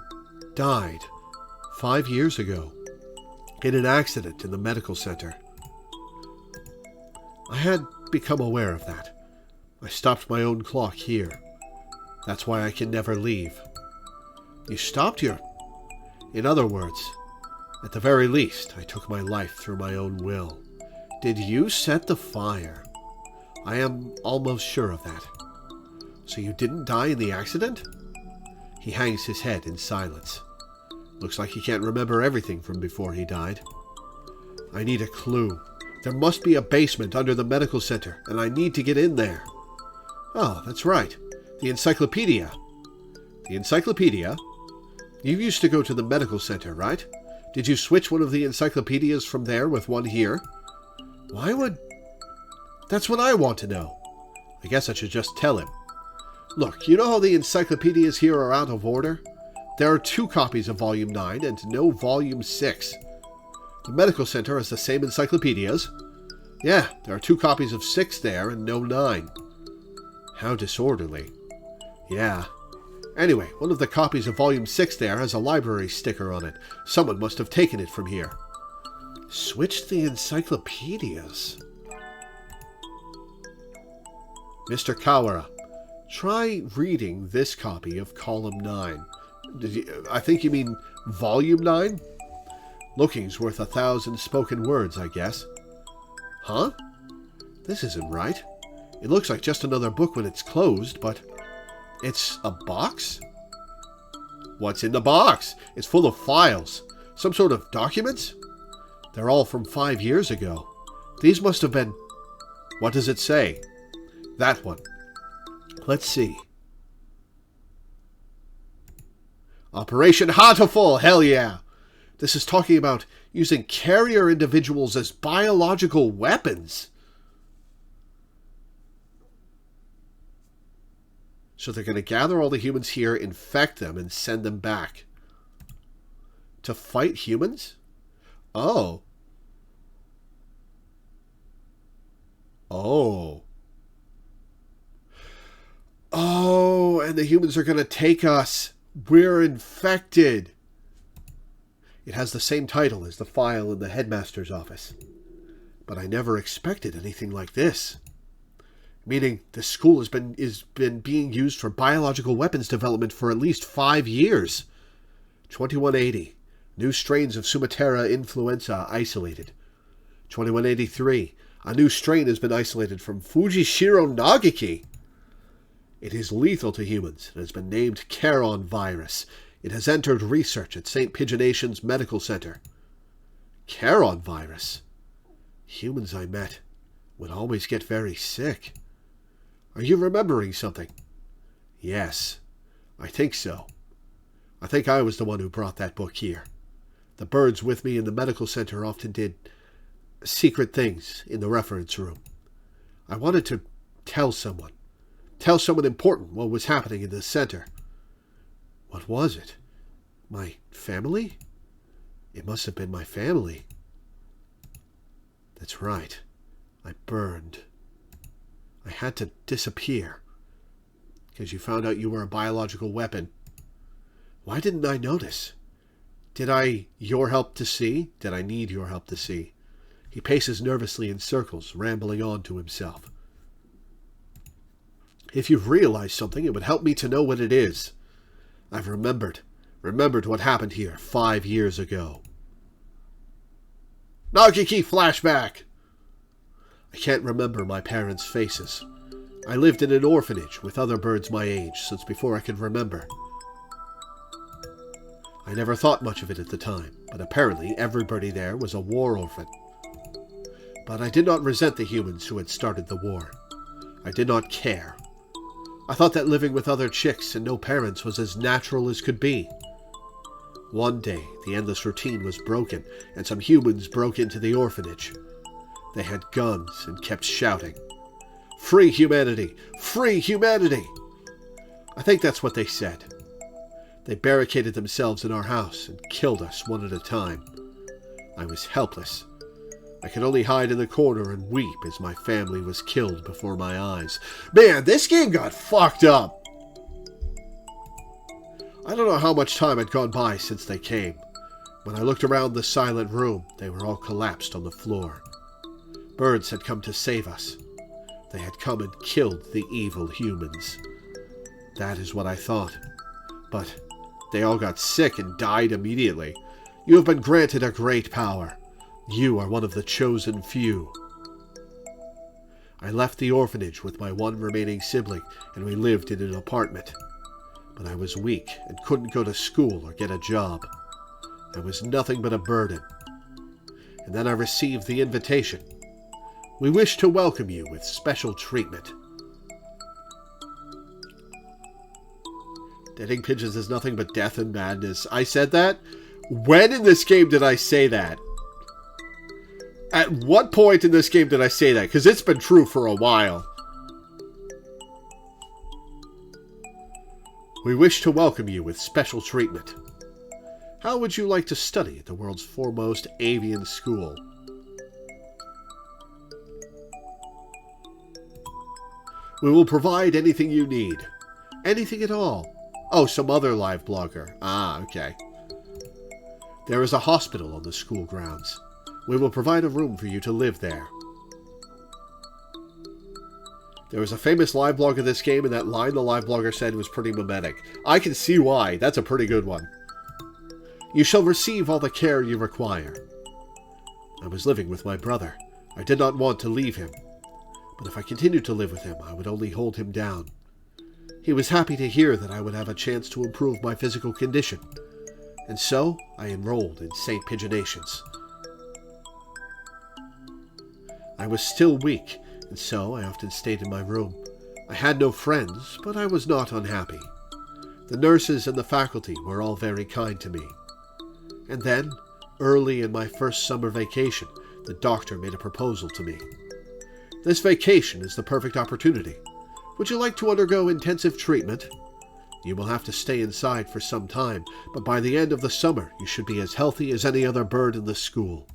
died 5 years ago in an accident in the medical center. I had become aware of that. I stopped my own clock here. That's why I can never leave. You stopped your... In other words, at the very least, I took my life through my own will. Did you set the fire? I am almost sure of that. So you didn't die in the accident? He hangs his head in silence. Looks like he can't remember everything from before he died. I need a clue. There must be a basement under the medical center, and I need to get in there. Oh, that's right. The encyclopedia. The encyclopedia? You used to go to the medical center, right? Did you switch one of the encyclopedias from there with one here? Why would... That's what I want to know. I guess I should just tell him. Look, you know how the encyclopedias here are out of order? There are 2 copies of Volume 9 and no Volume 6. The medical center has the same encyclopedias. Yeah, there are 2 copies of 6 there and no 9. How disorderly. Yeah. Anyway, one of the copies of Volume 6 there has a library sticker on it. Someone must have taken it from here. Switched the encyclopedias. Mr. Kawara, try reading this copy of Column 9. I think you mean Volume 9? Looking's worth 1,000 spoken words, I guess. Huh? This isn't right. It looks like just another book when it's closed, but... It's a box? What's in the box? It's full of files. Some sort of documents? They're all from 5 years ago. These must have been... What does it say? That one. Let's see. Operation Hatoful! Hell yeah! This is talking about using carrier individuals as biological weapons. So they're going to gather all the humans here, infect them, and send them back. To fight humans? Oh. Oh. Oh, and the humans are going to take us. We're infected. It has the same title as the file in the headmaster's office. But I never expected anything like this. Meaning the school has been being used for biological weapons development for at least 5 years. 2180. New strains of Sumatera influenza isolated. 2183. A new strain has been isolated from Fujishiro Nagaki. It is lethal to humans and has been named Charon virus. It has entered research at St. Pigeonation's Medical Center. Charon virus? Humans I met would always get very sick. Are you remembering something? Yes, I think so. I think I was the one who brought that book here. The birds with me in the medical center often did secret things in the reference room. I wanted to tell someone important what was happening in the center. What was it? My family? It must have been my family. That's right. I burned. I had to disappear. Because you found out you were a biological weapon. Why didn't I notice? Did I need your help to see? He paces nervously in circles, rambling on to himself. If you've realized something, it would help me to know what it is. I've remembered what happened here 5 years ago. Nagiki flashback! I can't remember my parents' faces. I lived in an orphanage with other birds my age since before I could remember. I never thought much of it at the time, but apparently everybody there was a war orphan. But I did not resent the humans who had started the war. I did not care. I thought that living with other chicks and no parents was as natural as could be. One day, the endless routine was broken, and some humans broke into the orphanage. They had guns and kept shouting, "Free humanity! Free humanity!" I think that's what they said. They barricaded themselves in our house and killed us one at a time. I was helpless. I could only hide in the corner and weep as my family was killed before my eyes. Man, this game got fucked up. I don't know how much time had gone by since they came. When I looked around the silent room, they were all collapsed on the floor. Birds had come to save us. They had come and killed the evil humans. That is what I thought. But they all got sick and died immediately. You have been granted a great power. You are one of the chosen few. I left the orphanage with my one remaining sibling, and we lived in an apartment. But I was weak and couldn't go to school or get a job. I was nothing but a burden. And then I received the invitation. We wish to welcome you with special treatment. Deading pigeons is nothing but death and madness. I said that? When in this game did I say that? At what point in this game did I say that? Because it's been true for a while. We wish to welcome you with special treatment. How would you like to study at the world's foremost avian school? We will provide anything you need. Anything at all. Oh, some other live blogger. Ah, okay. There is a hospital on the school grounds. We will provide a room for you to live there. There was a famous live blog of this game, and that line the live blogger said was pretty mimetic. I can see why. That's a pretty good one. You shall receive all the care you require. I was living with my brother. I did not want to leave him. But if I continued to live with him, I would only hold him down. He was happy to hear that I would have a chance to improve my physical condition. And so, I enrolled in St. Pigeonations. I was still weak, and so I often stayed in my room. I had no friends, but I was not unhappy. The nurses and the faculty were all very kind to me. And then, early in my first summer vacation, the doctor made a proposal to me. This vacation is the perfect opportunity. Would you like to undergo intensive treatment? You will have to stay inside for some time, but by the end of the summer, you should be as healthy as any other bird in the school.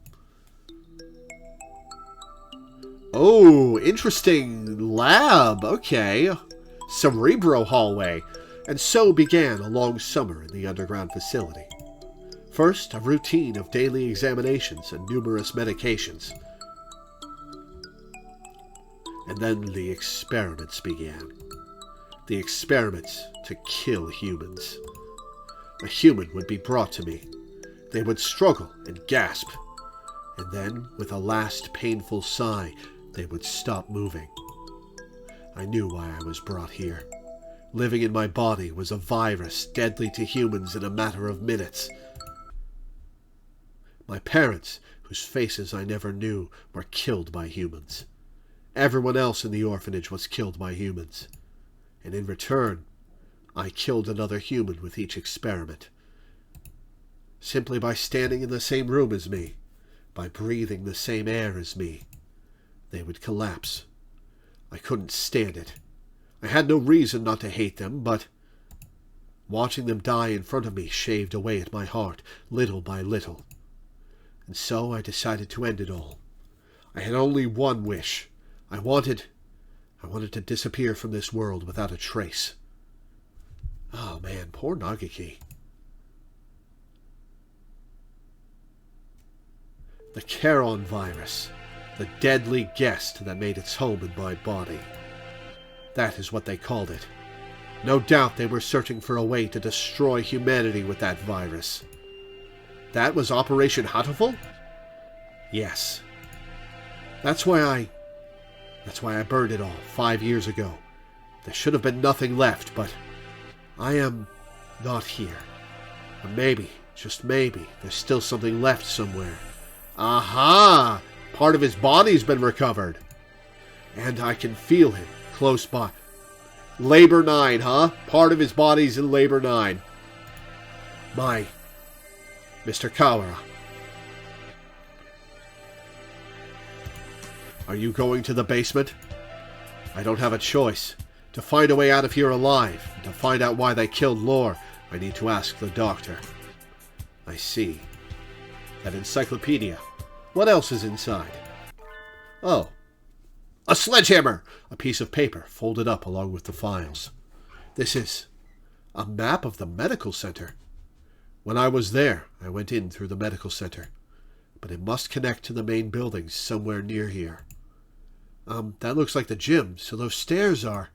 Oh, interesting lab. Okay. Cerebro hallway. And so began a long summer in the underground facility. First, a routine of daily examinations and numerous medications. And then the experiments began. The experiments to kill humans. A human would be brought to me. They would struggle and gasp. And then, with a last painful sigh, they would stop moving. I knew why I was brought here. Living in my body was a virus deadly to humans in a matter of minutes. My parents, whose faces I never knew, were killed by humans. Everyone else in the orphanage was killed by humans. And in return, I killed another human with each experiment. Simply by standing in the same room as me, by breathing the same air as me, they would collapse. I couldn't stand it. I had no reason not to hate them, but watching them die in front of me shaved away at my heart, little by little. And so I decided to end it all. I had only one wish. I wanted to disappear from this world without a trace. Oh man, poor Nagaki. The Charon virus, the deadly guest that made its home in my body. That is what they called it. No doubt they were searching for a way to destroy humanity with that virus. That was Operation Hatoful? Yes. That's why I burned it all 5 years ago. There should have been nothing left, but I am not here. And maybe, just maybe, there's still something left somewhere. Aha! Part of his body's been recovered. And I can feel him close by. Labor 9, huh? Part of his body's in Labor 9. My Mr. Kawara. Are you going to the basement? I don't have a choice. To find a way out of here alive, and to find out why they killed Lore, I need to ask the doctor. I see. That encyclopedia. What else is inside? Oh. A sledgehammer! A piece of paper folded up along with the files. This is a map of the medical center. When I was there, I went in through the medical center. But it must connect to the main buildings somewhere near here. That looks like the gym, so those stairs are...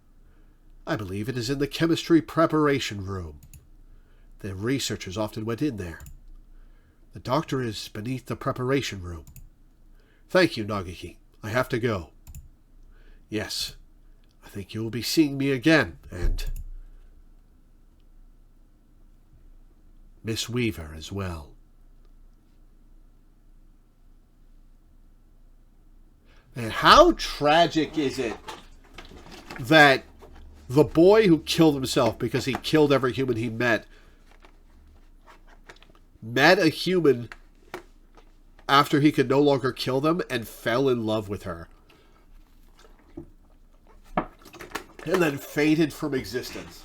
I believe it is in the chemistry preparation room. The researchers often went in there. The doctor is beneath the preparation room. Thank you, Nagiki. I have to go. Yes, I think you will be seeing me again, and... Miss Weaver as well. And how tragic is it that the boy who killed himself because he killed every human he met a human after he could no longer kill them and fell in love with her. And then faded from existence.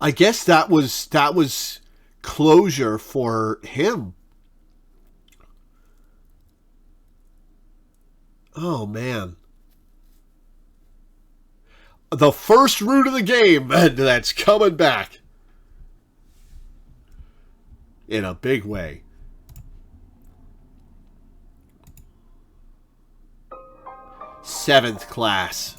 I guess that was closure for him. Oh, man. The first route of the game that's coming back. In a big way. Seventh class.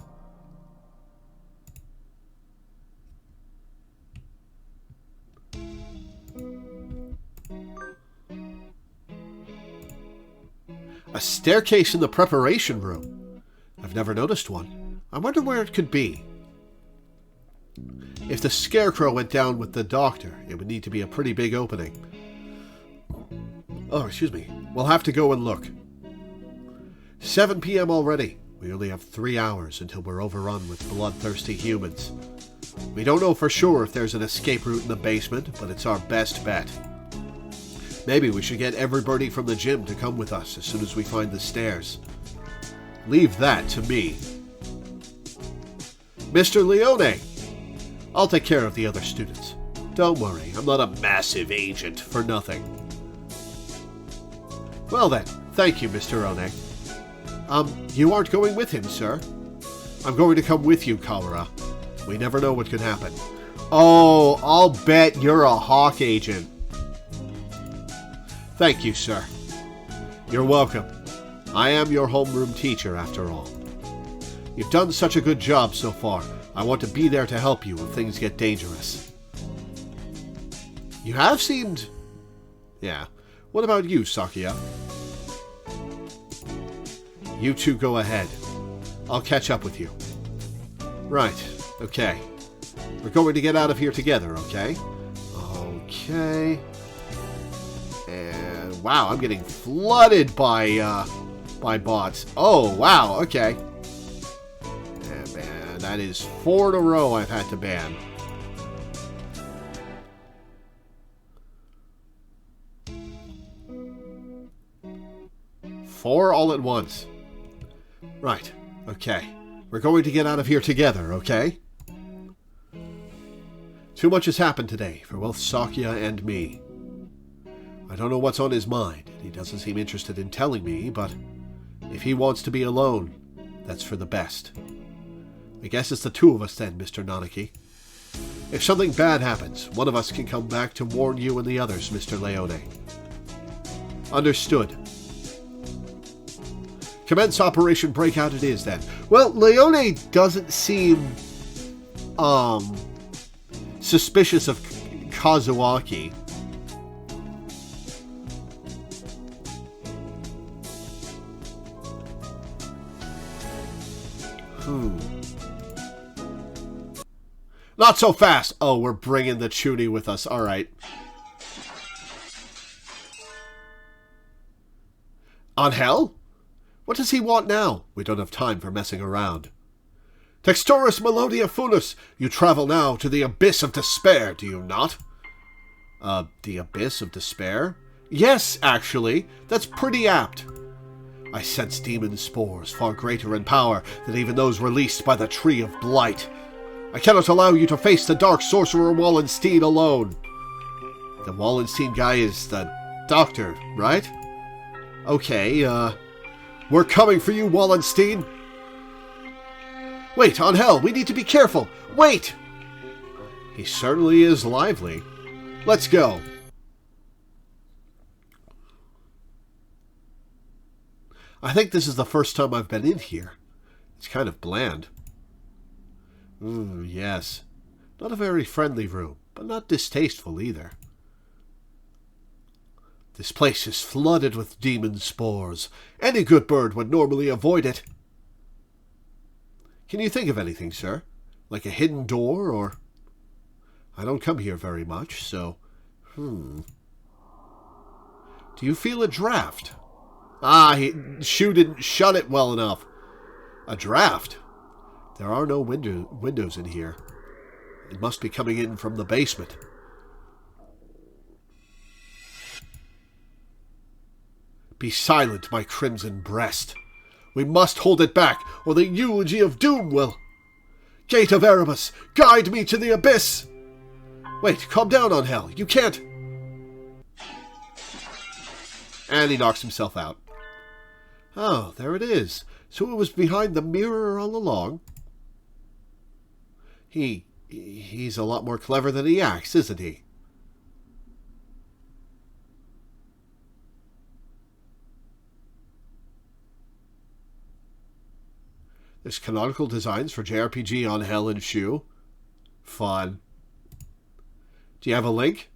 A staircase in the preparation room. I've never noticed one. I wonder where it could be. If the scarecrow went down with the doctor, it would need to be a pretty big opening. Oh, excuse me. We'll have to go and look. 7 p.m. already. We only have 3 hours until we're overrun with bloodthirsty humans. We don't know for sure if there's an escape route in the basement, but it's our best bet. Maybe we should get everybody from the gym to come with us as soon as we find the stairs. Leave that to me. Mr. Leone, I'll take care of the other students. Don't worry, I'm not a massive agent for nothing. Well then, thank you, Mr. One. You aren't going with him, sir? I'm going to come with you, Kawara. We never know what could happen. Oh, I'll bet you're a Hawk agent. Thank you, sir. You're welcome. I am your homeroom teacher, after all. You've done such a good job so far. I want to be there to help you when things get dangerous. You have seemed... Yeah. What about you, Sakuya? You two go ahead. I'll catch up with you. Right. Okay. We're going to get out of here together, okay? Okay. And wow, I'm getting flooded by bots. Oh, wow, okay. And man, that is 4 in a row I've had to ban. Four all at once. Right, okay. We're going to get out of here together, okay? Too much has happened today for both Sakuya and me. I don't know what's on his mind. He doesn't seem interested in telling me, but if he wants to be alone, that's for the best. I guess it's the two of us then, Mr. Nanaki. If something bad happens, one of us can come back to warn you and the others, Mr. Leone. Understood. Commence Operation Breakout it is, then. Well, Leone doesn't seem, suspicious of Kazuaki. Not so fast! Oh, we're bringing the Chuny with us. Alright. On hell? What does he want now? We don't have time for messing around. Textoris Melodia Funus, you travel now to the Abyss of Despair, do you not? The Abyss of Despair? Yes, actually. That's pretty apt. I sense demon spores far greater in power than even those released by the Tree of Blight. I cannot allow you to face the Dark Sorcerer Wallenstein alone. The Wallenstein guy is the doctor, right? Okay, we're coming for you, Wallenstein. Wait, on hell, we need to be careful. Wait! He certainly is lively. Let's go. I think this is the first time I've been in here. It's kind of bland. Yes. Not a very friendly room, but not distasteful either. This place is flooded with demon spores. Any good bird would normally avoid it. Can you think of anything, sir? Like a hidden door, or... I don't come here very much, so... Do you feel a draft? Shu didn't shut it well enough. A draft? There are no windows in here. It must be coming in from the basement. Be silent, my crimson breast. We must hold it back, or the eulogy of doom will... Gate of Erebus, guide me to the abyss! Wait, calm down, on hell. You can't... And he knocks himself out. Oh, there it is. So it was behind the mirror all along. He's a lot more clever than he acts, isn't he? There's canonical designs for JRPG on Hell and Shu. Fun. Do you have a link?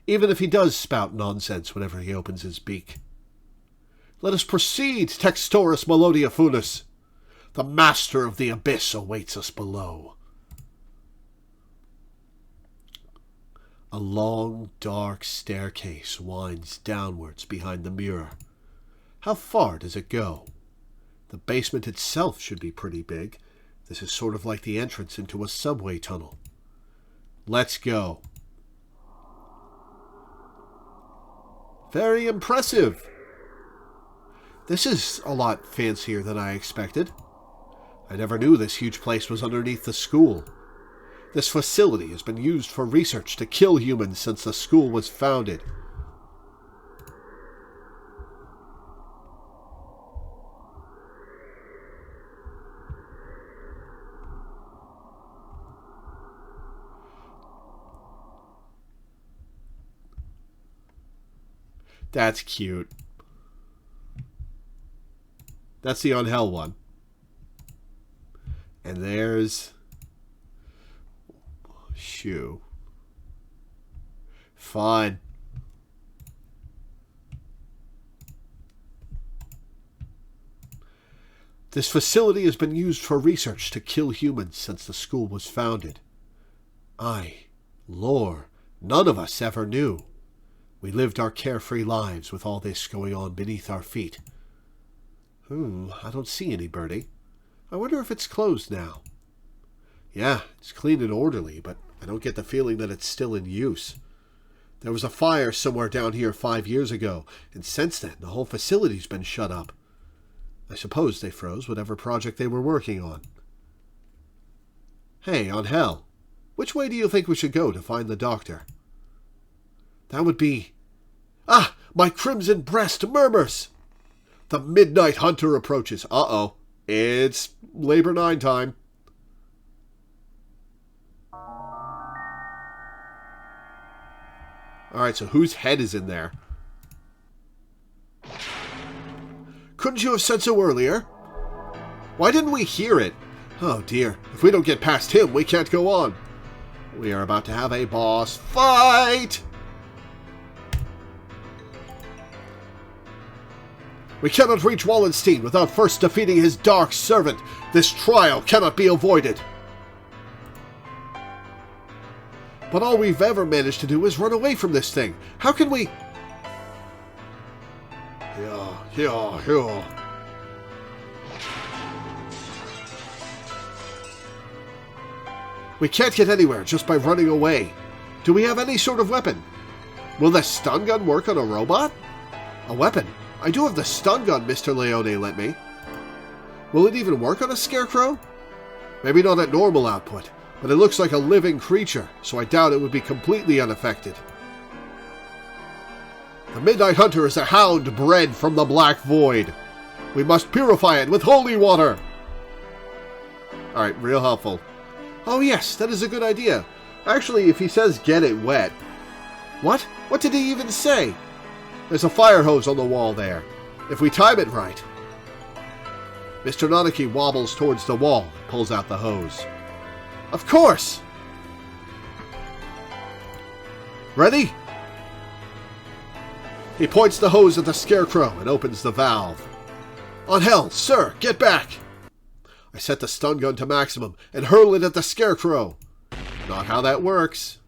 Even if he does spout nonsense whenever he opens his beak. Let us proceed, Textoris Melodia Funus. The master of the abyss awaits us below. A long, dark staircase winds downwards behind the mirror. How far does it go? The basement itself should be pretty big. This is sort of like the entrance into a subway tunnel. Let's go. Very impressive. This is a lot fancier than I expected. I never knew this huge place was underneath the school. This facility has been used for research to kill humans since the school was founded. That's cute. That's the on hell one. And there's Shu. Fine. This facility has been used for research to kill humans since the school was founded. Lore, none of us ever knew. We lived our carefree lives with all this going on beneath our feet. I don't see any birdie. I wonder if it's closed now. Yeah, it's clean and orderly, but I don't get the feeling that it's still in use. There was a fire somewhere down here 5 years ago, and since then the whole facility's been shut up. I suppose they froze whatever project they were working on. Hey, on hell, which way do you think we should go to find the doctor? That would be... my crimson breast murmurs! The midnight hunter approaches. Uh-oh. It's Labor 9 time. Alright, so whose head is in there? Couldn't you have said so earlier? Why didn't we hear it? Oh dear. If we don't get past him, we can't go on. We are about to have a boss fight! We cannot reach Wallenstein without first defeating his dark servant. This trial cannot be avoided. But all we've ever managed to do is run away from this thing. How can we... Yeah. We can't get anywhere just by running away. Do we have any sort of weapon? Will the stun gun work on a robot? A weapon? I do have the stun gun Mr. Leone lent me. Will it even work on a scarecrow? Maybe not at normal output, but it looks like a living creature, so I doubt it would be completely unaffected. The Midnight Hunter is a hound bred from the Black Void. We must purify it with holy water. Alright, real helpful. Oh yes, that is a good idea. Actually, if he says get it wet... What? What did he even say? There's a fire hose on the wall there. If we time it right... Mr. Nanaki wobbles towards the wall and pulls out the hose. Of course! Ready? He points the hose at the Scarecrow and opens the valve. On hell, sir, get back! I set the stun gun to maximum and hurl it at the Scarecrow. Not how that works.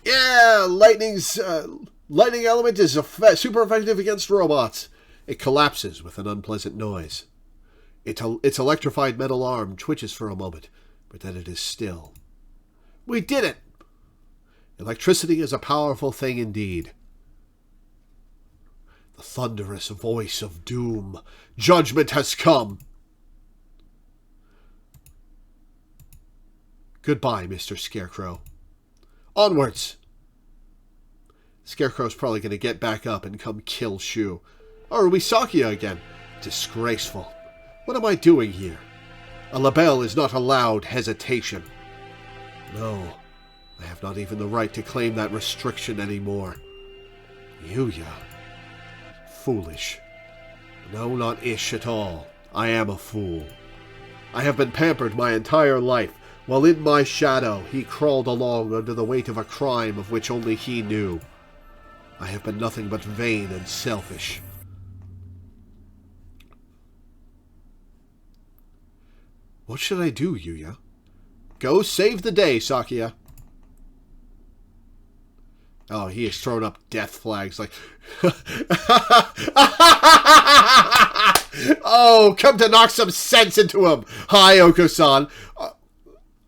Yeah, lightning element is super effective against robots. It collapses with an unpleasant noise. Its electrified metal arm twitches for a moment, but then it is still. We did it! Electricity is a powerful thing indeed. The thunderous voice of doom. Judgment has come. Goodbye, Mr. Scarecrow. Onwards! Scarecrow's probably going to get back up and come kill Shu. Or are we Sakia again? Disgraceful. What am I doing here? A label is not allowed hesitation. No, I have not even the right to claim that restriction anymore. Yuya. Foolish. No, not ish at all. I am a fool. I have been pampered my entire life, while in my shadow he crawled along under the weight of a crime of which only he knew. I have been nothing but vain and selfish. What should I do, Yuya? Go save the day, Sakia. Oh, he has thrown up death flags like... Oh, come to knock some sense into him. Hi, Oko-san.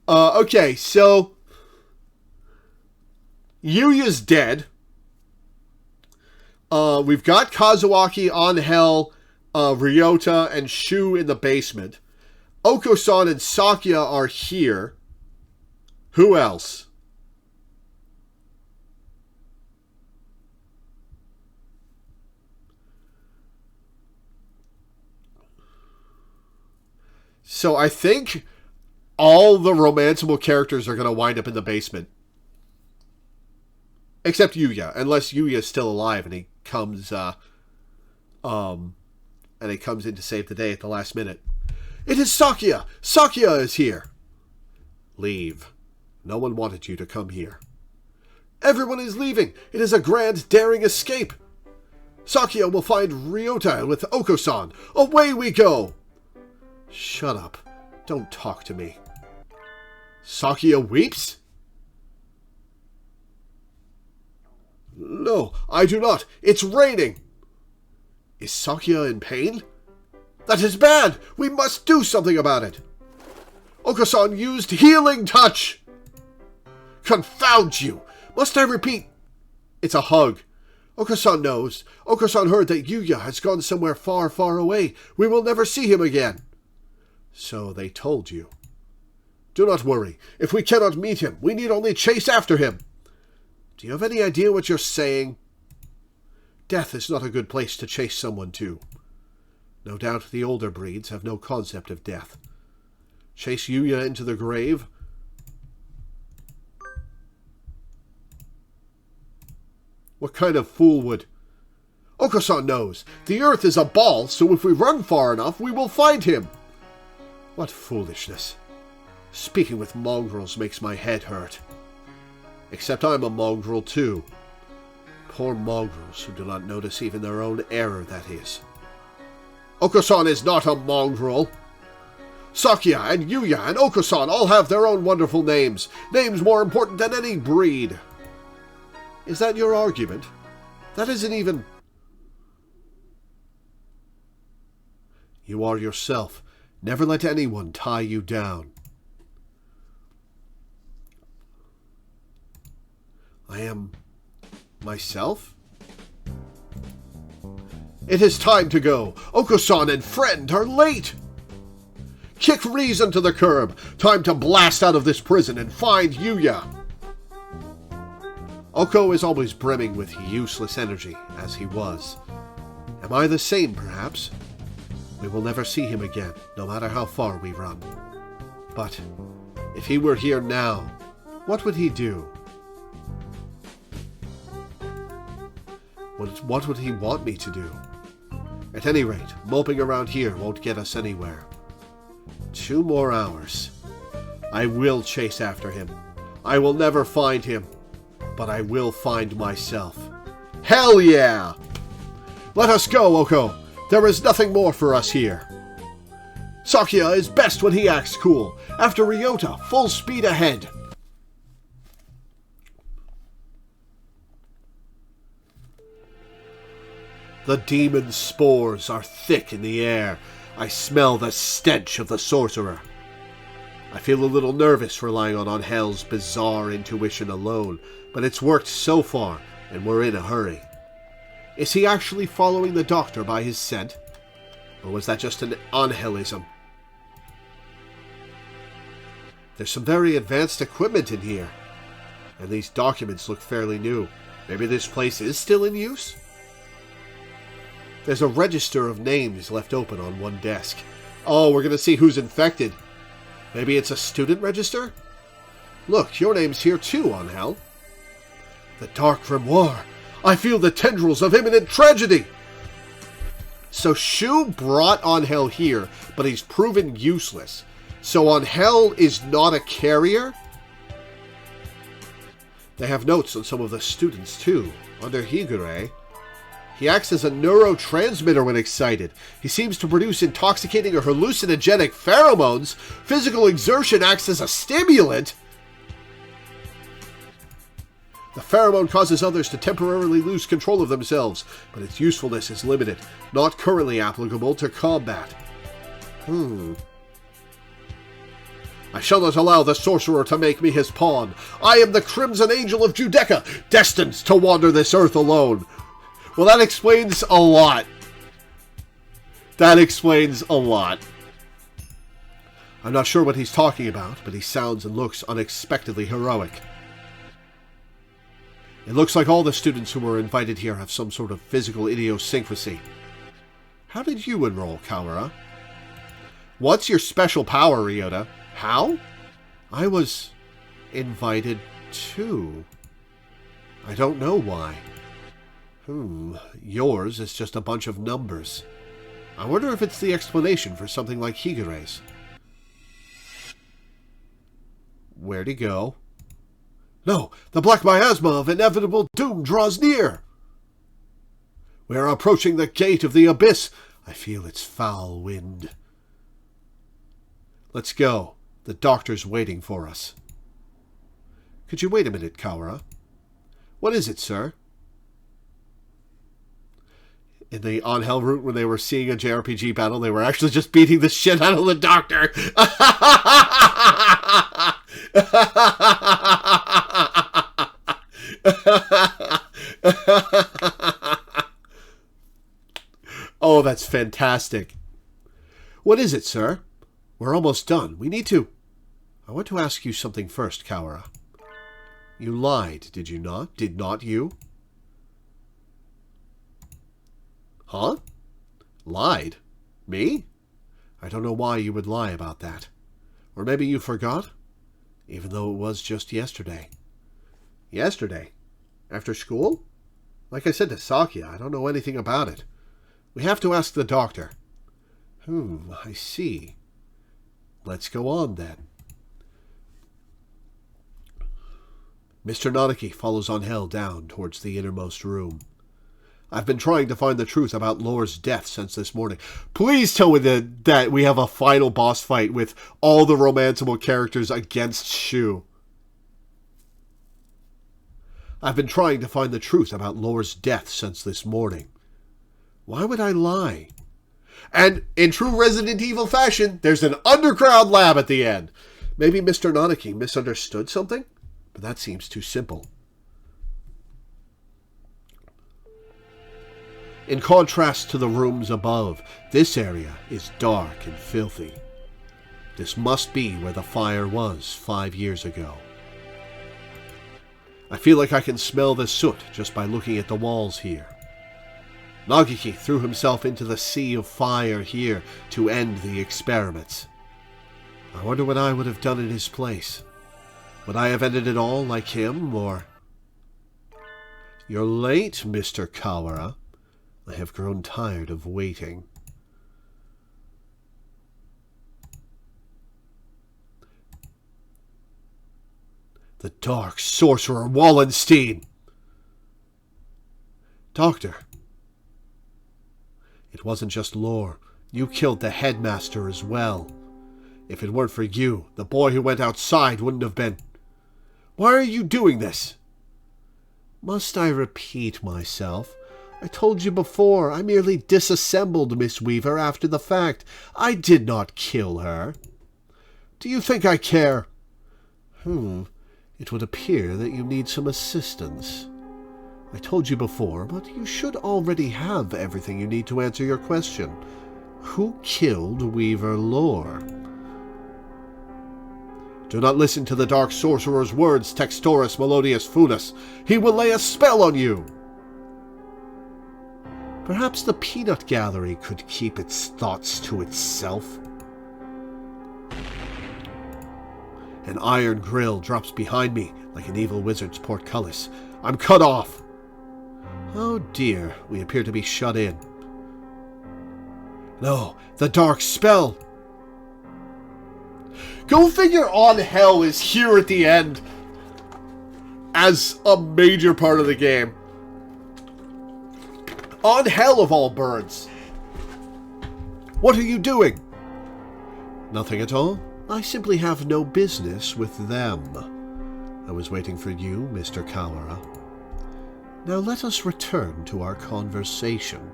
Okay, so... Yuya's dead. We've got Kazuaki on Hell, Ryota, and Shu in the basement. Oko-san and Sakia are here. Who else? So I think all the romanceable characters are going to wind up in the basement. Except Yuya, unless Yuya's still alive and he comes in to save the day at the last minute. It is Sakia! Sakia is here! Leave. No one wanted you to come here. Everyone is leaving! It is a grand, daring escape! Sakia will find Ryota with Oko-san! Away we go! Shut up. Don't talk to me. Sakia weeps? No, I do not. It's raining. Is Sakia in pain? That is bad. We must do something about it. Oko-san used healing touch. Confound you. Must I repeat? It's a hug. Oko-san knows. Oko-san heard that Yuya has gone somewhere far, far away. We will never see him again. So they told you. Do not worry. If we cannot meet him, we need only chase after him. Do you have any idea what you're saying? Death is not a good place to chase someone to. No doubt the older breeds have no concept of death. Chase Yuya into the grave? What kind of fool would... Oko-san knows. The earth is a ball, so if we run far enough, we will find him. What foolishness. Speaking with mongrels makes my head hurt. Except I'm a mongrel too. Poor mongrels who do not notice even their own error, that is. Oko-san is not a mongrel. Sakia and Yuya and Oko-san all have their own wonderful names. Names more important than any breed. Is that your argument? That isn't even... You are yourself. Never let anyone tie you down. I am... myself? It is time to go. Oko-san and friend are late. Kick reason to the curb. Time to blast out of this prison and find Yuya. Oko is always brimming with useless energy, as he was. Am I the same, perhaps? We will never see him again, no matter how far we run. But if he were here now, what would he do? What would he want me to do? At any rate, moping around here won't get us anywhere. 2 more hours. I will chase after him. I will never find him, but I will find myself. Hell yeah! Let us go, Oko. There is nothing more for us here. Sakuya is best when he acts cool. After Ryota, full speed ahead. The demon spores are thick in the air. I smell the stench of the sorcerer. I feel a little nervous relying on Angel's bizarre intuition alone, but it's worked so far, and we're in a hurry. Is he actually following the doctor by his scent? Or was that just an Angelism? There's some very advanced equipment in here. And these documents look fairly new. Maybe this place is still in use? There's a register of names left open on one desk. Oh, we're going to see who's infected. Maybe it's a student register? Look, your name's here too, Angel. The Dark Grimoire. I feel the tendrils of imminent tragedy. So Shu brought Angel here, but he's proven useless. So Angel is not a carrier? They have notes on some of the students too, under Higure. He acts as a neurotransmitter when excited. He seems to produce intoxicating or hallucinogenic pheromones. Physical exertion acts as a stimulant. The pheromone causes others to temporarily lose control of themselves, but its usefulness is limited, not currently applicable to combat. I shall not allow the sorcerer to make me his pawn. I am the Crimson Angel of Judecca, destined to wander this earth alone. Well, that explains a lot. That explains a lot. I'm not sure what he's talking about, but he sounds and looks unexpectedly heroic. It looks like all the students who were invited here have some sort of physical idiosyncrasy. How did you enroll, Kawara? What's your special power, Ryota? How? I was invited too. I don't know why. Yours is just a bunch of numbers. I wonder if it's the explanation for something like Higure's. Where'd he go? No, the black miasma of inevitable doom draws near. We are approaching the gate of the abyss. I feel its foul wind. Let's go. The doctor's waiting for us. Could you wait a minute, Kawara? What is it, sir? In the Angel route, when they were seeing a JRPG battle, they were actually just beating the shit out of the doctor. Oh, that's fantastic. What is it, sir? We're almost done. We need to... I want to ask you something first, Kawara. You lied, did you not? Did not you? Huh? Lied? Me? I don't know why you would lie about that. Or maybe you forgot? Even though it was just yesterday. Yesterday? After school? Like I said to Sakuya, I don't know anything about it. We have to ask the doctor. I see. Let's go on then. Mr. Nanaki follows Angel down towards the innermost room. I've been trying to find the truth about Lore's death since this morning. Please tell me that we have a final boss fight with all the romanceable characters against Shu. I've been trying to find the truth about Lore's death since this morning. Why would I lie? And in true Resident Evil fashion, there's an underground lab at the end. Maybe Mr. Nanaki misunderstood something? But that seems too simple. In contrast to the rooms above, this area is dark and filthy. This must be where the fire was 5 years ago. I feel like I can smell the soot just by looking at the walls here. Nagiki threw himself into the sea of fire here to end the experiments. I wonder what I would have done in his place. Would I have ended it all like him, or... You're late, Mr. Kawara. I have grown tired of waiting. The Dark Sorcerer Wallenstein! Doctor. It wasn't just Lore. You killed the headmaster as well. If it weren't for you, the boy who went outside wouldn't have been... Why are you doing this? Must I repeat myself? I told you before, I merely disassembled Miss Weaver after the fact. I did not kill her. Do you think I care? It would appear that you need some assistance. I told you before, but you should already have everything you need to answer your question. Who killed Weaver Lore? Do not listen to the Dark Sorcerer's words, Textorus Melodius Funus. He will lay a spell on you. Perhaps the peanut gallery could keep its thoughts to itself. An iron grill drops behind me like an evil wizard's portcullis. I'm cut off. Oh dear, we appear to be shut in. No, the dark spell! Go figure On Hell is here at the end as a major part of the game. On Hell of all birds. What are you doing? Nothing at all. I simply have no business with them. I was waiting for you, Mr. Kawara. Now let us return to our conversation.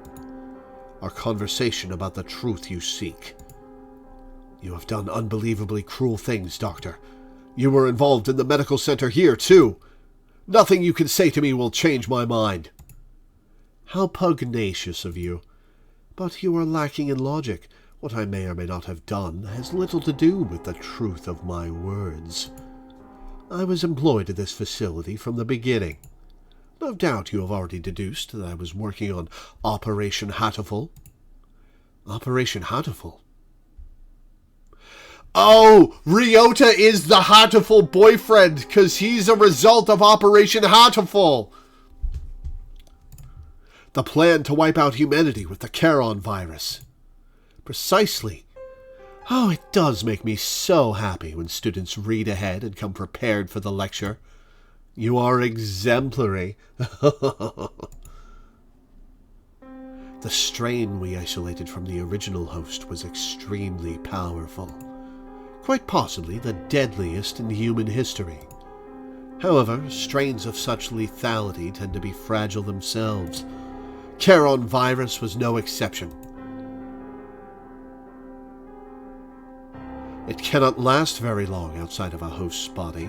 Our conversation about the truth you seek. You have done unbelievably cruel things, Doctor. You were involved in the medical center here, too. Nothing you can say to me will change my mind. How pugnacious of you. But you are lacking in logic. What I may or may not have done has little to do with the truth of my words. I was employed at this facility from the beginning. No doubt you have already deduced that I was working on Operation Hatoful. Operation Hatoful? Oh, Ryota is the Hatoful Boyfriend, because he's a result of Operation Hatoful. The plan to wipe out humanity with the Charon virus. Precisely. Oh, it does make me so happy when students read ahead and come prepared for the lecture. You are exemplary. The strain we isolated from the original host was extremely powerful. Quite possibly the deadliest in human history. However, strains of such lethality tend to be fragile themselves. Charon virus was no exception. It cannot last very long outside of a host's body.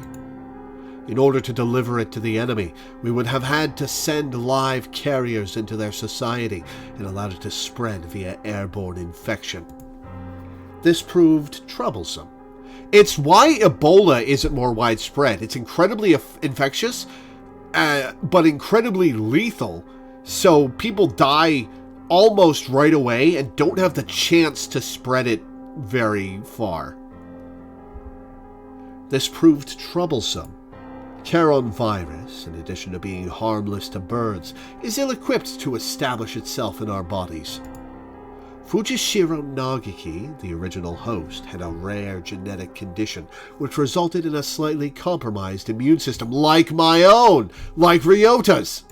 In order to deliver it to the enemy, we would have had to send live carriers into their society and allow it to spread via airborne infection. This proved troublesome. It's why Ebola isn't more widespread. It's incredibly infectious, but incredibly lethal, so people die almost right away and don't have the chance to spread it very far. This proved troublesome. Charon virus, in addition to being harmless to birds, is ill-equipped to establish itself in our bodies. Fujishiro Nagiki, the original host, had a rare genetic condition which resulted in a slightly compromised immune system like my own, like Ryota's.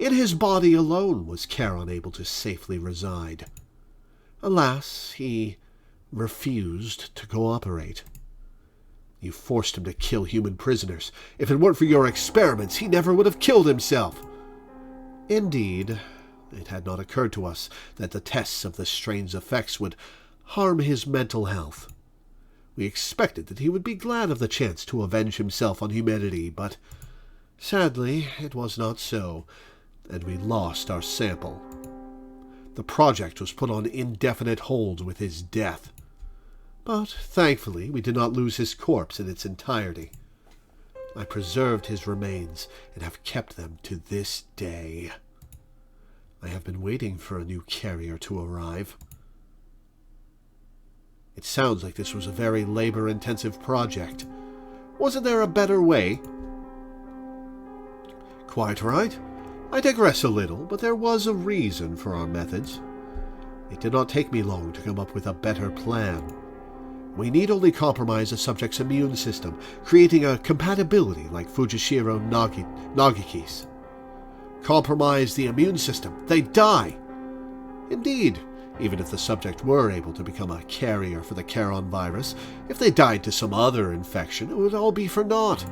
In his body alone was Charon able to safely reside. Alas, he refused to cooperate. You forced him to kill human prisoners. If it weren't for your experiments, he never would have killed himself. Indeed, it had not occurred to us that the tests of the strain's effects would harm his mental health. We expected that he would be glad of the chance to avenge himself on humanity, but sadly it was not so, and we lost our sample. The project was put on indefinite hold with his death. But thankfully, we did not lose his corpse in its entirety. I preserved his remains and have kept them to this day. I have been waiting for a new carrier to arrive. It sounds like this was a very labor-intensive project. Wasn't there a better way? Quite right. I digress a little, but there was a reason for our methods. It did not take me long to come up with a better plan. We need only compromise a subject's immune system, creating a compatibility like Fujishiro Nagiki's. Compromise the immune system, they die. Indeed, even if the subject were able to become a carrier for the Charon virus, if they died to some other infection, it would all be for naught.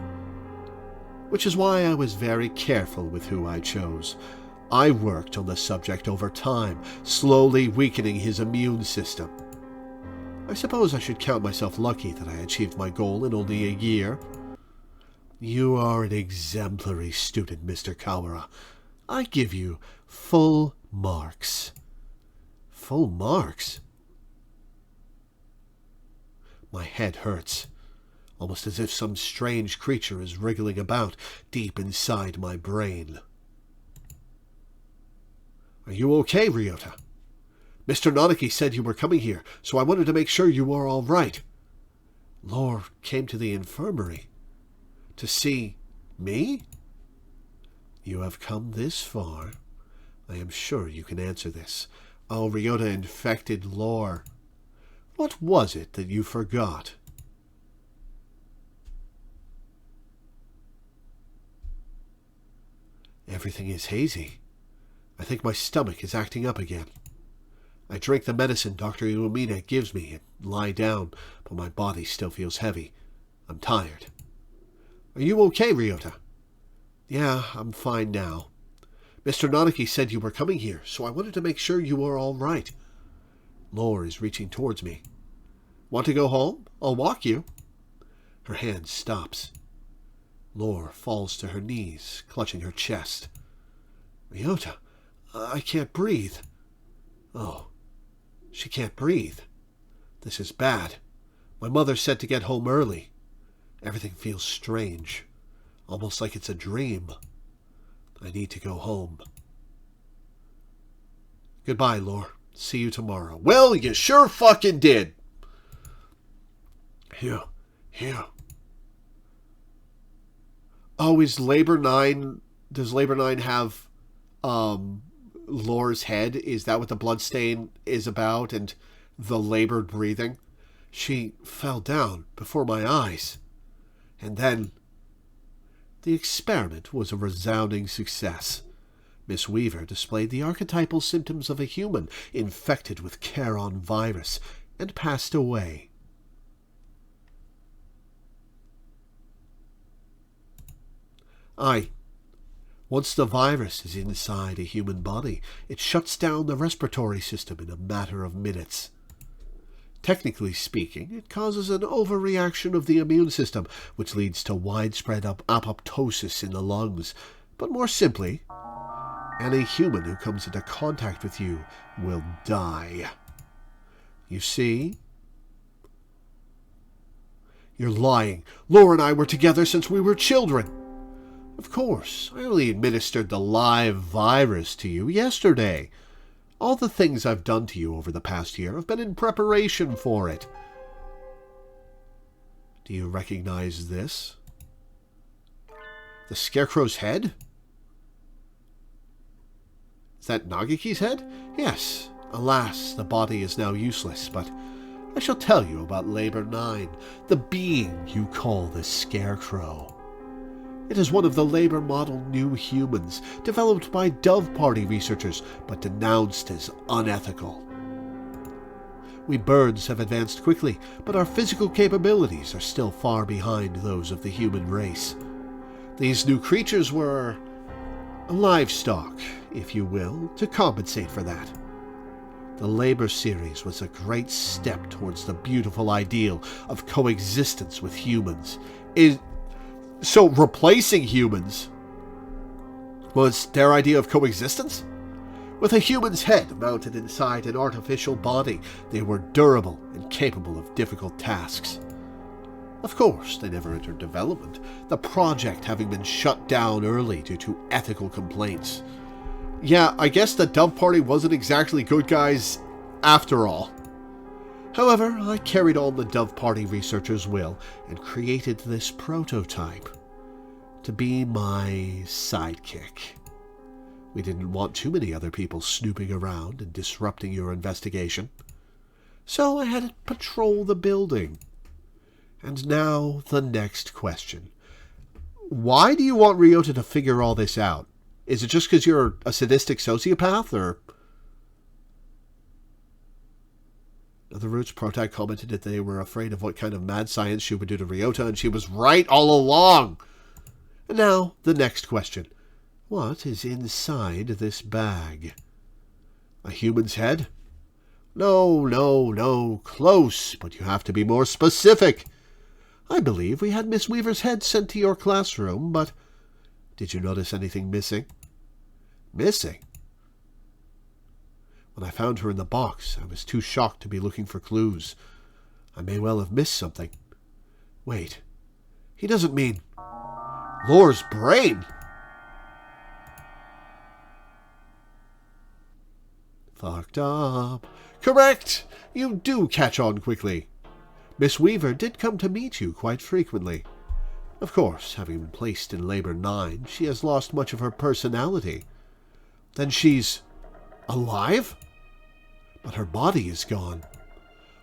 Which is why I was very careful with who I chose. I worked on the subject over time, slowly weakening his immune system. I suppose I should count myself lucky that I achieved my goal in only a year. You are an exemplary student, Mr. Kawara. I give you full marks. Full marks? My head hurts, almost as if some strange creature is wriggling about deep inside my brain. Are you okay, Ryota? Mr. Nanaki said you were coming here, so I wanted to make sure you were all right. Lore came to the infirmary. To see me? You have come this far. I am sure you can answer this. Oh, Ryota infected Lore. What was it that you forgot? Everything is hazy. I think my stomach is acting up again. I drink the medicine Dr. Iwamine gives me and lie down, but my body still feels heavy. I'm tired. Are you okay, Ryota? Yeah, I'm fine now. Mr. Nanaki said you were coming here, so I wanted to make sure you were all right. Lore is reaching towards me. Want to go home? I'll walk you. Her hand stops. Lore falls to her knees, clutching her chest. Ryota, I can't breathe. Oh, she can't breathe. This is bad. My mother said to get home early. Everything feels strange, almost like it's a dream. I need to go home. Goodbye, Lore. See you tomorrow. Well, you sure fucking did. Here. Oh, is Labor 9... Does Labor 9 have, Lore's head? Is that what the bloodstain is about? And the labored breathing? She fell down before my eyes. And then... The experiment was a resounding success. Miss Weaver displayed the archetypal symptoms of a human infected with Charon virus and passed away. Once the virus is inside a human body, it shuts down the respiratory system in a matter of minutes. Technically speaking, it causes an overreaction of the immune system, which leads to widespread apoptosis in the lungs. But more simply, any human who comes into contact with you will die. You see? You're lying. Lore and I were together since we were children. Of course, I only administered the live virus to you yesterday. All the things I've done to you over the past year have been in preparation for it. Do you recognize this? The Scarecrow's head? Is that Nagiki's head? Yes. Alas, the body is now useless, but I shall tell you about Labor 9, the being you call the Scarecrow. It is one of the Labor model new humans, developed by Dove Party researchers, but denounced as unethical. We birds have advanced quickly, but our physical capabilities are still far behind those of the human race. These new creatures were livestock, if you will, to compensate for that. The Labor series was a great step towards the beautiful ideal of coexistence with humans. So replacing humans was their idea of coexistence? With a human's head mounted inside an artificial body, they were durable and capable of difficult tasks. Of course, they never entered development, the project having been shut down early due to ethical complaints. Yeah, I guess the Dove Party wasn't exactly good guys after all. However, I carried on the Dove Party researchers' will and created this prototype to be my sidekick. We didn't want too many other people snooping around and disrupting your investigation, so I had it patrol the building. And now the next question. Why do you want Ryota to figure all this out? Is it just because you're a sadistic sociopath, or... The Roots Protag commented that they were afraid of what kind of mad science she would do to Ryota, and she was right all along. And now, the next question. What is inside this bag? A human's head? No. Close, but you have to be more specific. I believe we had Miss Weaver's head sent to your classroom, but did you notice anything missing? Missing? When I found her in the box, I was too shocked to be looking for clues. I may well have missed something. Wait, he doesn't mean Lore's brain? Fucked up. Correct! You do catch on quickly. Miss Weaver did come to meet you quite frequently. Of course, having been placed in Labor 9, she has lost much of her personality. Then she's alive? But her body is gone.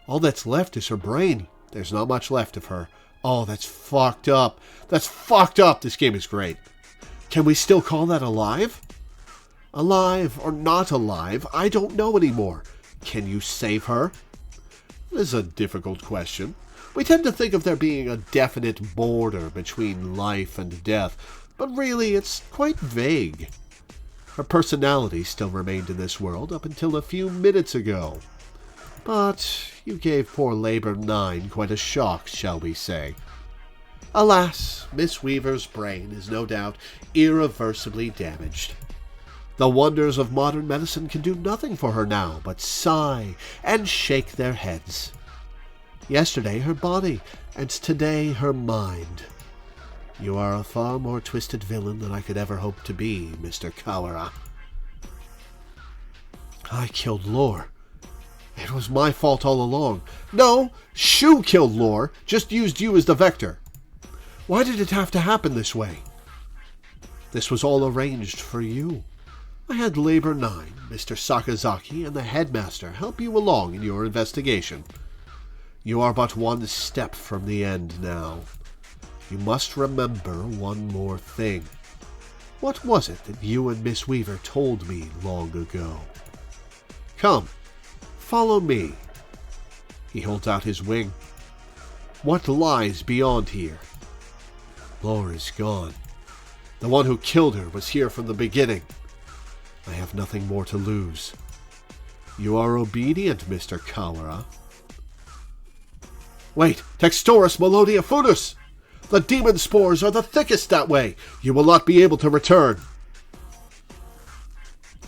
All that's left is her brain. There's not much left of her. Oh, that's fucked up. That's fucked up. This game is great. Can we still call that alive? Alive or not alive, I don't know anymore. Can you save her? This is a difficult question. We tend to think of there being a definite border between life and death, but really it's quite vague. Her personality still remained in this world up until a few minutes ago. But you gave poor Labor 9 quite a shock, shall we say. Alas, Miss Weaver's brain is no doubt irreversibly damaged. The wonders of modern medicine can do nothing for her now but sigh and shake their heads. Yesterday her body, and today her mind. You are a far more twisted villain than I could ever hope to be, Mr. Kawara. I killed Lore. It was my fault all along. No, Shu killed Lore, just used you as the vector. Why did it have to happen this way? This was all arranged for you. I had Labor 9, Mr. Sakazaki, and the headmaster help you along in your investigation. You are but one step from the end now. You must remember one more thing. What was it that you and Miss Weaver told me long ago? Come, follow me. He holds out his wing. What lies beyond here? Lore is gone. The one who killed her was here from the beginning. I have nothing more to lose. You are obedient, Mr. Kawara. Wait, Textorus Melodia Futus! The demon spores are the thickest that way. You will not be able to return.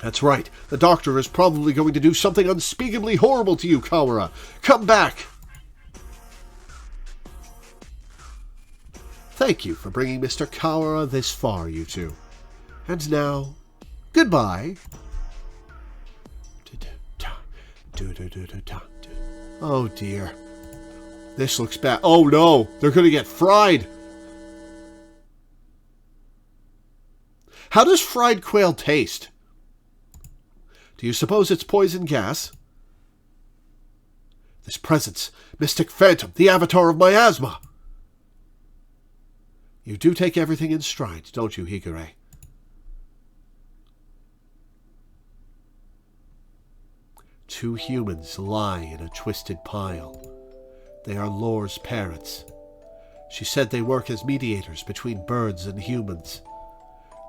That's right. The doctor is probably going to do something unspeakably horrible to you, Kawara. Come back! Thank you for bringing Mr. Kawara this far, you two. And now, goodbye. Oh dear. This looks bad. Oh no, they're going to get fried. How does fried quail taste? Do you suppose it's poison gas? This presence, Mystic Phantom, the avatar of miasma. You do take everything in stride, don't you, Higure? Two humans lie in a twisted pile. They are Lore's parents. She said they work as mediators between birds and humans.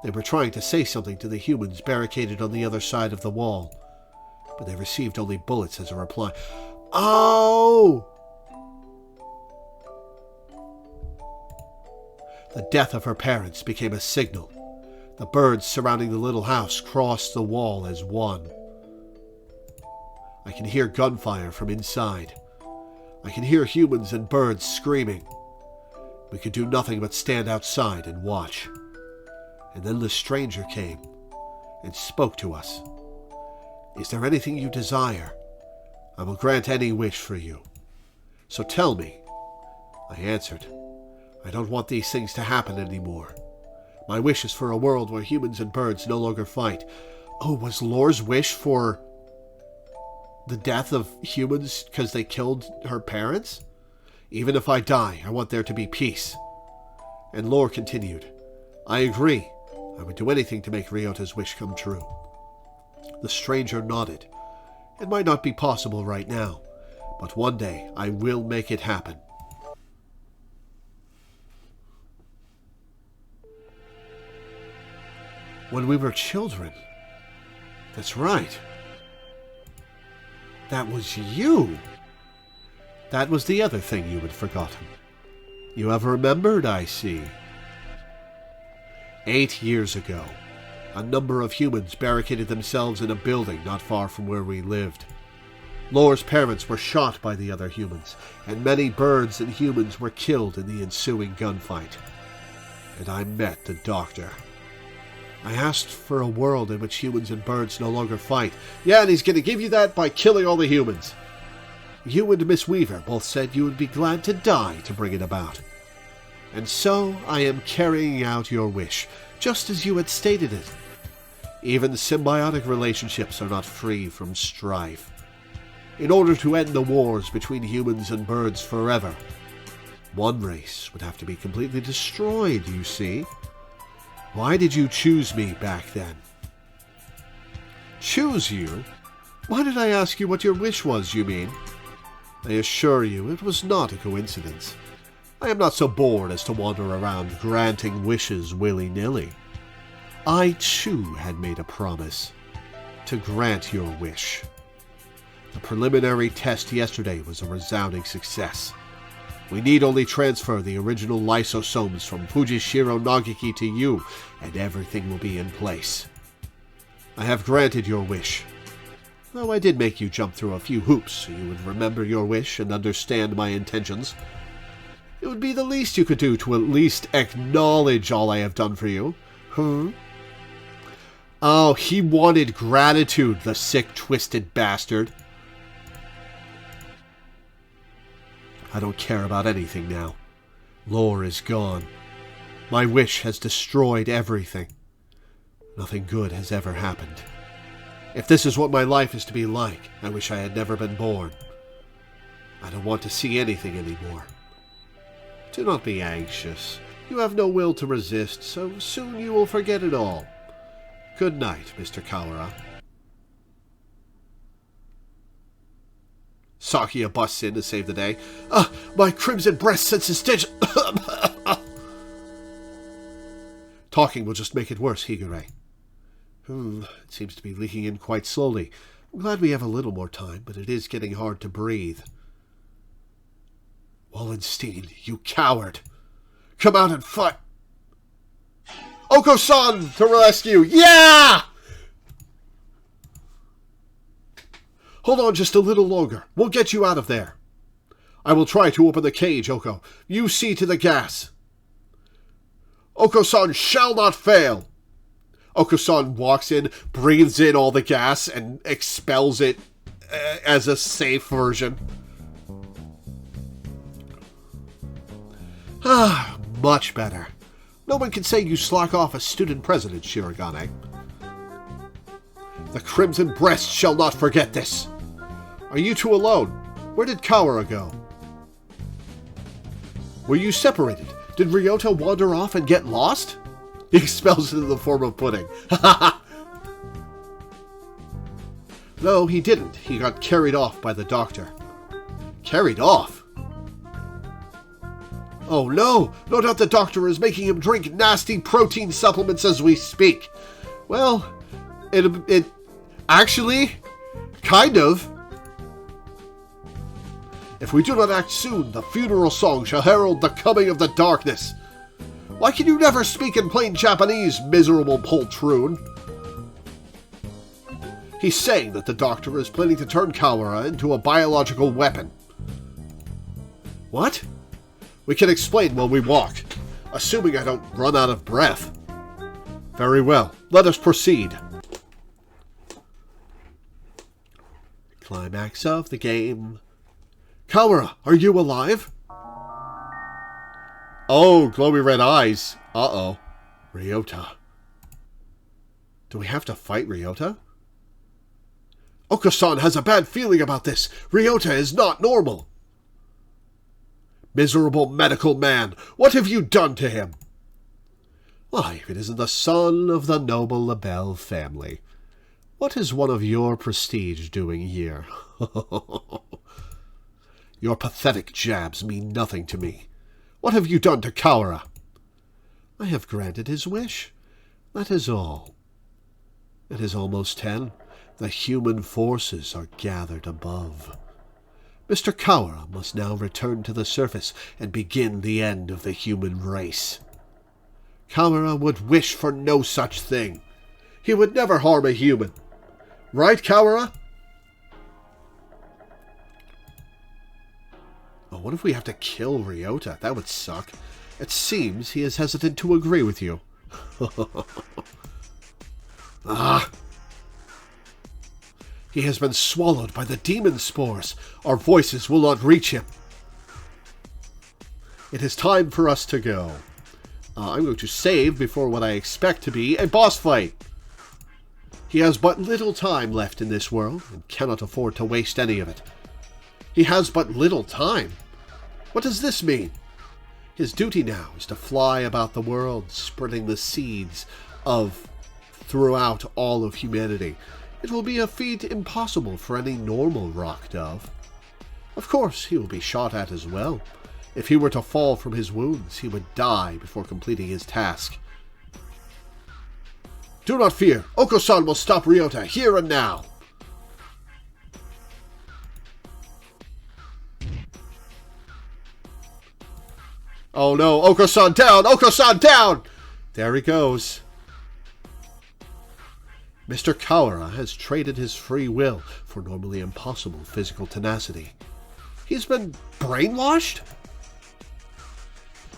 They were trying to say something to the humans barricaded on the other side of the wall, but they received only bullets as a reply. Oh! The death of her parents became a signal. The birds surrounding the little house cross the wall as one. I can hear gunfire from inside. I can hear humans and birds screaming. We could do nothing but stand outside and watch. And then the stranger came and spoke to us. Is there anything you desire? I will grant any wish for you. So tell me. I answered, I don't want these things to happen anymore. My wish is for a world where humans and birds no longer fight. Oh, was Lore's wish for the death of humans because they killed her parents? Even if I die, I want there to be peace. And Lore continued, I agree. I would do anything to make Ryota's wish come true. The stranger nodded. It might not be possible right now, but one day I will make it happen. When we were children. That's right. That was you. That was the other thing you had forgotten. You have remembered, I see. 8 years ago, a number of humans barricaded themselves in a building not far from where we lived. Lore's parents were shot by the other humans, and many birds and humans were killed in the ensuing gunfight. And I met the doctor. I asked for a world in which humans and birds no longer fight. Yeah, and he's going to give you that by killing all the humans. You and Miss Weaver both said you would be glad to die to bring it about. And so I am carrying out your wish, just as you had stated it. Even symbiotic relationships are not free from strife. In order to end the wars between humans and birds forever, one race would have to be completely destroyed, you see. Why did you choose me back then? Choose you? Why did I ask you what your wish was, you mean? I assure you it was not a coincidence. I am not so bored as to wander around granting wishes willy-nilly. I, too, had made a promise to grant your wish. The preliminary test yesterday was a resounding success. We need only transfer the original lysosomes from Fujishiro Nagiki to you, and everything will be in place. I have granted your wish. Though I did make you jump through a few hoops so you would remember your wish and understand my intentions. It would be the least you could do to at least acknowledge all I have done for you. Oh, he wanted gratitude, the sick, twisted bastard. I don't care about anything now. Lore is gone. My wish has destroyed everything. Nothing good has ever happened. If this is what my life is to be like, I wish I had never been born. I don't want to see anything anymore. Do not be anxious. You have no will to resist, so soon you will forget it all. Good night, Mr. Kawara. Sakia busts in to save the day. My crimson breast senses tension. Talking will just make it worse, Higure. It seems to be leaking in quite slowly. I'm glad we have a little more time, but it is getting hard to breathe. Wallenstein, you coward! Come out and fight! Oko-san to rescue! Yeah! Hold on just a little longer. We'll get you out of there. I will try to open the cage, Oko. You see to the gas. Oko-san shall not fail. Oko-san walks in, breathes in all the gas, and expels it as a safe version. Much better. No one can say you slack off as student president, Shirogane. The Crimson Breast shall not forget this. Are you two alone? Where did Kawara go? Were you separated? Did Ryota wander off and get lost? He expels it in the form of pudding. No, he didn't. He got carried off by the doctor. Carried off? Oh no! No doubt the doctor is making him drink nasty protein supplements as we speak. Well, it actually, kind of. If we do not act soon, the funeral song shall herald the coming of the darkness. Why can you never speak in plain Japanese, miserable poltroon? He's saying that the doctor is planning to turn Kawara into a biological weapon. What? We can explain while we walk, assuming I don't run out of breath. Very well, let us proceed. Climax of the game. Kawara, are you alive? Oh, glowy red eyes. Uh-oh. Ryota. Do we have to fight Ryota? Oko-san has a bad feeling about this. Ryota is not normal. Miserable medical man, what have you done to him? Why, if it isn't the son of the noble LaBelle family. What is one of your prestige doing here? Your pathetic jabs mean nothing to me. What have you done to Kawara? I have granted his wish. That is all. It is almost 10. The human forces are gathered above. Mr. Kawara must now return to the surface and begin the end of the human race. Kawara would wish for no such thing. He would never harm a human. Right, Kawara? Oh, what if we have to kill Ryota? That would suck. It seems he is hesitant to agree with you. Ah! He has been swallowed by the demon spores. Our voices will not reach him. It is time for us to go. I'm going to save before what I expect to be a boss fight. He has but little time left in this world, and cannot afford to waste any of it. He has but little time. What does this mean? His duty now is to fly about the world, spreading the seeds of throughout all of humanity. It will be a feat impossible for any normal rock dove. Of course, he will be shot at as well. If he were to fall from his wounds, he would die before completing his task. Do not fear. Oko-san will stop Ryota here and now. Oh no, Oko-san down! Oko-san down! There he goes. Mr. Kawara has traded his free will for normally impossible physical tenacity. He's been brainwashed?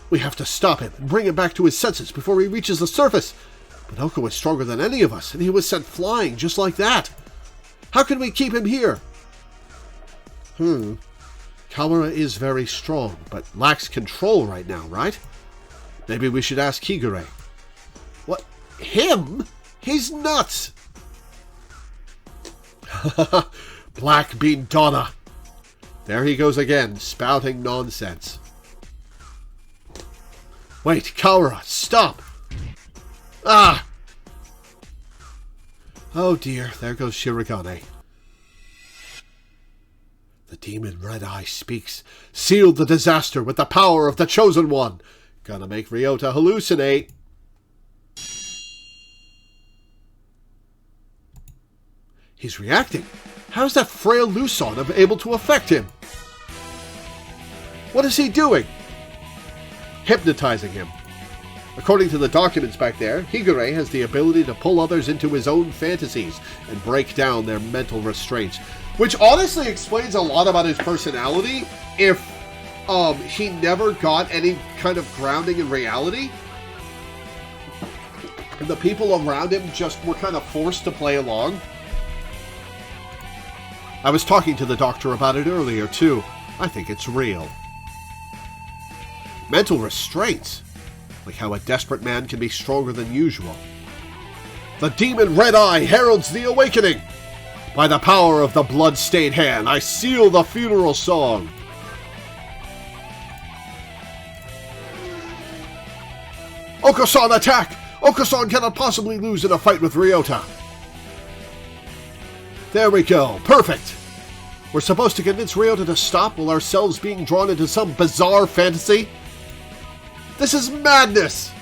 We have to stop him and bring him back to his senses before he reaches the surface. But Oko is stronger than any of us, and he was sent flying just like that. How can we keep him here? Kawara is very strong, but lacks control right now, right? Maybe we should ask Higure. What? Him? He's nuts! Black Bean Donna. There he goes again, spouting nonsense. Wait, Kawara, stop! Ah! Oh dear, there goes Shirogane. The demon Red Eye speaks. Seal the disaster with the power of the Chosen One. Gonna make Ryota hallucinate. He's reacting. How's that frail Luson able to affect him? What is he doing? Hypnotizing him. According to the documents back there, Higure has the ability to pull others into his own fantasies and break down their mental restraints. Which honestly explains a lot about his personality if he never got any kind of grounding in reality. And the people around him just were kind of forced to play along. I was talking to the doctor about it earlier too. I think it's real. Mental restraints. Like how a desperate man can be stronger than usual. The demon Red Eye heralds the awakening! By the power of the blood-stained hand, I seal the funeral song! Oko-san, attack! Oko-san cannot possibly lose in a fight with Ryota. There we go. Perfect! We're supposed to convince Ryota to stop while ourselves being drawn into some bizarre fantasy? This is madness!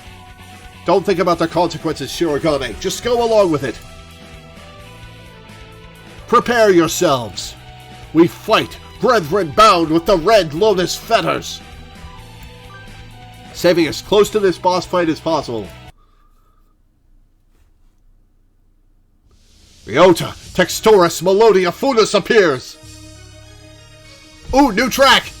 Don't think about the consequences, Shirogane. Just go along with it. Prepare yourselves. We fight, brethren bound with the red lotus fetters. saving as close to this boss fight as possible. Ryota, Textoris, Melodia, Funas appears! Ooh, new track!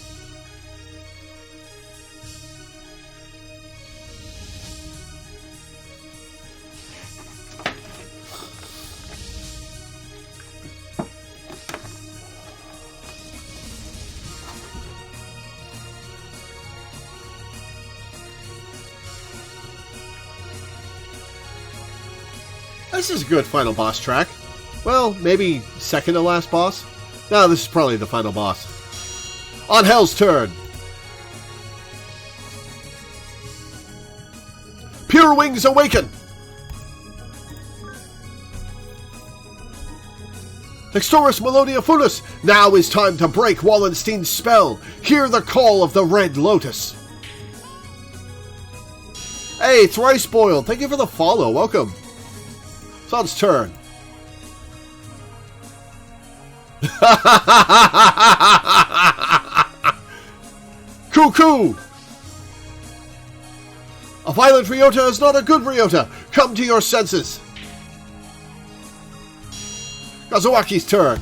This is a good final boss track. Well, maybe second to last boss? No, this is probably the final boss. On Hell's turn. Pure Wings awaken! Textoris, Melodia, Funas! Now is time to break Wallenstein's spell. Hear the call of the Red Lotus. Hey, Thrice Boiled, thank you for the follow. Welcome. It's on its turn. Cuckoo! A violent Ryota is not a good Ryota. Come to your senses. Kazuaki's turn.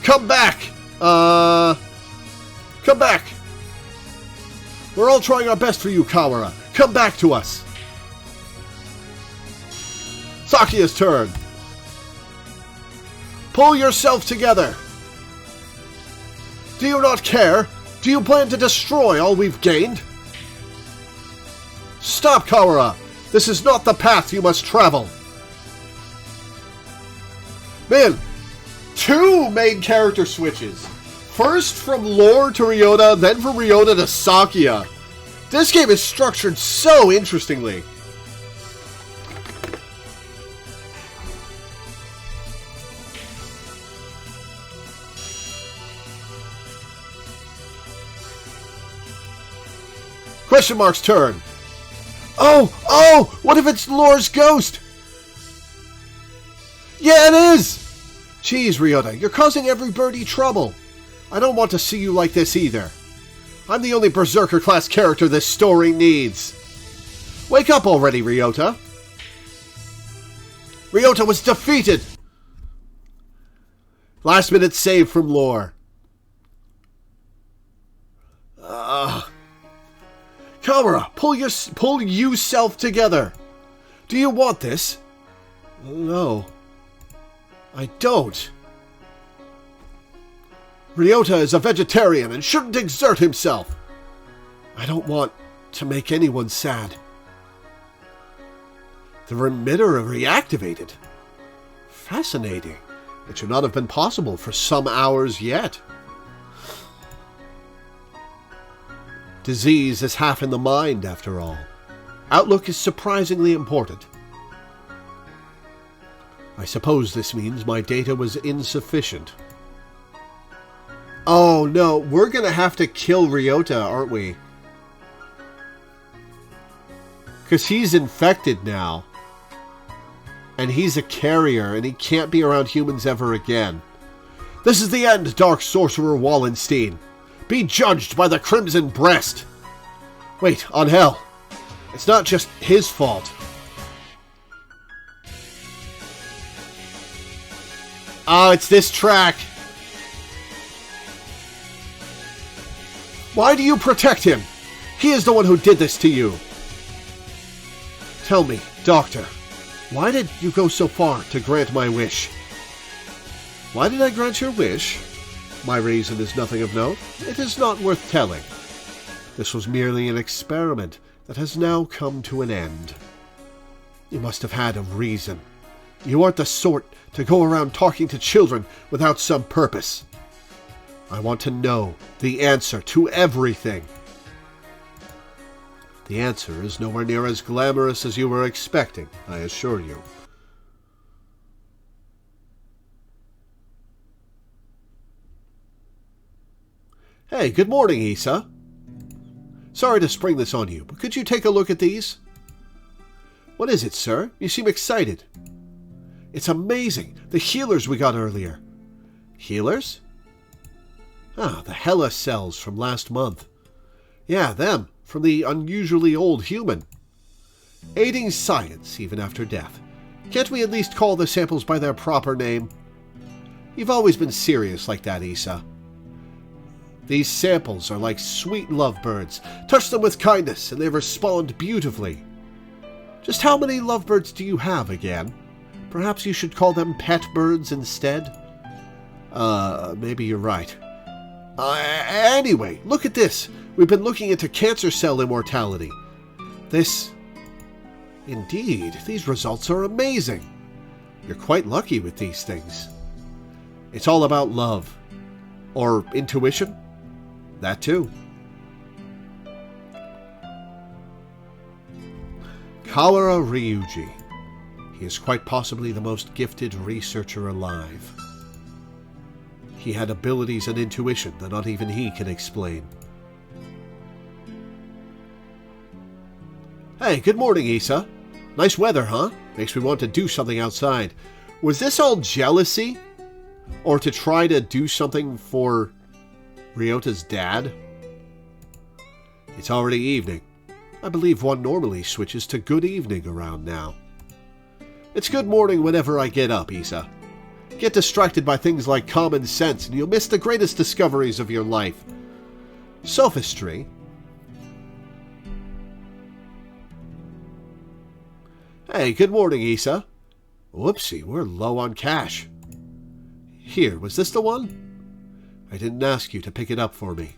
Come back. Come back. We're all trying our best for you, Kawara. Come back to us. Sakia's turn. Pull yourself together. Do you not care? Do you plan to destroy all we've gained? Stop, Kawara. This is not the path you must travel. Man, 2 main character switches. First from Lore to Ryota, then from Ryota to Sakia. This game is structured so interestingly. Question Mark's turn. Oh! What if it's Lore's ghost? Yeah, it is! Jeez, Ryota, you're causing every birdie trouble. I don't want to see you like this either. I'm the only Berserker-class character this story needs. Wake up already, Ryota. Ryota was defeated! Last-minute save from Lore. Kawara, pull yourself together. Do you want this? No. I don't. Ryota is a vegetarian and shouldn't exert himself. I don't want to make anyone sad. The remitter reactivated. Fascinating. It should not have been possible for some hours yet. Disease is half in the mind, after all. Outlook is surprisingly important. I suppose this means my data was insufficient. Oh no, we're gonna have to kill Ryota, aren't we? Because he's infected now. And he's a carrier, and he can't be around humans ever again. This is the end, Dark Sorcerer Wallenstein. Be judged by the Crimson Breast. Wait, on Hell. It's not just his fault. Oh, it's this track. Why do you protect him? He is the one who did this to you. Tell me, Doctor, why did you go so far to grant my wish? Why did I grant your wish? My reason is nothing of note. It is not worth telling. This was merely an experiment that has now come to an end. You must have had a reason. You aren't the sort to go around talking to children without some purpose. I want to know the answer to everything. The answer is nowhere near as glamorous as you were expecting, I assure you. Hey, good morning, Issa. Sorry to spring this on you, but could you take a look at these? What is it, sir? You seem excited. It's amazing. The healers we got earlier. Healers? Ah, the Hella cells from last month. Yeah, them, from the unusually old human. Aiding science, even after death. Can't we at least call the samples by their proper name? You've always been serious like that, Issa. These samples are like sweet lovebirds. Touch them with kindness, and they respond beautifully. Just how many lovebirds do you have again? Perhaps you should call them pet birds instead? Maybe you're right. Anyway, look at this. We've been looking into cancer cell immortality. Indeed, these results are amazing. You're quite lucky with these things. It's all about love. Or intuition? That too. Kawara Ryuji. He is quite possibly the most gifted researcher alive. He had abilities and intuition that not even he can explain. Hey, good morning, Issa. Nice weather, huh? Makes me want to do something outside. Was this all jealousy? Or to try to do something for Ryota's dad? It's already evening. I believe one normally switches to good evening around now. It's good morning whenever I get up, Issa. Get distracted by things like common sense and you'll miss the greatest discoveries of your life. Sophistry. Hey, good morning, Issa. Whoopsie, we're low on cash. Here, was this the one? I didn't ask you to pick it up for me.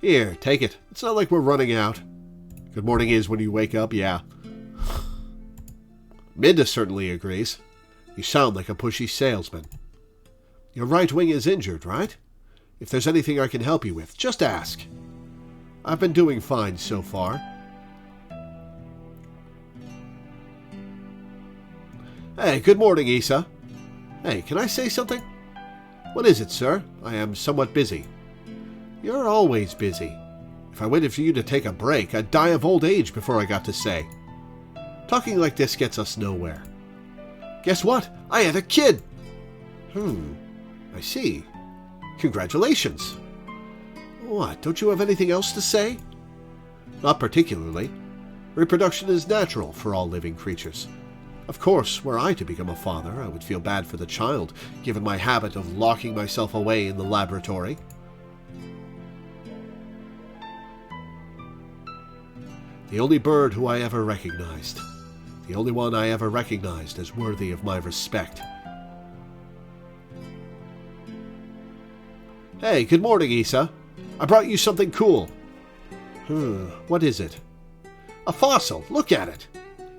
Here, take it. It's not like we're running out. Good morning is when you wake up, yeah. Minda certainly agrees. You sound like a pushy salesman. Your right wing is injured, right? If there's anything I can help you with, just ask. I've been doing fine so far. Hey, good morning, Issa. Hey, can I say something? What is it, sir? I am somewhat busy. You're always busy. If I waited for you to take a break, I'd die of old age before I got to say. Talking like this gets us nowhere. Guess what? I had a kid! I see. Congratulations. What, don't you have anything else to say? Not particularly. Reproduction is natural for all living creatures. Of course, were I to become a father, I would feel bad for the child, given my habit of locking myself away in the laboratory. The only bird who I ever recognized. The only one I ever recognized as worthy of my respect. Hey, good morning, Issa. I brought you something cool. What is it? A fossil. Look at it.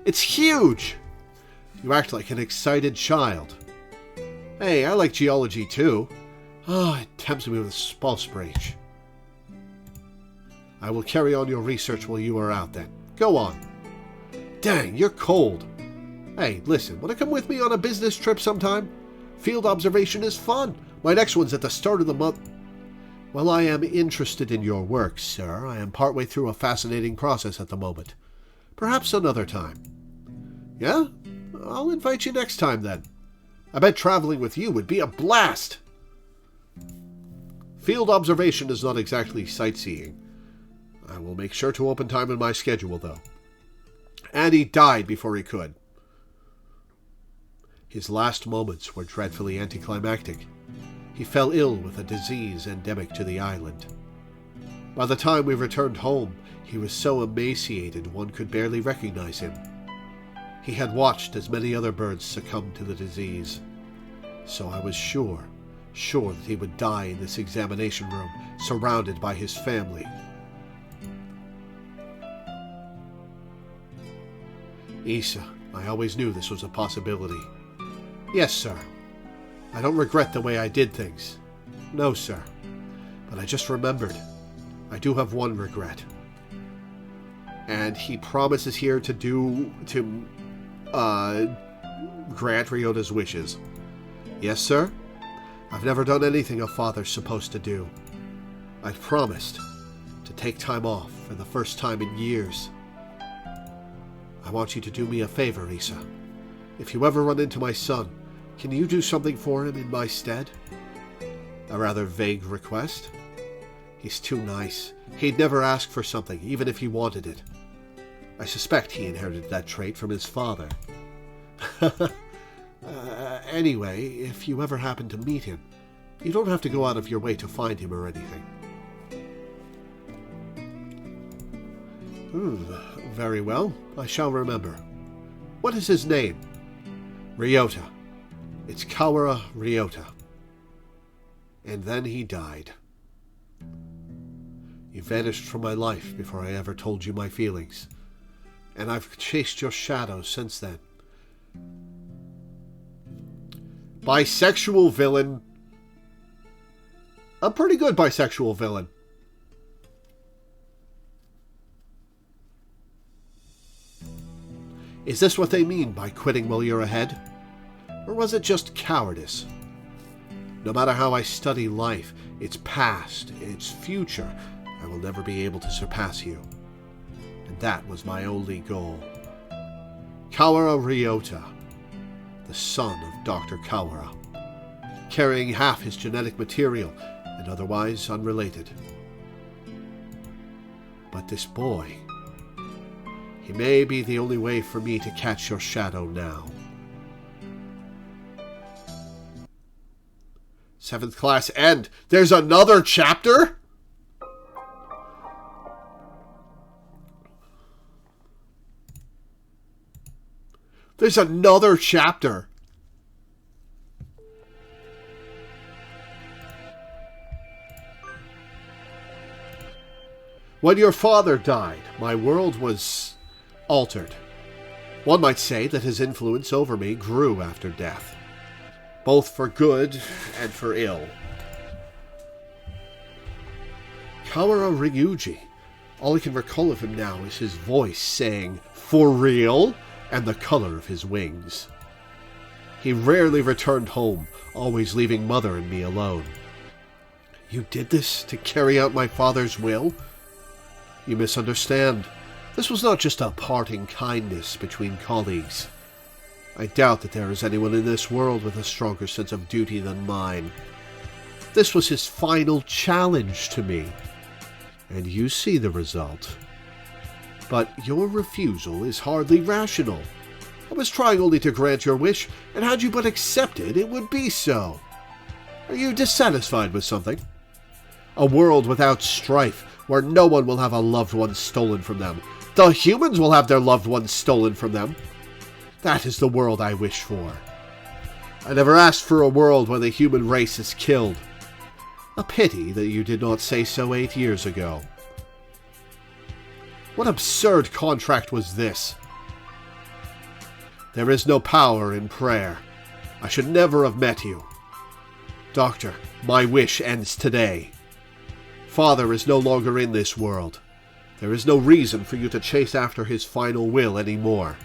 It's huge. You act like an excited child. Hey, I like geology too. It tempts me with spellsprach. I will carry on your research while you are out then. Go on. Dang, you're cold. Hey, listen, wanna come with me on a business trip sometime? Field observation is fun. My next one's at the start of the month. While I am interested in your work, sir, I am partway through a fascinating process at the moment. Perhaps another time. Yeah? I'll invite you next time, then. I bet traveling with you would be a blast! Field observation is not exactly sightseeing. I will make sure to open time in my schedule, though. And he died before he could. His last moments were dreadfully anticlimactic. He fell ill with a disease endemic to the island. By the time we returned home, he was so emaciated one could barely recognize him. He had watched as many other birds succumb to the disease. So I was sure that he would die in this examination room, surrounded by his family. Issa, I always knew this was a possibility. Yes, sir. I don't regret the way I did things. No, sir. But I just remembered. I do have one regret. And he promises here to grant Ryota's wishes. Yes, sir? I've never done anything a father's supposed to do. I've promised to take time off for the first time in years. I want you to do me a favor, Issa. If you ever run into my son, can you do something for him in my stead? A rather vague request. He's too nice. He'd never ask for something, even if he wanted it. I suspect he inherited that trait from his father. Anyway, if you ever happen to meet him, you don't have to go out of your way to find him or anything. Very well. I shall remember. What is his name? Ryota. It's Kawara Ryota. And then he died. You vanished from my life before I ever told you my feelings. And I've chased your shadow since then. Bisexual villain. A pretty good bisexual villain. Is this what they mean by quitting while you're ahead? Or was it just cowardice? No matter how I study life, its past, its future, I will never be able to surpass you. And that was my only goal. Kawara Ryota, the son of Dr. Kawara, carrying half his genetic material and otherwise unrelated. But this boy, he may be the only way for me to catch your shadow now. 7th class end. There's another chapter? There's another chapter. When your father died, my world was altered. One might say that his influence over me grew after death, both for good and for ill. Kawara Ryuji. All I can recall of him now is his voice saying, "For real?" and the color of his wings. He rarely returned home, always leaving Mother and me alone. You did this to carry out my father's will? You misunderstand. This was not just a parting kindness between colleagues. I doubt that there is anyone in this world with a stronger sense of duty than mine. This was his final challenge to me, and you see the result. But your refusal is hardly rational. I was trying only to grant your wish, and had you but accepted, it would be so. Are you dissatisfied with something? A world without strife, where no one will have a loved one stolen from them. The humans will have their loved ones stolen from them. That is the world I wish for. I never asked for a world where the human race is killed. A pity that you did not say so 8 years ago. What absurd contract was this? There is no power in prayer. I should never have met you. Doctor, my wish ends today. Father is no longer in this world. There is no reason for you to chase after his final will anymore.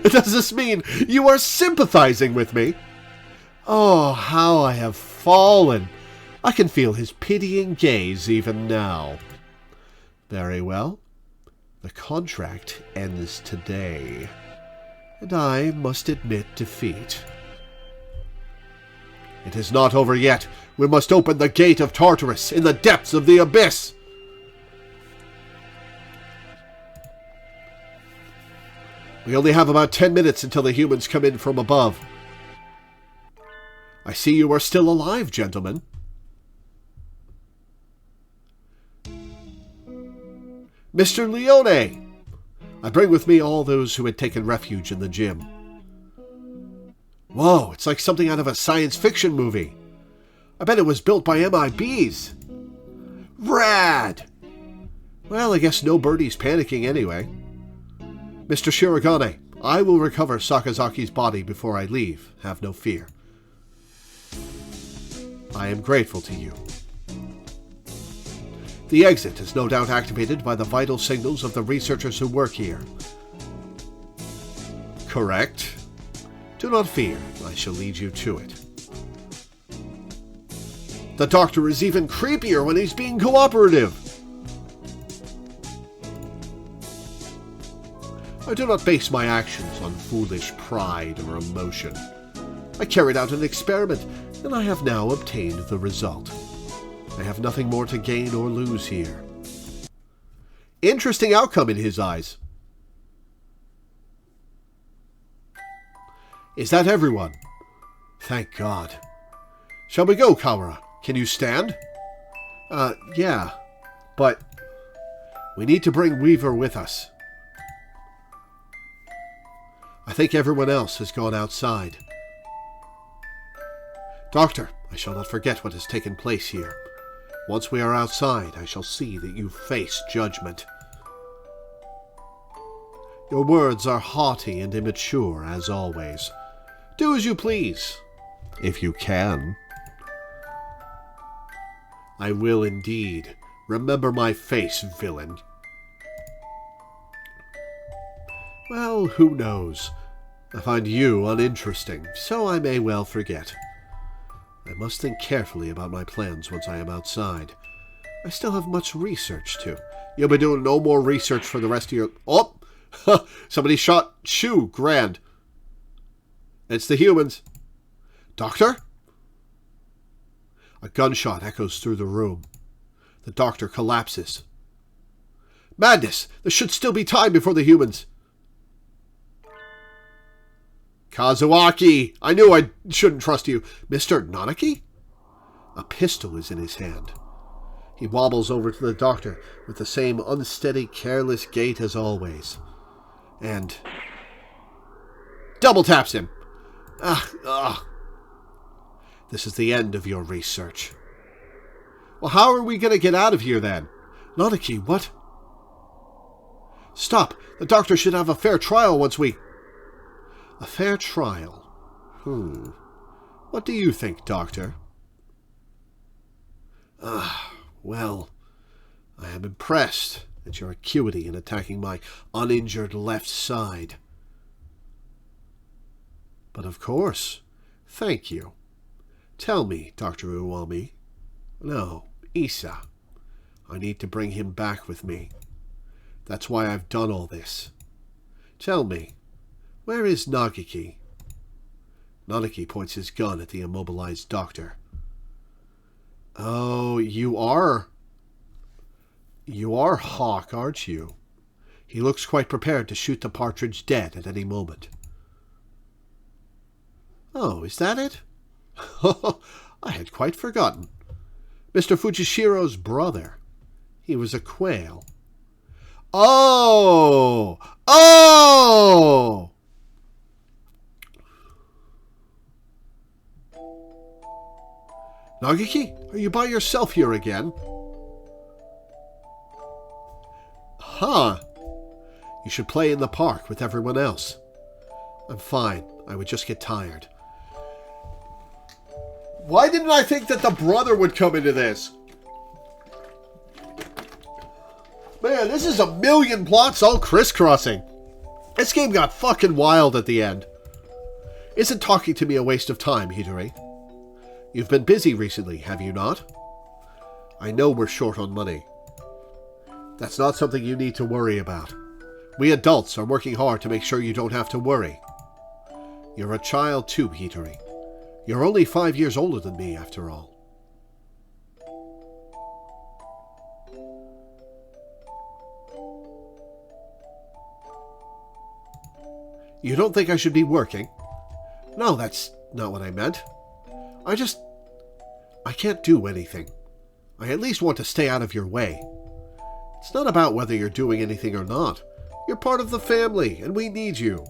Does this mean you are sympathizing with me? Oh, how I have fallen. I can feel his pitying gaze even now. Very well. The contract ends today, and I must admit defeat. It is not over yet. We must open the gate of Tartarus in the depths of the abyss. We only have about 10 minutes until the humans come in from above. I see you are still alive, gentlemen. Mr. Leone! I bring with me all those who had taken refuge in the gym. Whoa, it's like something out of a science fiction movie. I bet it was built by MIBs. Rad! Well, I guess no birdie's panicking anyway. Mr. Shirogane, I will recover Sakazaki's body before I leave. Have no fear. I am grateful to you. The exit is no doubt activated by the vital signals of the researchers who work here. Correct. Do not fear, I shall lead you to it. The doctor is even creepier when he's being cooperative. I do not base my actions on foolish pride or emotion. I carried out an experiment, and I have now obtained the result. I have nothing more to gain or lose here. Interesting outcome in his eyes. Is that everyone? Thank God. Shall we go, Kawara? Can you stand? Yeah. But we need to bring Weaver with us. I think everyone else has gone outside. Doctor, I shall not forget what has taken place here. Once we are outside, I shall see that you face judgment. Your words are haughty and immature, as always. Do as you please, if you can. I will indeed. Remember my face, villain. Well, who knows? I find you uninteresting, so I may well forget. I must think carefully about my plans once I am outside. I still have much research to. You'll be doing no more research for the rest of your... Oh! Somebody shot Shu, grand. It's the humans. Doctor? A gunshot echoes through the room. The doctor collapses. Madness! There should still be time before the humans. Kazuaki! I knew I shouldn't trust you. Mr. Nanaki? A pistol is in his hand. He wobbles over to the doctor with the same unsteady, careless gait as always. And double taps him. This is the end of your research. Well, how are we going to get out of here then? Nanaki, what? Stop! The doctor should have a fair trial once we... A fair trial? What do you think, Doctor? Well, I am impressed at your acuity in attacking my uninjured left side. But of course, thank you. Tell me, Dr. Uwami. No, Isa. I need to bring him back with me. That's why I've done all this. Tell me, where is Nagiki? Nanaki points his gun at the immobilized doctor. Oh, you are Hawk, aren't you? He looks quite prepared to shoot the partridge dead at any moment. Oh, is that it? I had quite forgotten. Mr. Fujishiro's brother. He was a quail. Oh! Oh! Nagiki, are you by yourself here again? Huh. You should play in the park with everyone else. I'm fine. I would just get tired. Why didn't I think that the brother would come into this? Man, this is a million plots all crisscrossing. This game got fucking wild at the end. Isn't talking to me a waste of time, Hidori? You've been busy recently, have you not? I know we're short on money. That's not something you need to worry about. We adults are working hard to make sure you don't have to worry. You're a child too, Hidori. You're only 5 years older than me, after all. You don't think I should be working? No, that's not what I meant. I can't do anything. I at least want to stay out of your way. It's not about whether you're doing anything or not. You're part of the family, and we need you.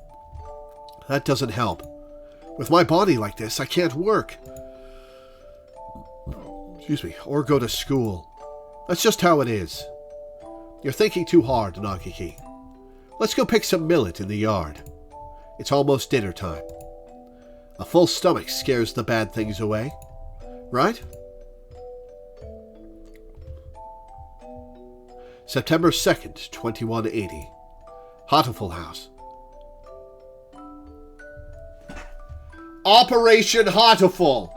That doesn't help. With my body like this, I can't work. Excuse me, or go to school. That's just how it is. You're thinking too hard, Nagiki. Let's go pick some millet in the yard. It's almost dinner time. A full stomach scares the bad things away, right? September 2nd, 2180. Hatoful House. Operation Hatoful!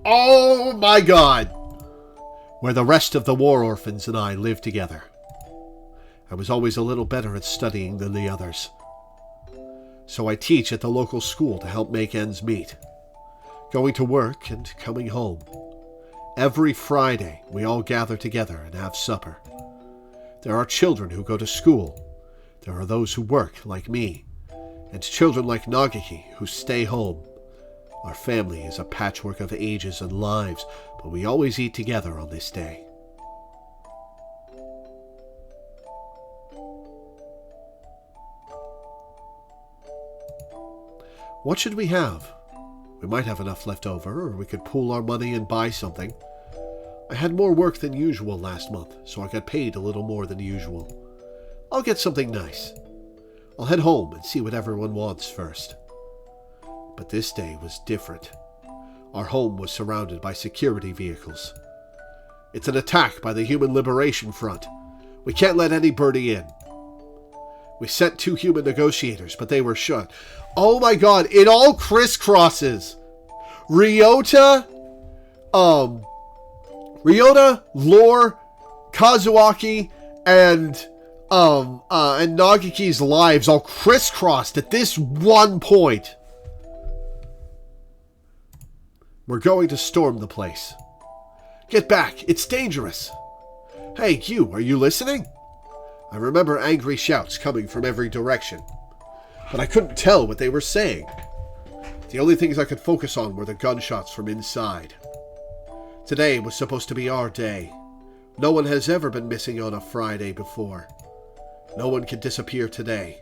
Oh my god! Where the rest of the war orphans and I live together. I was always a little better at studying than the others. So I teach at the local school to help make ends meet. Going to work and coming home. Every Friday, we all gather together and have supper. There are children who go to school. There are those who work, like me, and children like Nagaki who stay home. Our family is a patchwork of ages and lives, but we always eat together on this day. What should we have? We might have enough left over, or we could pool our money and buy something. I had more work than usual last month, so I got paid a little more than usual. I'll get something nice. I'll head home and see what everyone wants first. But this day was different. Our home was surrounded by security vehicles. It's an attack by the Human Liberation Front. We can't let anybody in. We sent 2 human negotiators, but they were shut. Oh my god, it all crisscrosses. Ryota, Lore, Kazuaki, and Nagaki's lives all crisscrossed at this one point. We're going to storm the place. Get back, it's dangerous. Hey, you, are you listening? I remember angry shouts coming from every direction, but I couldn't tell what they were saying. The only things I could focus on were the gunshots from inside. Today was supposed to be our day. No one has ever been missing on a Friday before. No one can disappear today.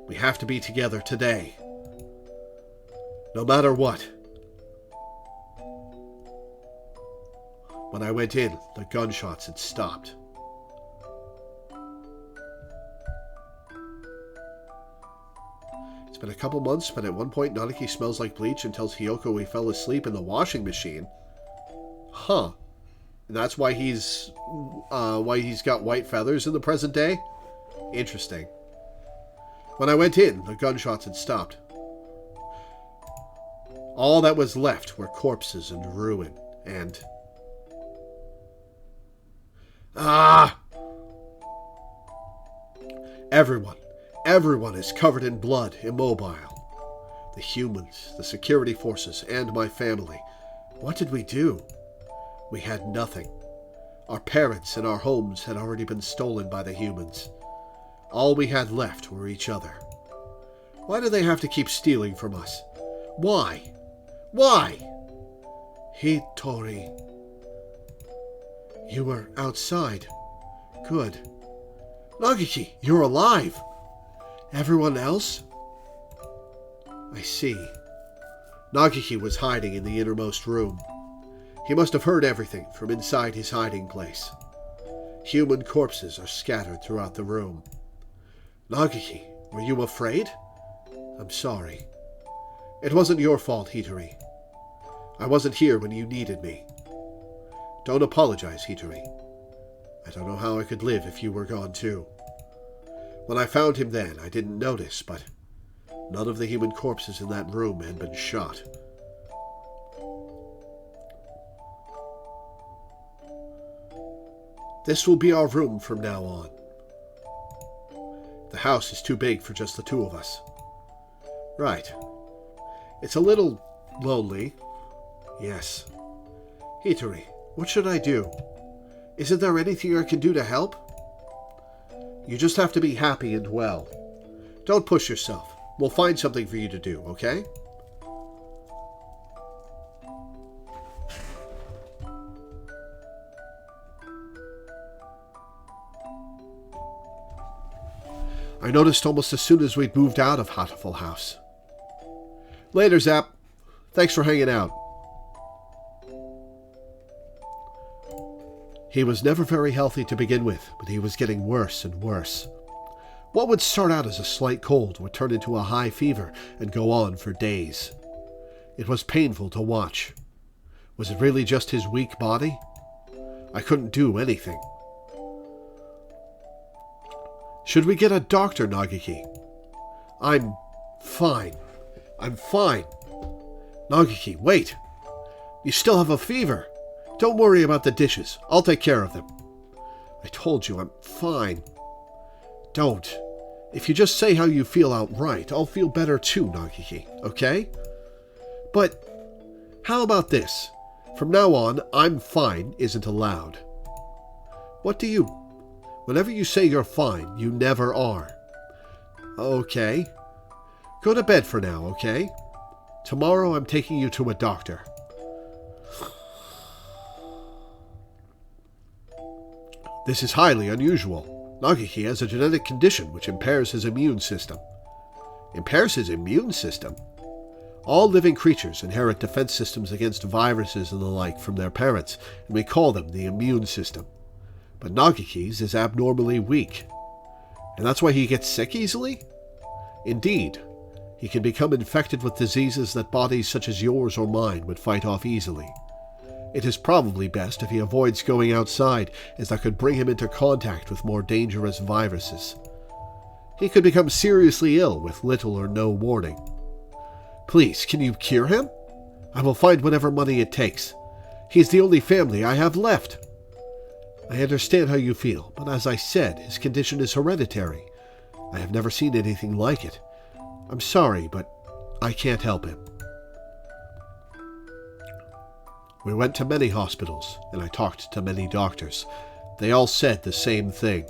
We have to be together today. No matter what. When I went in, the gunshots had stopped. It's been a couple months, but at one point Nanaki smells like bleach and tells Hiyoko he fell asleep in the washing machine. Huh. And that's why he's got white feathers in the present day? Interesting. When I went in, the gunshots had stopped. All that was left were corpses and ruin, and... Everyone is covered in blood, immobile. The humans, the security forces, and my family. What did we do? We had nothing. Our parents and our homes had already been stolen by the humans. All we had left were each other. Why do they have to keep stealing from us? Why? Why? Hitori. You were outside. Good. Nagaki, you're alive. Everyone else? I see. Nagaki was hiding in the innermost room. He must have heard everything from inside his hiding place. Human corpses are scattered throughout the room. Nagaki, were you afraid? I'm sorry. It wasn't your fault, Hitori. I wasn't here when you needed me. Don't apologize, Hitori. I don't know how I could live if you were gone too. When I found him then, I didn't notice, but none of the human corpses in that room had been shot. This will be our room from now on. The house is too big for just the 2 of us. Right. It's a little lonely. Yes. Hitori, what should I do? Isn't there anything I can do to help? You just have to be happy and well. Don't push yourself. We'll find something for you to do, okay? I noticed almost as soon as we'd moved out of Hatoful House. Later, Zap. Thanks for hanging out. He was never very healthy to begin with, but he was getting worse and worse. What would start out as a slight cold would turn into a high fever and go on for days. It was painful to watch. Was it really just his weak body? I couldn't do anything. Should we get a doctor, Nagaki? I'm fine. I'm fine. Nagaki, wait. You still have a fever. Don't worry about the dishes. I'll take care of them. I told you I'm fine. Don't. If you just say how you feel outright, I'll feel better too, Nagiki, okay? But how about this? From now on, I'm fine isn't allowed. Whenever you say you're fine, you never are. Okay. Go to bed for now, okay? Tomorrow I'm taking you to a doctor. This is highly unusual. Nagiki has a genetic condition which impairs his immune system. Impairs his immune system? All living creatures inherit defense systems against viruses and the like from their parents, and we call them the immune system. But Nagiki's is abnormally weak. And that's why he gets sick easily? Indeed, he can become infected with diseases that bodies such as yours or mine would fight off easily. It is probably best if he avoids going outside, as that could bring him into contact with more dangerous viruses. He could become seriously ill with little or no warning. Please, can you cure him? I will find whatever money it takes. He is the only family I have left. I understand how you feel, but as I said, his condition is hereditary. I have never seen anything like it. I'm sorry, but I can't help him. We went to many hospitals, and I talked to many doctors. They all said the same thing.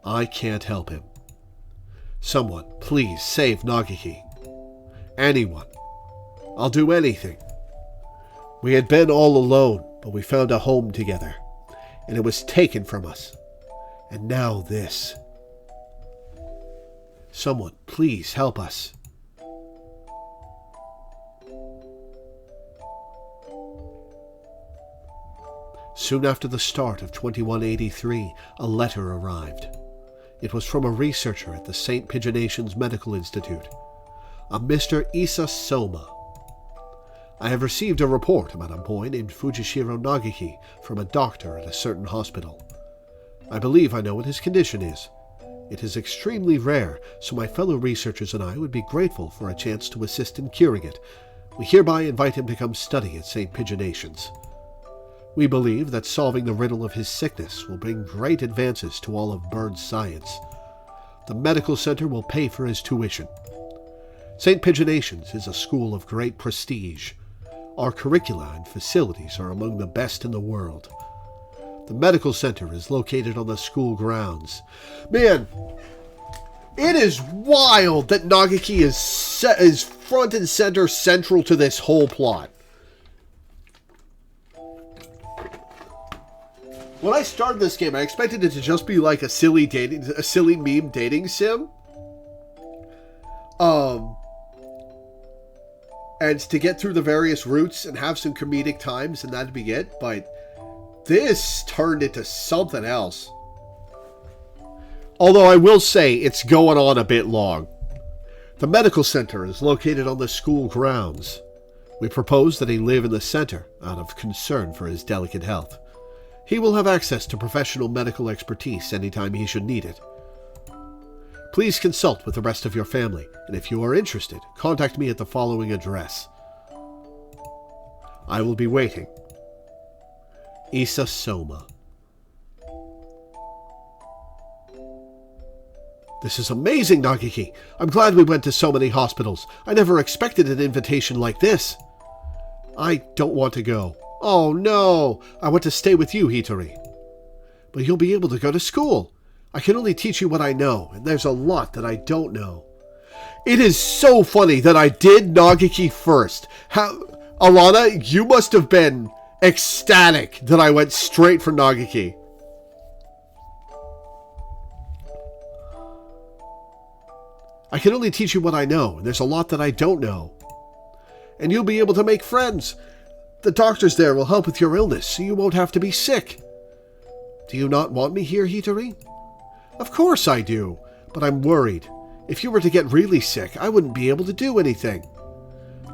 I can't help him. Someone, please save Nagiki. Anyone. I'll do anything. We had been all alone, but we found a home together, and it was taken from us. And now this. Someone, please help us. Soon after the start of 2183, a letter arrived. It was from a researcher at the St. Pigeonations Medical Institute, a Mr. Issa Soma. I have received a report about a boy named Fujishiro Nagiki from a doctor at a certain hospital. I believe I know what his condition is. It is extremely rare, so my fellow researchers and I would be grateful for a chance to assist in curing it. We hereby invite him to come study at St. Pigeonations. We believe that solving the riddle of his sickness will bring great advances to all of bird science. The medical center will pay for his tuition. St. Pigeonations is a school of great prestige. Our curricula and facilities are among the best in the world. The medical center is located on the school grounds. Man, it is wild that Nagiki is front and center central to this whole plot. When I started this game, I expected it to just be like a silly meme dating sim. And to get through the various routes and have some comedic times, and that'd be it. But this turned into something else. Although I will say it's going on a bit long. The medical center is located on the school grounds. We propose that he live in the center out of concern for his delicate health. He will have access to professional medical expertise anytime he should need it. Please consult with the rest of your family, and if you are interested, contact me at the following address. I will be waiting. Issa Soma. This is amazing, Nagiki. I'm glad we went to so many hospitals. I never expected an invitation like this. I don't want to go. Oh no, I want to stay with you, Hitori. But you'll be able to go to school. I can only teach you what I know, and there's a lot that I don't know. It is so funny that I did Nagiki first. Alana, you must have been ecstatic that I went straight for Nagiki. I can only teach you what I know, and there's a lot that I don't know. And you'll be able to make friends. The doctors there will help with your illness, so you won't have to be sick. Do you not want me here, Hitori? Of course I do, but I'm worried. If you were to get really sick, I wouldn't be able to do anything.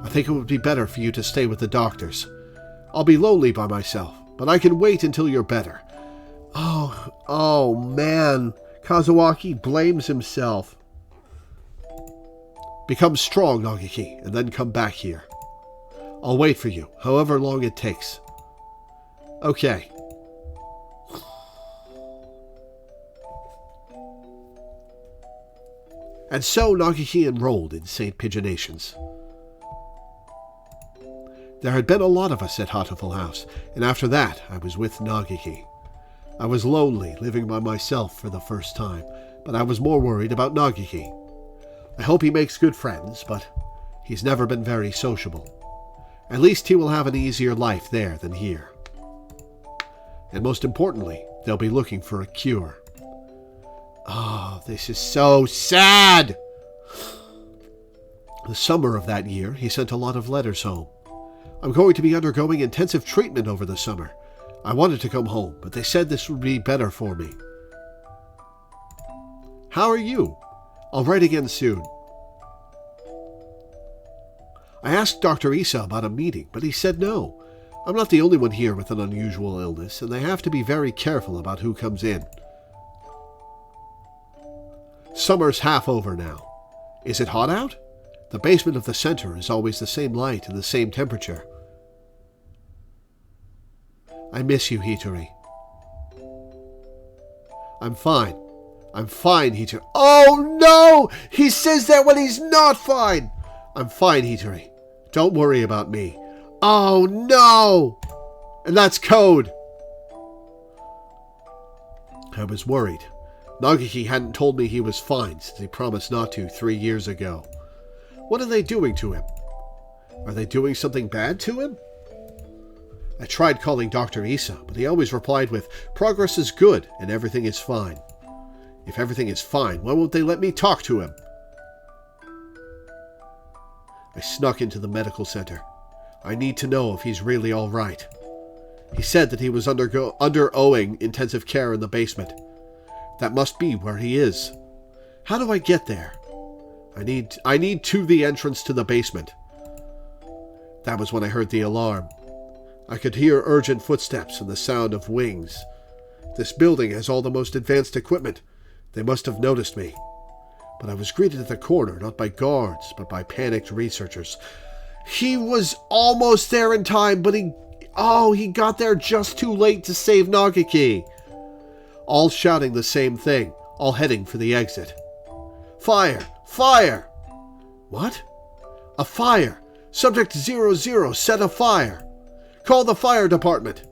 I think it would be better for you to stay with the doctors. I'll be lonely by myself, but I can wait until you're better. Oh man, Kazuaki blames himself. Become strong, Nagiki, and then come back here. I'll wait for you, however long it takes. Okay. And so Nagiki enrolled in St. Pigeonations. There had been a lot of us at Hatoful House, and after that I was with Nagiki. I was lonely, living by myself for the first time, but I was more worried about Nagiki. I hope he makes good friends, but he's never been very sociable. At least he will have an easier life there than here. And most importantly, they'll be looking for a cure. Oh, this is so sad! The summer of that year, he sent a lot of letters home. I'm going to be undergoing intensive treatment over the summer. I wanted to come home, but they said this would be better for me. How are you? I'll write again soon. I asked Dr. Isa about a meeting, but he said no. I'm not the only one here with an unusual illness, and they have to be very careful about who comes in. Summer's half over now. Is it hot out? The basement of the center is always the same light and the same temperature. I miss you, Hitori. I'm fine. I'm fine, Hitori. Oh, no! He says that when he's not fine! I'm fine, Hitori. Don't worry about me. Oh, no! And that's code. I was worried. Nagiki hadn't told me he was fine since he promised not to 3 years ago. What are they doing to him? Are they doing something bad to him? I tried calling Dr. Isa, but he always replied with, "Progress is good and everything is fine." If everything is fine, why won't they let me talk to him? I snuck into the medical center. I need to know if he's really all right. He said that he was undergoing intensive care in the basement. That must be where he is. How do I get there? I need to the entrance to the basement. That was when I heard the alarm. I could hear urgent footsteps and the sound of wings. This building has all the most advanced equipment. They must have noticed me. But I was greeted at the corner, not by guards, but by panicked researchers. He was almost there in time, but he got there just too late to save Nagiki. All shouting the same thing, all heading for the exit. Fire! Fire! What? A fire! Subject 00 set a fire! Call the fire department!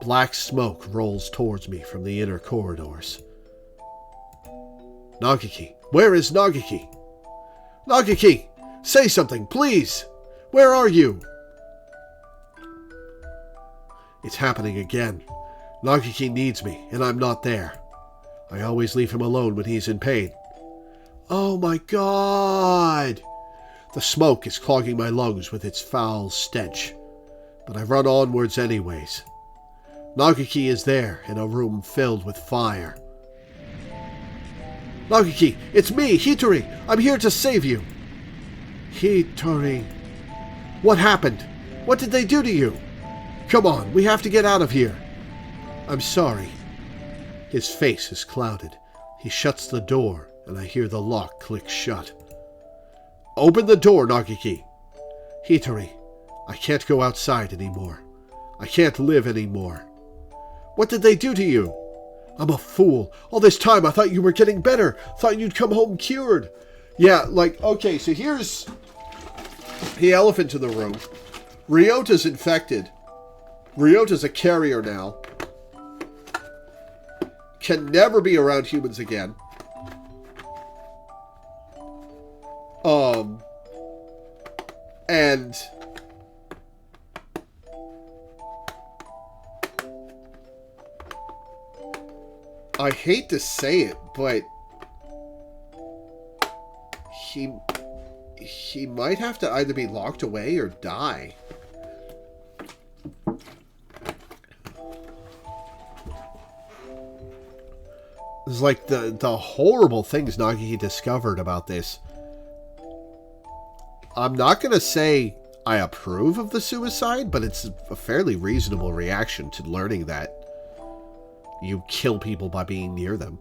Black smoke rolls towards me from the inner corridors. Nagiki! Where is Nagiki? Nagiki! Say something, please! Where are you? It's happening again. Nagiki needs me, and I'm not there. I always leave him alone when he's in pain. Oh my God! The smoke is clogging my lungs with its foul stench. But I run onwards anyways. Nagiki is there in a room filled with fire. Nagiki, it's me, Hitori! I'm here to save you! Hitori... What happened? What did they do to you? Come on, we have to get out of here. I'm sorry. His face is clouded. He shuts the door, and I hear the lock click shut. Open the door, Nagiki. Hitori, I can't go outside anymore. I can't live anymore. What did they do to you? I'm a fool. All this time I thought you were getting better. Thought you'd come home cured. Yeah, okay, so here's the elephant in the room. Ryota's infected. Ryota's a carrier now. Can never be around humans again. And I hate to say it, but he might have to either be locked away or die. It's like the horrible things Nagiki discovered about this. I'm not going to say I approve of the suicide, but it's a fairly reasonable reaction to learning that you kill people by being near them.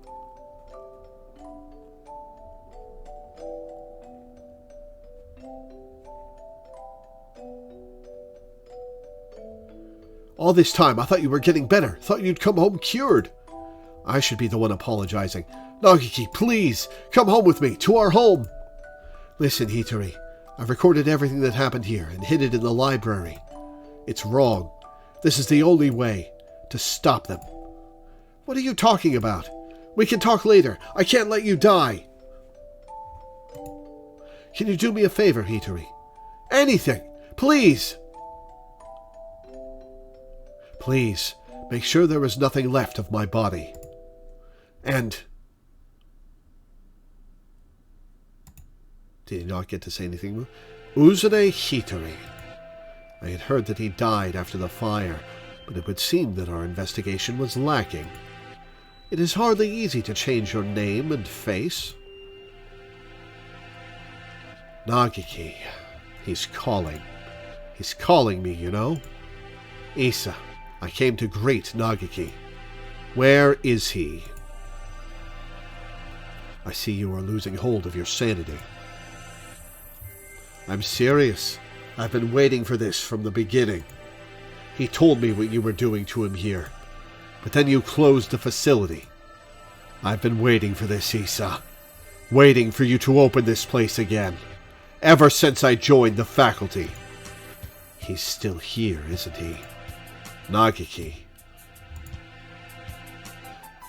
All this time, I thought you were getting better. Thought you'd come home cured. I should be the one apologizing. Nagiki, please, come home with me, to our home. Listen, Hitori, I've recorded everything that happened here and hid it in the library. It's wrong. This is the only way to stop them. What are you talking about? We can talk later. I can't let you die. Can you do me a favor, Hitori? Anything, please. Please, make sure there is nothing left of my body. And... Did he not get to say anything? Uzune Hitori. I had heard that he died after the fire, but it would seem that our investigation was lacking. It is hardly easy to change your name and face. Nagiki. He's calling. He's calling me, you know. Isa, I came to greet Nagiki. Where is he? I see you are losing hold of your sanity. I'm serious. I've been waiting for this from the beginning. He told me what you were doing to him here, but then you closed the facility. I've been waiting for this, Isa. Waiting for you to open this place again. Ever since I joined the faculty. He's still here, isn't he? Nagiki.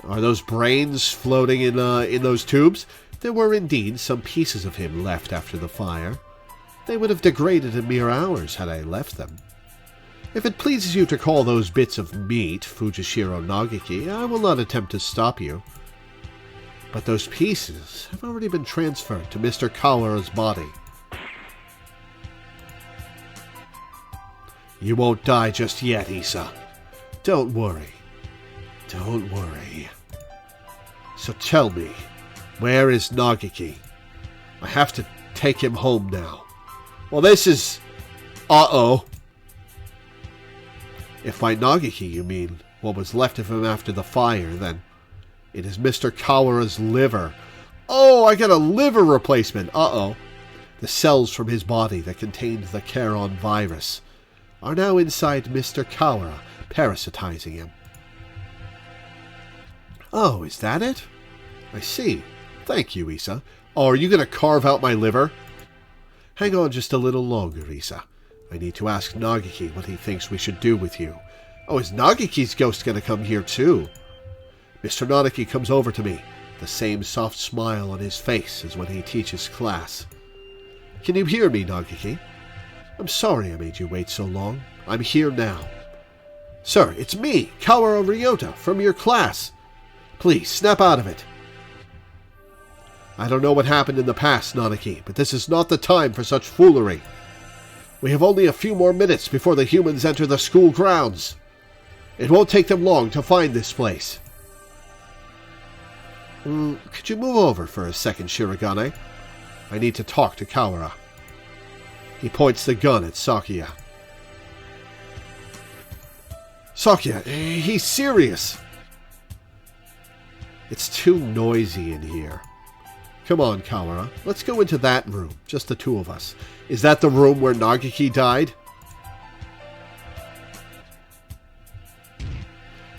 Are those brains floating in those tubes? There were indeed some pieces of him left after the fire. They would have degraded in mere hours had I left them. If it pleases you to call those bits of meat Fujishiro Nagiki, I will not attempt to stop you. But those pieces have already been transferred to Mr. Kawara's body. You won't die just yet, Isa. Don't worry. Don't worry. So tell me, where is Nagiki? I have to take him home now. Well, this is... Uh-oh. If by Nagiki you mean what was left of him after the fire, then it is Mr. Kawara's liver. Oh, I got a liver replacement. Uh-oh. The cells from his body that contained the Charon virus are now inside Mr. Kawara, parasitizing him. Oh, is that it? I see. Thank you, Isa. Oh, are you going to carve out my liver? Hang on just a little longer, Isa. I need to ask Nagiki what he thinks we should do with you. Oh, is Nagiki's ghost going to come here too? Mr. Nagiki comes over to me, the same soft smile on his face as when he teaches class. Can you hear me, Nagiki? I'm sorry I made you wait so long. I'm here now. Sir, it's me, Kawara Ryota, from your class. Please, snap out of it. I don't know what happened in the past, Nagiki, but this is not the time for such foolery. We have only a few more minutes before the humans enter the school grounds. It won't take them long to find this place. Could you move over for a second, Shirogane? I need to talk to Kawara. He points the gun at Sakuya. Sakuya, he's serious. It's too noisy in here. Come on, Kawara. Let's go into that room. Just the two of us. Is that the room where Nagiki died?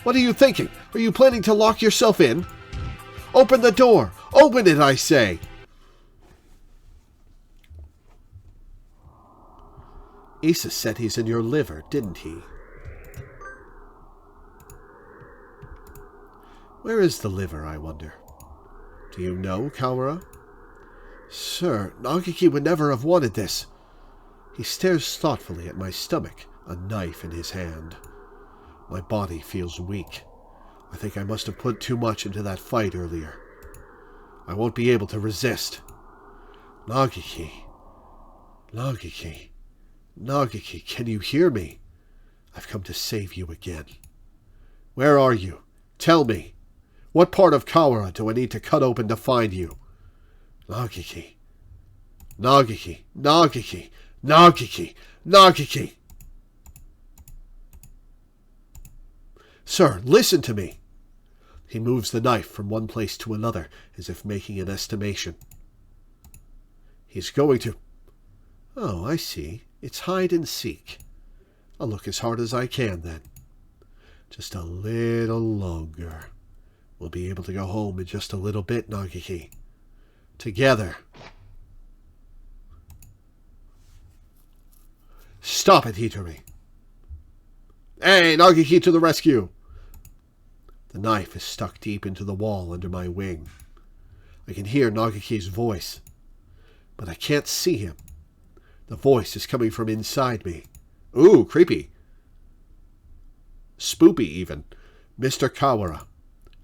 What are you thinking? Are you planning to lock yourself in? Open the door! Open it, I say! Isa said he's in your liver, didn't he? Where is the liver, I wonder? Do you know, Kawara? Sir, Nagiki would never have wanted this. He stares thoughtfully at my stomach, a knife in his hand. My body feels weak. I think I must have put too much into that fight earlier. I won't be able to resist. Nagiki. Nagiki. Nagiki, can you hear me? I've come to save you again. Where are you? Tell me. What part of Kawara do I need to cut open to find you? Nagiki. Nagiki. Nagiki. Nagiki. Nagiki. Sir, listen to me. He moves the knife from one place to another, as if making an estimation. He's going to... Oh, I see. It's hide and seek. I'll look as hard as I can, then. Just a little longer. We'll be able to go home in just a little bit, Nagiki. Together. Stop it, Hitori. Hey, Nagiki to the rescue! The knife is stuck deep into the wall under my wing. I can hear Nagiki's voice, but I can't see him. The voice is coming from inside me. Ooh, creepy. Spoopy, even. Mr. Kawara,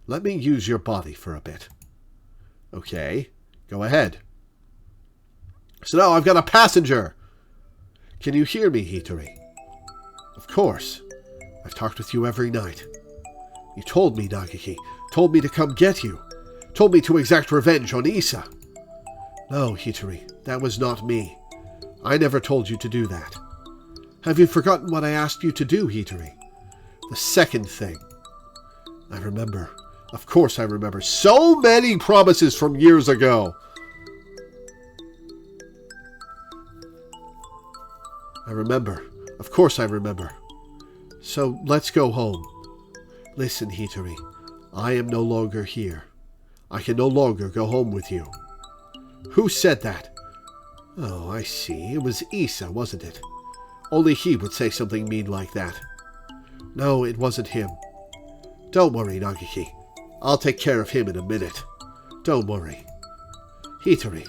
let me use your body for a bit. Okay, go ahead. So now I've got a passenger! Can you hear me, Hitori? Of course. I've talked with you every night. You told me, Nagiki. Told me to come get you. Told me to exact revenge on Isa. No, Hitori, that was not me. I never told you to do that. Have you forgotten what I asked you to do, Hitori? The second thing. I remember. Of course I remember. So many promises from years ago. I remember. Of course I remember. So let's go home. Listen, Hitori. I am no longer here. I can no longer go home with you. Who said that? Oh, I see. It was Isa, wasn't it? Only he would say something mean like that. No, it wasn't him. Don't worry, Nagiki. I'll take care of him in a minute. Don't worry. Hitori,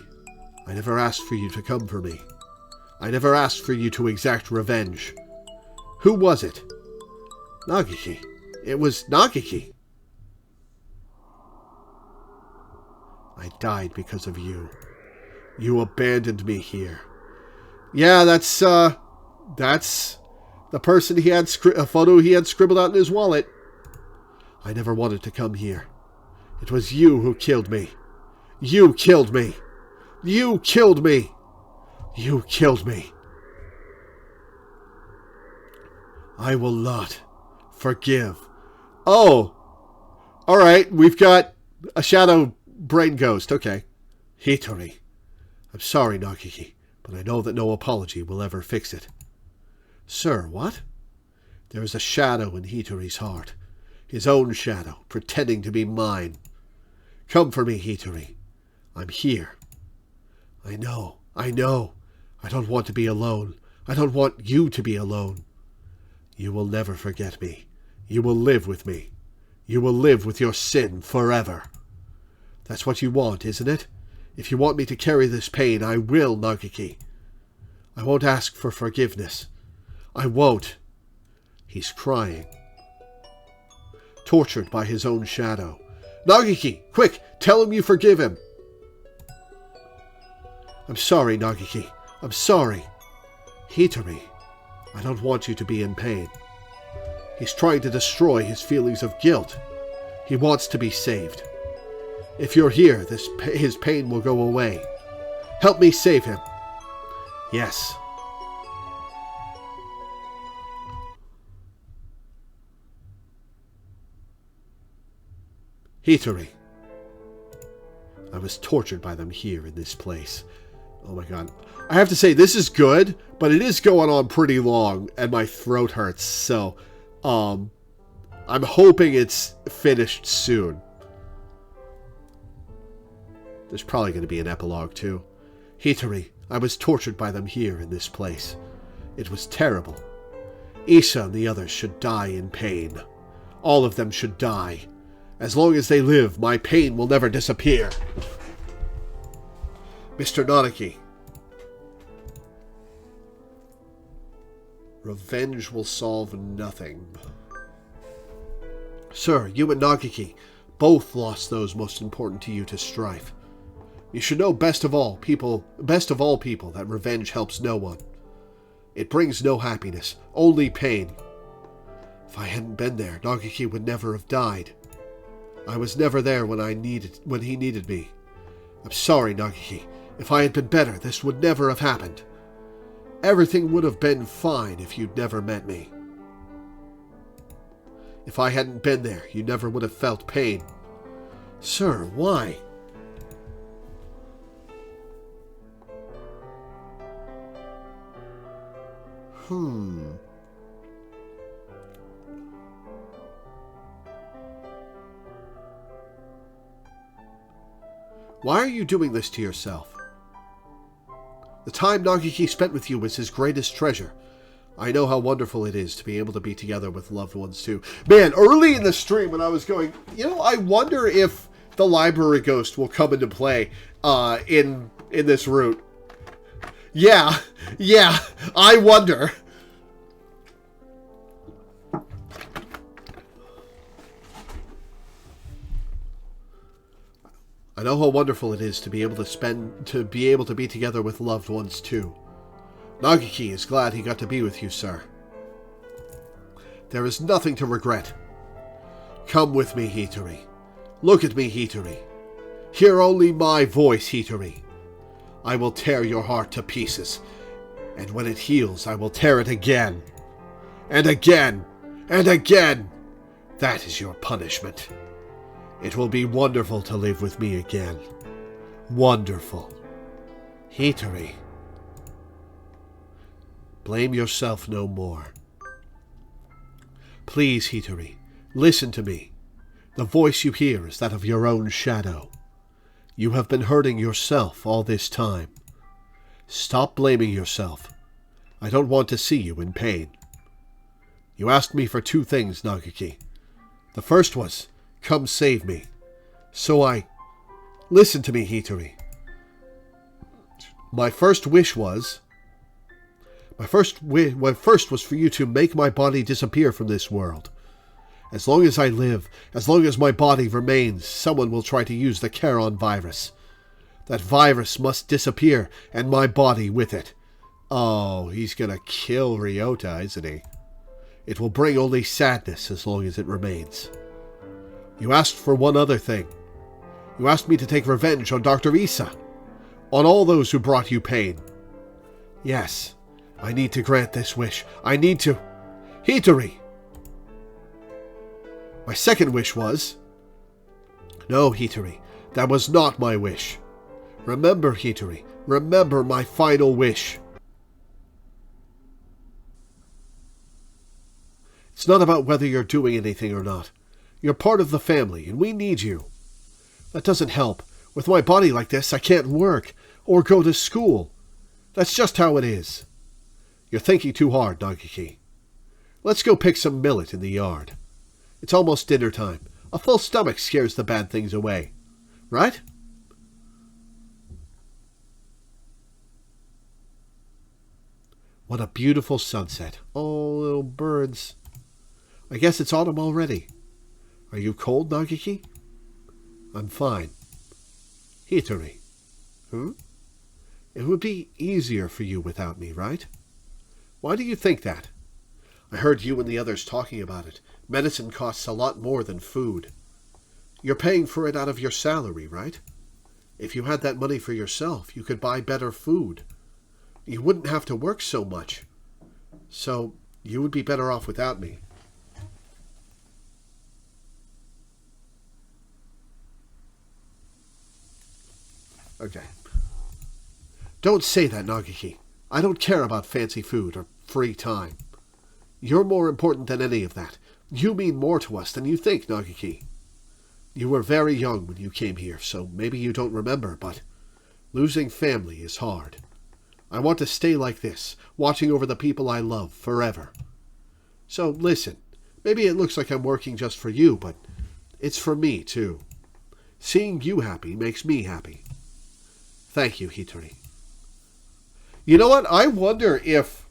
I never asked for you to come for me. I never asked for you to exact revenge. Who was it? Nagiki. It was Nagiki. I died because of you. You abandoned me here. Yeah, that's the person he had a photo he had scribbled out in his wallet. I never wanted to come here. It was you who killed me. You killed me. You killed me. You killed me. I will not forgive. Oh, all right. We've got a shadow brain ghost. Okay. Hitori. I'm sorry, Nagiki, but I know that no apology will ever fix it. Sir, what? There is a shadow in Hitori's heart. His own shadow, pretending to be mine. Come for me, Hitori. I'm here. I know. I don't want to be alone. I don't want you to be alone. You will never forget me. You will live with me. You will live with your sin forever. That's what you want, isn't it? If you want me to carry this pain, I will, Nagiki. I won't ask for forgiveness. I won't. He's crying. Tortured by his own shadow. Nagiki, quick, tell him you forgive him. I'm sorry, Nagiki. I'm sorry. Hitori, I don't want you to be in pain. He's trying to destroy his feelings of guilt. He wants to be saved. If you're here, his pain will go away. Help me save him. Yes. Hitori. I was tortured by them here in this place. Oh my god. I have to say, this is good, but it is going on pretty long, and my throat hurts, so, I'm hoping it's finished soon. There's probably going to be an epilogue, too. Hitori, I was tortured by them here in this place. It was terrible. Isa and the others should die in pain. All of them should die. As long as they live, my pain will never disappear. Mr. Nagiki. Revenge will solve nothing. Sir, you and Nagiki both lost those most important to you to strife. You should know best of all people, that revenge helps no one. It brings no happiness, only pain. If I hadn't been there, Nagiki would never have died. I was never there when he needed me. I'm sorry, Nagiki. If I had been better, this would never have happened. Everything would have been fine if you'd never met me. If I hadn't been there, you never would have felt pain. Sir, why? Why are you doing this to yourself? The time Nagiki spent with you was his greatest treasure. I know how wonderful it is to be able to be together with loved ones too. Man, early in the stream when I was going, I wonder if the library ghost will come into play in this route. Yeah, I wonder. I know how wonderful it is to be able to be together with loved ones too. Nagiki is glad he got to be with you, sir. There is nothing to regret. Come with me, Hitori. Look at me, Hitori. Hear only my voice, Hitori. I will tear your heart to pieces, and when it heals, I will tear it again. And again, and again. That is your punishment. It will be wonderful to live with me again. Wonderful. Hitori. Blame yourself no more. Please, Hitori, listen to me. The voice you hear is that of your own shadow. You have been hurting yourself all this time. Stop blaming yourself. I don't want to see you in pain. You asked me for 2 things, Nagiki. The first was, come save me. So listen to me, Hitori. My first was for you to make my body disappear from this world. As long as I live, as long as my body remains, someone will try to use the Charon virus. That virus must disappear, and my body with it. Oh, he's gonna kill Ryota, isn't he? It will bring only sadness as long as it remains. You asked for one other thing. You asked me to take revenge on Dr. Issa, on all those who brought you pain. Yes, I need to grant this wish. I need to... Hitori! My second wish was... No, Hitori, that was not my wish. Remember, Hitori, remember my final wish. It's not about whether you're doing anything or not. You're part of the family, and we need you. That doesn't help. With my body like this, I can't work or go to school. That's just how it is. You're thinking too hard, Nagiki. Let's go pick some millet in the yard. It's almost dinner time. A full stomach scares the bad things away. Right? What a beautiful sunset. Oh, little birds. I guess it's autumn already. Are you cold, Nagiki? I'm fine. Hitori. It would be easier for you without me, right? Why do you think that? I heard you and the others talking about it. Medicine costs a lot more than food. You're paying for it out of your salary, right? If you had that money for yourself, you could buy better food. You wouldn't have to work so much. So, you would be better off without me. Okay. Don't say that, Nagiki. I don't care about fancy food or free time. You're more important than any of that. You mean more to us than you think, Nagiki. You were very young when you came here, so maybe you don't remember, but losing family is hard. I want to stay like this, watching over the people I love forever. So listen, maybe it looks like I'm working just for you, but it's for me too. Seeing you happy makes me happy. Thank you, Hitori. You know what? I wonder if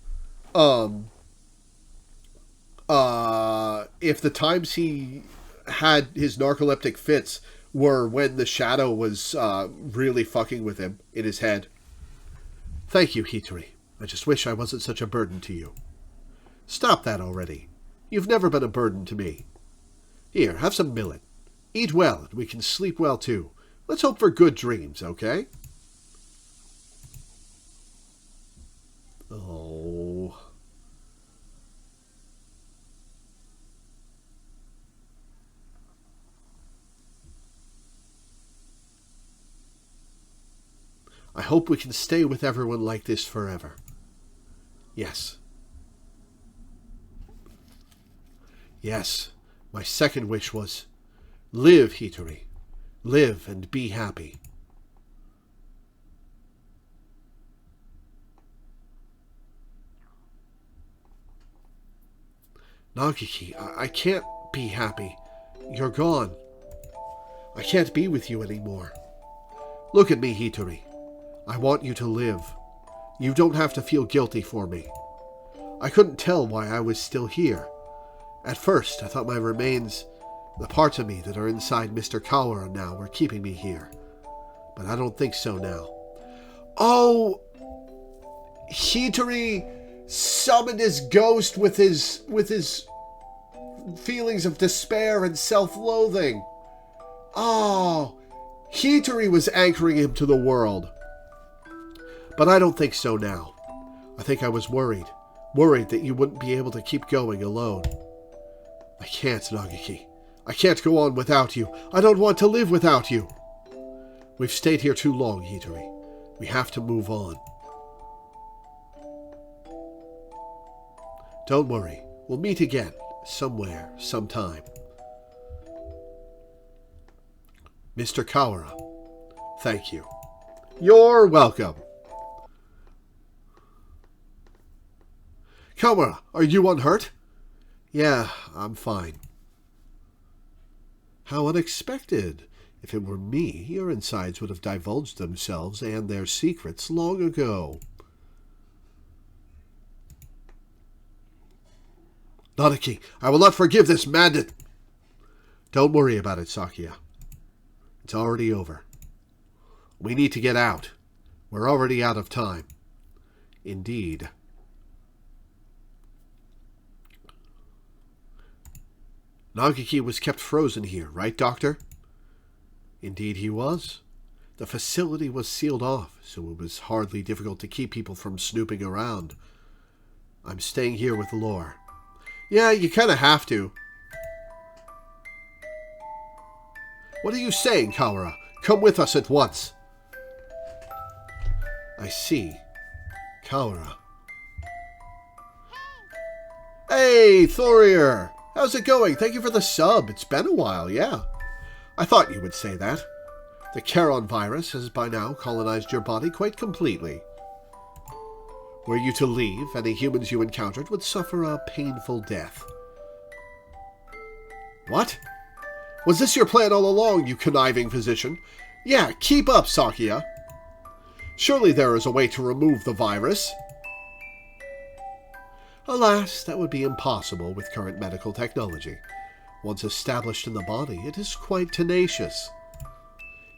the times he had his narcoleptic fits were when the shadow was really fucking with him in his head. Thank you, Hitori. I just wish I wasn't such a burden to you. Stop that already. You've never been a burden to me. Here, have some millet. Eat well, and we can sleep well too. Let's hope for good dreams, okay? Oh. I hope we can stay with everyone like this forever. Yes. Yes, my second wish was, live, Hitori. Live and be happy. Nagiki, I can't be happy. You're gone. I can't be with you anymore. Look at me, Hitori. I want you to live. You don't have to feel guilty for me. I couldn't tell why I was still here. At first, I thought my remains, the parts of me that are inside Mr. Kawara now, were keeping me here. But I don't think so now. Oh! Hitori summoned his ghost with his feelings of despair and self-loathing. Oh! Hitori was anchoring him to the world. But I don't think so now. I think I was worried. Worried that you wouldn't be able to keep going alone. I can't, Nagiki. I can't go on without you. I don't want to live without you. We've stayed here too long, Hitori. We have to move on. Don't worry. We'll meet again. Somewhere. Sometime. Mr. Kawara. Thank you. You're welcome. Kawara, are you unhurt? Yeah, I'm fine. How unexpected. If it were me, your insides would have divulged themselves and their secrets long ago. Nanaki, I will not forgive this madness. Don't worry about it, Sakuya. It's already over. We need to get out. We're already out of time. Indeed. Nagiki was kept frozen here, right, Doctor? Indeed he was. The facility was sealed off, so it was hardly difficult to keep people from snooping around. I'm staying here with Lore. Yeah, you kind of have to. What are you saying, Kawara? Come with us at once. I see. Kawara. Hey, Thorier! How's it going? Thank you for the sub. It's been a while, yeah. I thought you would say that. The Charon virus has by now colonized your body quite completely. Were you to leave, any humans you encountered would suffer a painful death. What? Was this your plan all along, you conniving physician? Yeah, keep up, Sakuya. Surely there is a way to remove the virus. Alas, that would be impossible with current medical technology. Once established in the body, it is quite tenacious.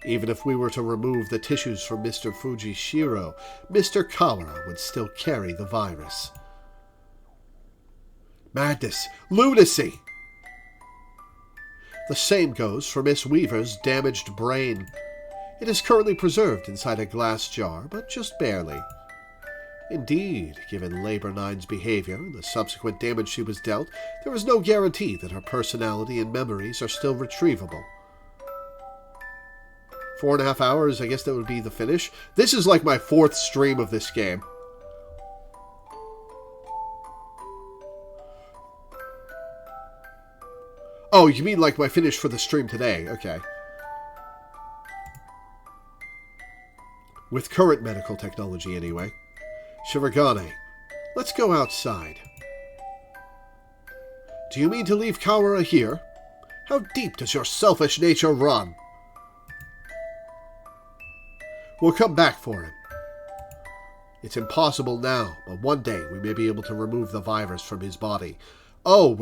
Even if we were to remove the tissues from Mr. Fujishiro, Mr. Kawara would still carry the virus. Madness! Lunacy! The same goes for Miss Weaver's damaged brain. It is currently preserved inside a glass jar, but just barely. Indeed, given Labor 9's behavior and the subsequent damage she was dealt, there is no guarantee that her personality and memories are still retrievable. 4.5 hours, I guess that would be the finish. This is like my 4th stream of this game. Oh, you mean like my finish for the stream today? Okay. With current medical technology, anyway. Shirogane, let's go outside. Do you mean to leave Kawara here? How deep does your selfish nature run? We'll come back for him. It's impossible now, but one day we may be able to remove the virus from his body. Oh,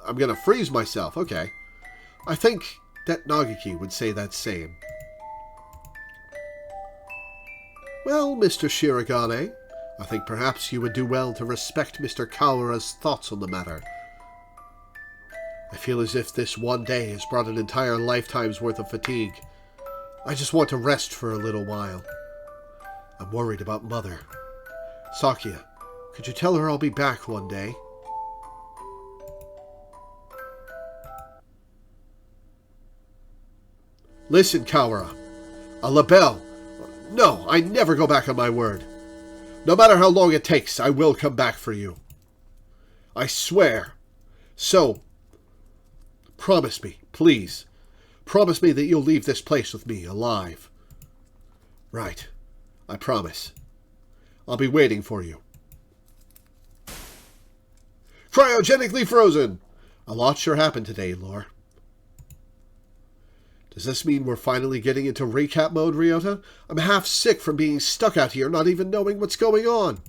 I'm gonna freeze myself. Okay. I think that Nagiki would say that same. Well, Mr. Shirogane, I think perhaps you would do well to respect Mr. Kawara's thoughts on the matter. I feel as if this one day has brought an entire lifetime's worth of fatigue. I just want to rest for a little while. I'm worried about Mother. Sakuya, could you tell her I'll be back one day? Listen, Kawara. A label. No, I never go back on my word. No matter how long it takes, I will come back for you. I swear. So, promise me, please. Promise me that you'll leave this place with me, alive. Right. I promise. I'll be waiting for you. Cryogenically frozen! A lot sure happened today, Lore. Does this mean we're finally getting into recap mode, Ryota? I'm half sick from being stuck out here, not even knowing what's going on.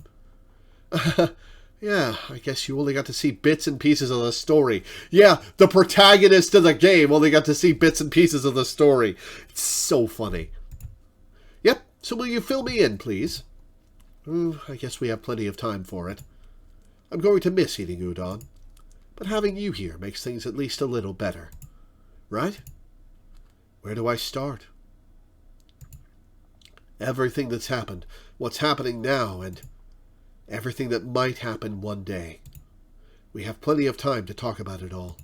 Yeah, I guess you only got to see bits and pieces of the story. Yeah, the protagonist of the game only got to see bits and pieces of the story. It's so funny. Yep, so will you fill me in, please? I guess we have plenty of time for it. I'm going to miss eating udon, but having you here makes things at least a little better. Right? Where do I start? Everything that's happened, what's happening now, and everything that might happen one day. We have plenty of time to talk about it all.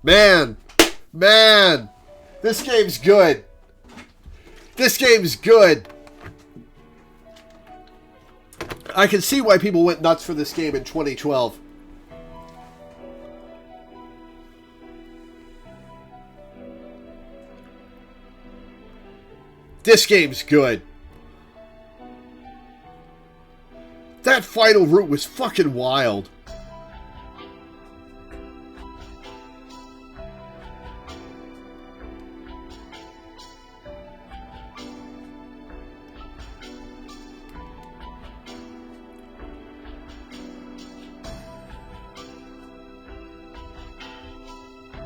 Man! This game's good. This game's good. I can see why people went nuts for this game in 2012. This game's good. That final route was fucking wild.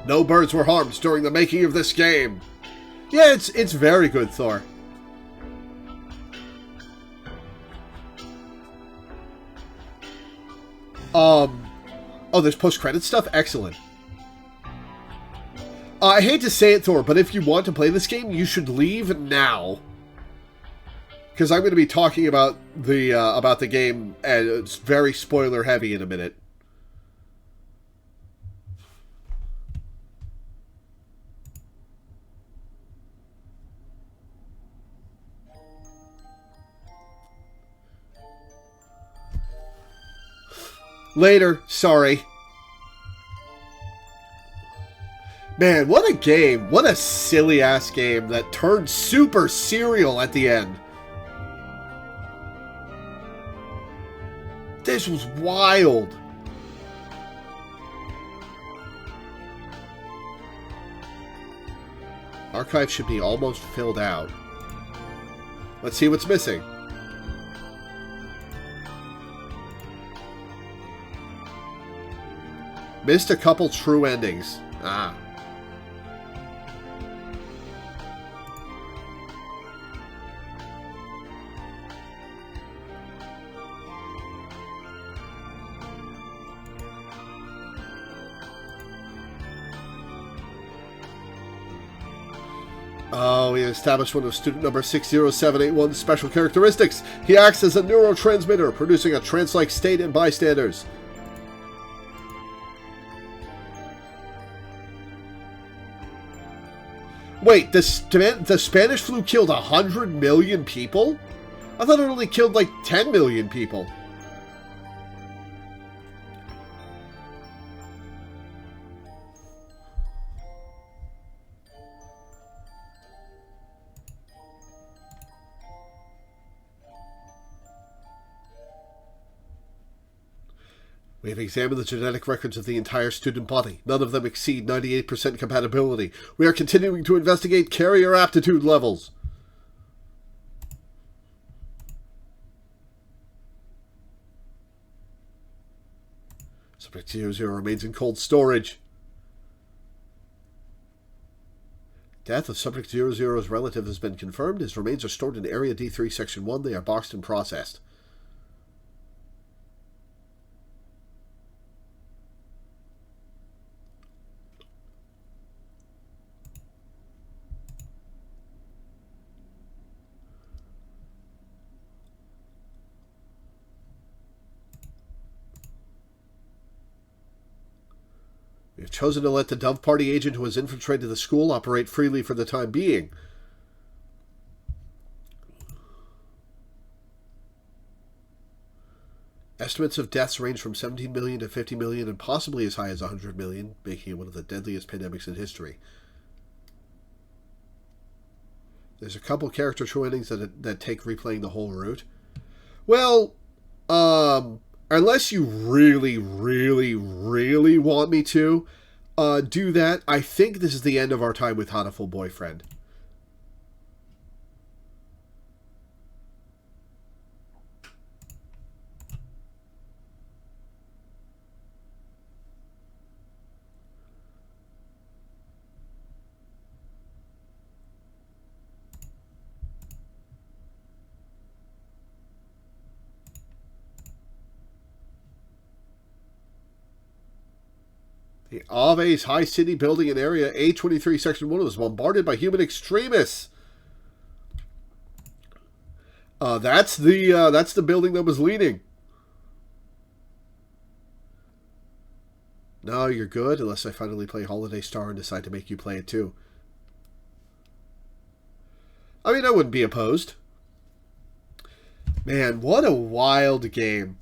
No birds were harmed during the making of this game. Yeah, it's very good, Thor. Oh, there's post-credit stuff? Excellent. I hate to say it, Thor, but if you want to play this game, you should leave now. Because I'm going to be talking about the game, and it's very spoiler-heavy in a minute. Later. Sorry. Man, what a game. What a silly-ass game that turned super serial at the end. This was wild. Archive should be almost filled out. Let's see what's missing. Missed a couple true endings. Ah. Oh, we established one of student number 60781's special characteristics. He acts as a neurotransmitter, producing a trance-like state in bystanders. Wait, the Spanish flu killed 100 million people? I thought it only killed like 10 million people. We have examined the genetic records of the entire student body. None of them exceed 98% compatibility. We are continuing to investigate carrier aptitude levels. Subject 00 remains in cold storage. Death of Subject 00's relative has been confirmed. His remains are stored in Area D3, Section 1. They are boxed and processed. We have chosen to let the Dove Party agent who has infiltrated the school operate freely for the time being. Estimates of deaths range from 17 million to 50 million and possibly as high as 100 million, making it one of the deadliest pandemics in history. There's a couple character twinings that take replaying the whole route. Well, unless you really, really, really want me to do that, I think this is the end of our time with Hatoful Boyfriend. The Aves High City building in area A23 Section 1 was bombarded by human extremists. That's the building that was leading. No, you're good, unless I finally play Holiday Star and decide to make you play it too. I mean, I wouldn't be opposed. Man, what a wild game.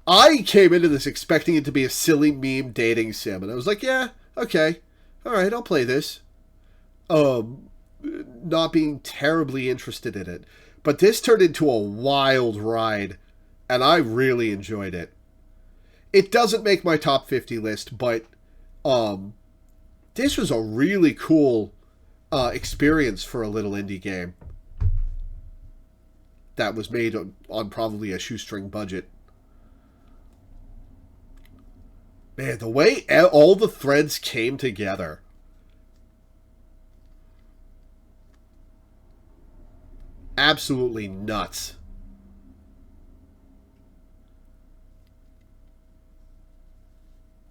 I came into this expecting it to be a silly meme dating sim, and I was like, yeah, okay, alright, I'll play this. Not being terribly interested in it. But this turned into a wild ride, and I really enjoyed it. It doesn't make my top 50 list, but this was a really cool experience for a little indie game that was made on probably a shoestring budget. Man, the way all the threads came together. Absolutely nuts.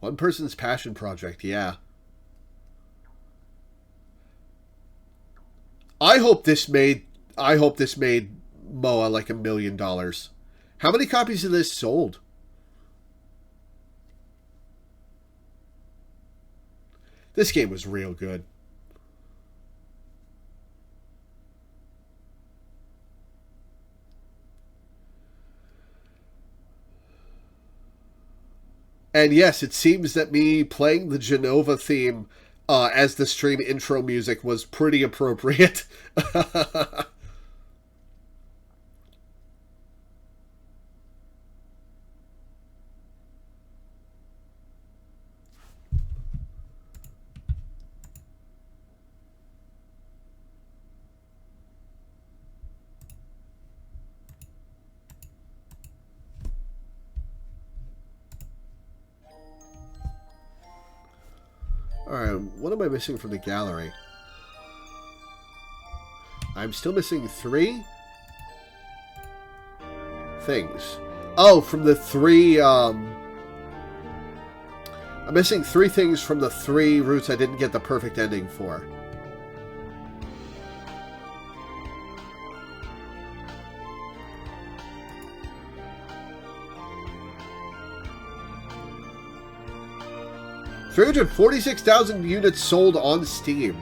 One person's passion project, yeah. I hope this made MOA like $1 million. How many copies of this sold? This game was real good. And yes, it seems that me playing the Genova theme as the stream intro music was pretty appropriate. Alright, what am I missing from the gallery? I'm still missing 3 things. Oh, from the 3, I'm missing 3 things from the 3 routes I didn't get the perfect ending for. $346,000 units sold on Steam.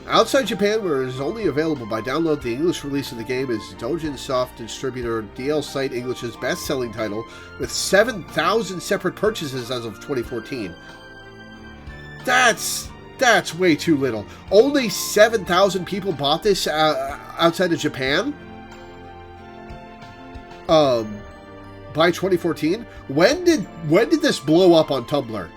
Outside Japan, where it is only available by download, the English release of the game is Dojin Soft distributor DL Site English's best-selling title, with 7,000 separate purchases as of 2014. That's way too little. Only 7,000 people bought this outside of Japan? By 2014? When did this blow up on Tumblr?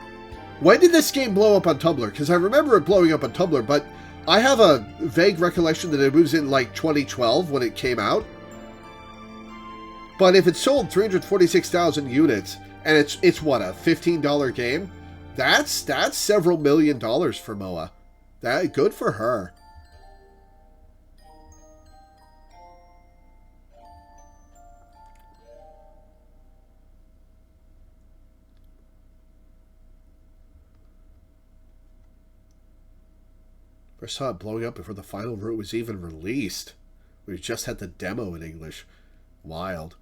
When did this game blow up on Tumblr? Because I remember it blowing up on Tumblr, but I have a vague recollection that it was in like 2012 when it came out. But if it sold 346,000 units and it's what, a $15 game? That's several $1 million for MOA. That good for her. First saw it blowing up before the final route was even released. We just had the demo in English. Wild.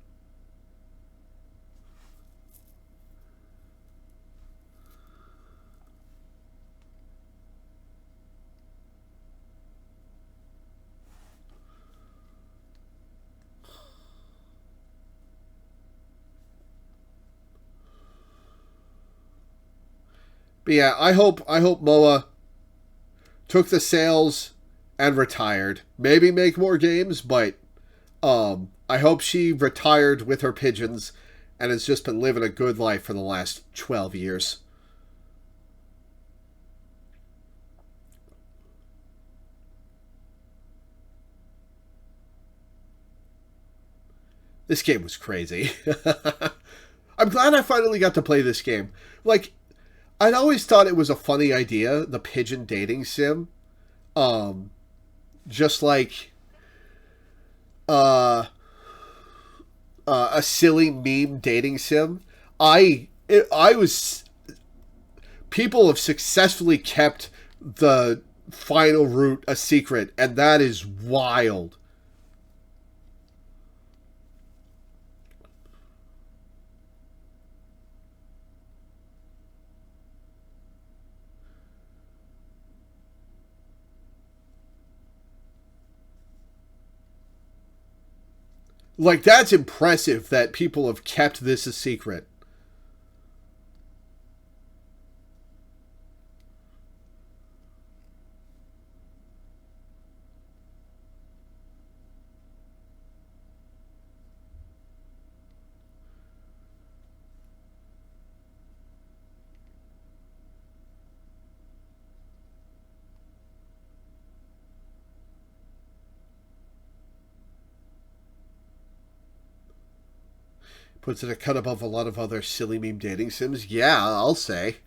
But yeah, I hope Moa took the sales and retired. Maybe make more games, but I hope she retired with her pigeons and has just been living a good life for the last 12 years. This game was crazy. I'm glad I finally got to play this game. Like, I'd always thought it was a funny idea, the pigeon dating sim. Um, just like uh, a silly meme dating sim. I was people have successfully kept the final route a secret, and that is wild. Like, that's impressive that people have kept this a secret. Puts it a cut above a lot of other silly meme dating sims. Yeah, I'll say.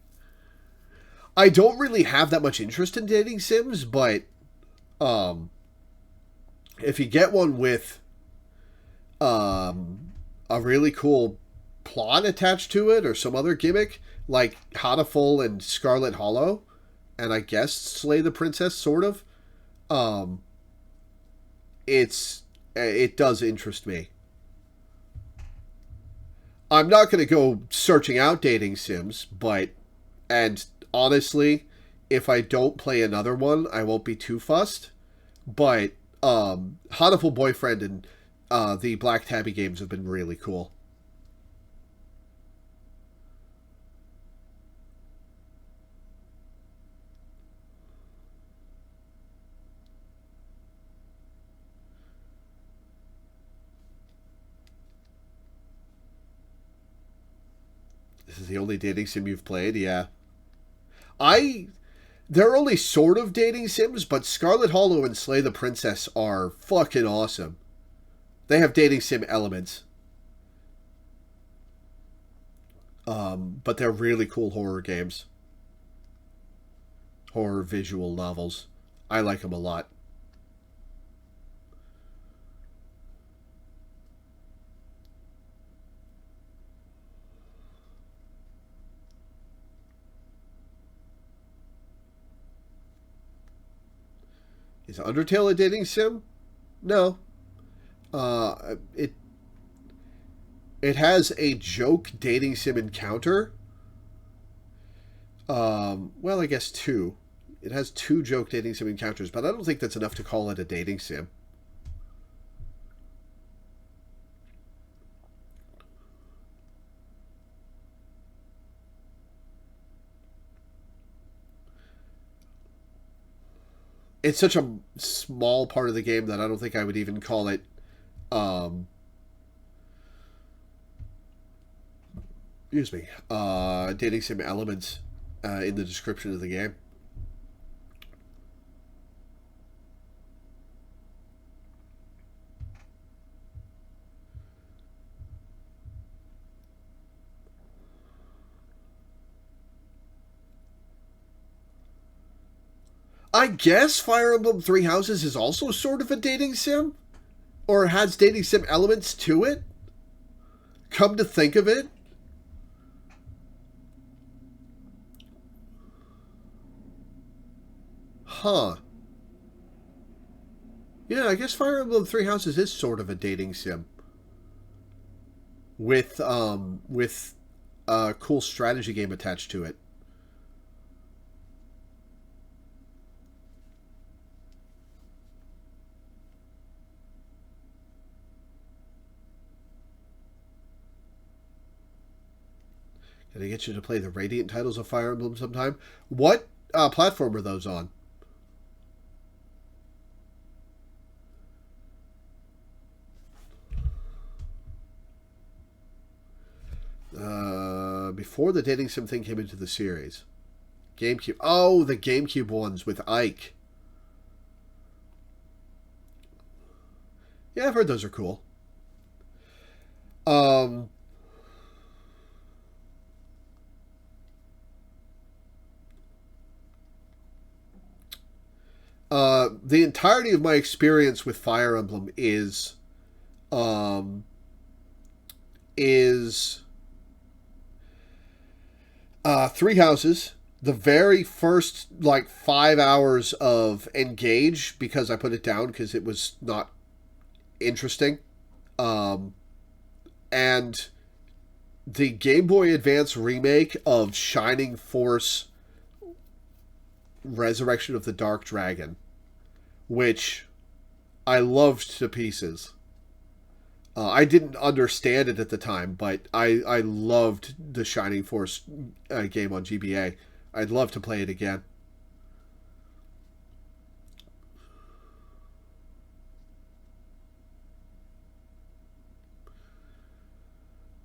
I don't really have that much interest in dating sims, but um, if you get one with a really cool plot attached to it or some other gimmick, like Hatoful and Scarlet Hollow, and I guess Slay the Princess, sort of, um, it does interest me. I'm not going to go searching out dating sims, but and honestly, if I don't play another one, I won't be too fussed. But Hatoful Boyfriend and the Black Tabby games have been really cool. This is the only dating sim you've played, yeah. I they're only sort of dating sims, but Scarlet Hollow and Slay the Princess are fucking awesome. They have dating sim elements, but they're really cool horror games, horror visual novels. I like them a lot. Is Undertale a dating sim? No. It has a joke dating sim encounter. Well, I guess two. It has two joke dating sim encounters, but I don't think that's enough to call it a dating sim. It's such a small part of the game that I don't think I would even call it um excuse me, dating sim elements in the description of the game. I guess Fire Emblem Three Houses is also sort of a dating sim, or has dating sim elements to it. Come to think of it, huh? Yeah, I guess Fire Emblem Three Houses is sort of a dating sim with a cool strategy game attached to it. Can I get you to play the Radiant titles of Fire Emblem sometime? What platform are those on? Before the dating sim thing came into the series. GameCube. Oh, the GameCube ones with Ike. Yeah, I've heard those are cool. The entirety of my experience with Fire Emblem is Three Houses, the very first, 5 hours of Engage, because I put it down because it was not interesting, and the Game Boy Advance remake of Shining Force Resurrection of the Dark Dragon, which I loved to pieces. I didn't understand it at the time, but I loved the Shining Force game on GBA. I'd love to play it again.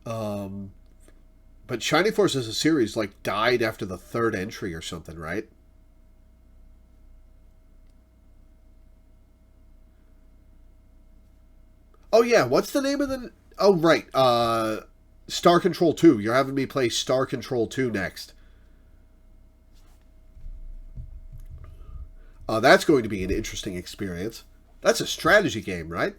But Shining Force as a series died after the third entry or something, right? Oh yeah, what's the name of the... Oh right, Star Control 2. You're having me play Star Control 2 next. That's going to be an interesting experience. That's a strategy game, right?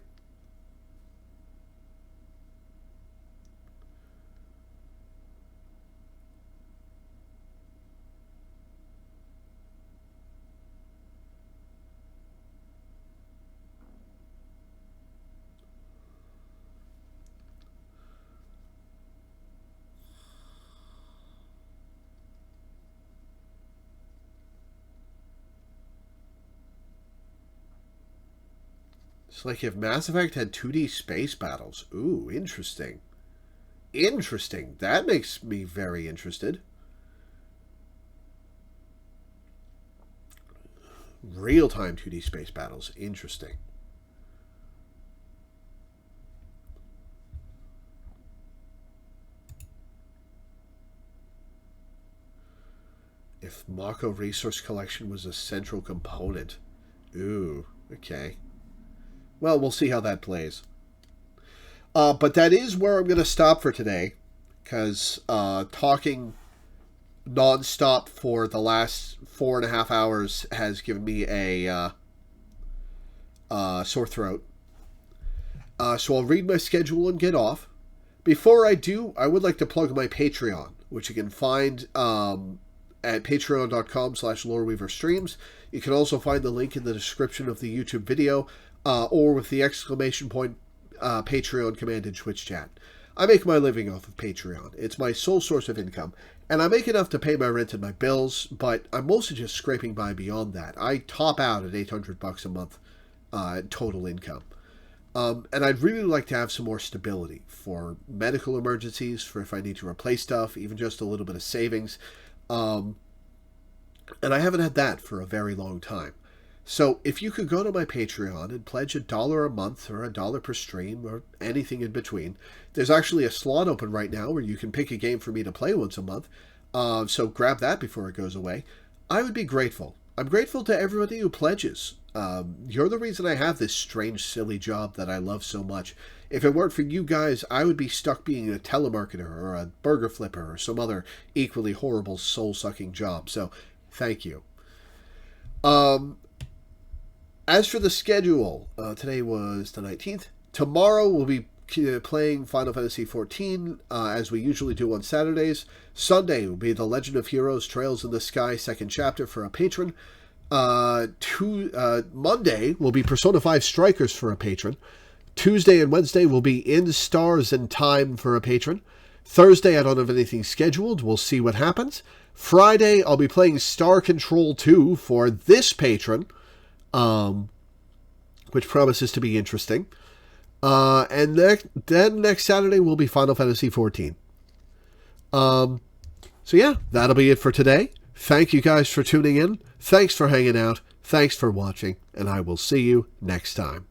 It's like if Mass Effect had 2D space battles. Ooh, interesting. Interesting. That makes me very interested. Real-time 2D space battles. Interesting. If Mako Resource Collection was a central component. Ooh, okay. Well, we'll see how that plays. But that is where I'm going to stop for today, because talking non-stop for the last 4.5 hours has given me a sore throat. So I'll read my schedule and get off. Before I do, I would like to plug my Patreon, which you can find at patreon.com/LoreweaverStreams. You can also find the link in the description of the YouTube video, or with the exclamation point Patreon command in Twitch chat. I make my living off of Patreon. It's my sole source of income, and I make enough to pay my rent and my bills, but I'm mostly just scraping by beyond that. I top out at $800 a month total income. And I'd really like to have some more stability for medical emergencies, for if I need to replace stuff, even just a little bit of savings. And I haven't had that for a very long time. So if you could go to my Patreon and pledge $1 a month or $1 per stream or anything in between, there's actually a slot open right now where you can pick a game for me to play once a month. So grab that before it goes away. I would be grateful. I'm grateful to everybody who pledges. You're the reason I have this strange, silly job that I love so much. If it weren't for you guys, I would be stuck being a telemarketer or a burger flipper or some other equally horrible, soul-sucking job. So, thank you. As for the schedule, today was the 19th. Tomorrow we'll be playing Final Fantasy XIV, as we usually do on Saturdays. Sunday will be The Legend of Heroes Trails in the Sky, second chapter for a patron. Monday will be Persona 5 Strikers for a patron. Tuesday and Wednesday will be In Stars and Time for a patron. Thursday I don't have anything scheduled. We'll see what happens. Friday I'll be playing Star Control 2 for this patron, which promises to be interesting. And then next Saturday will be Final Fantasy XIV. So yeah, that'll be it for today. Thank you guys for tuning in. Thanks for hanging out. Thanks for watching. And I will see you next time.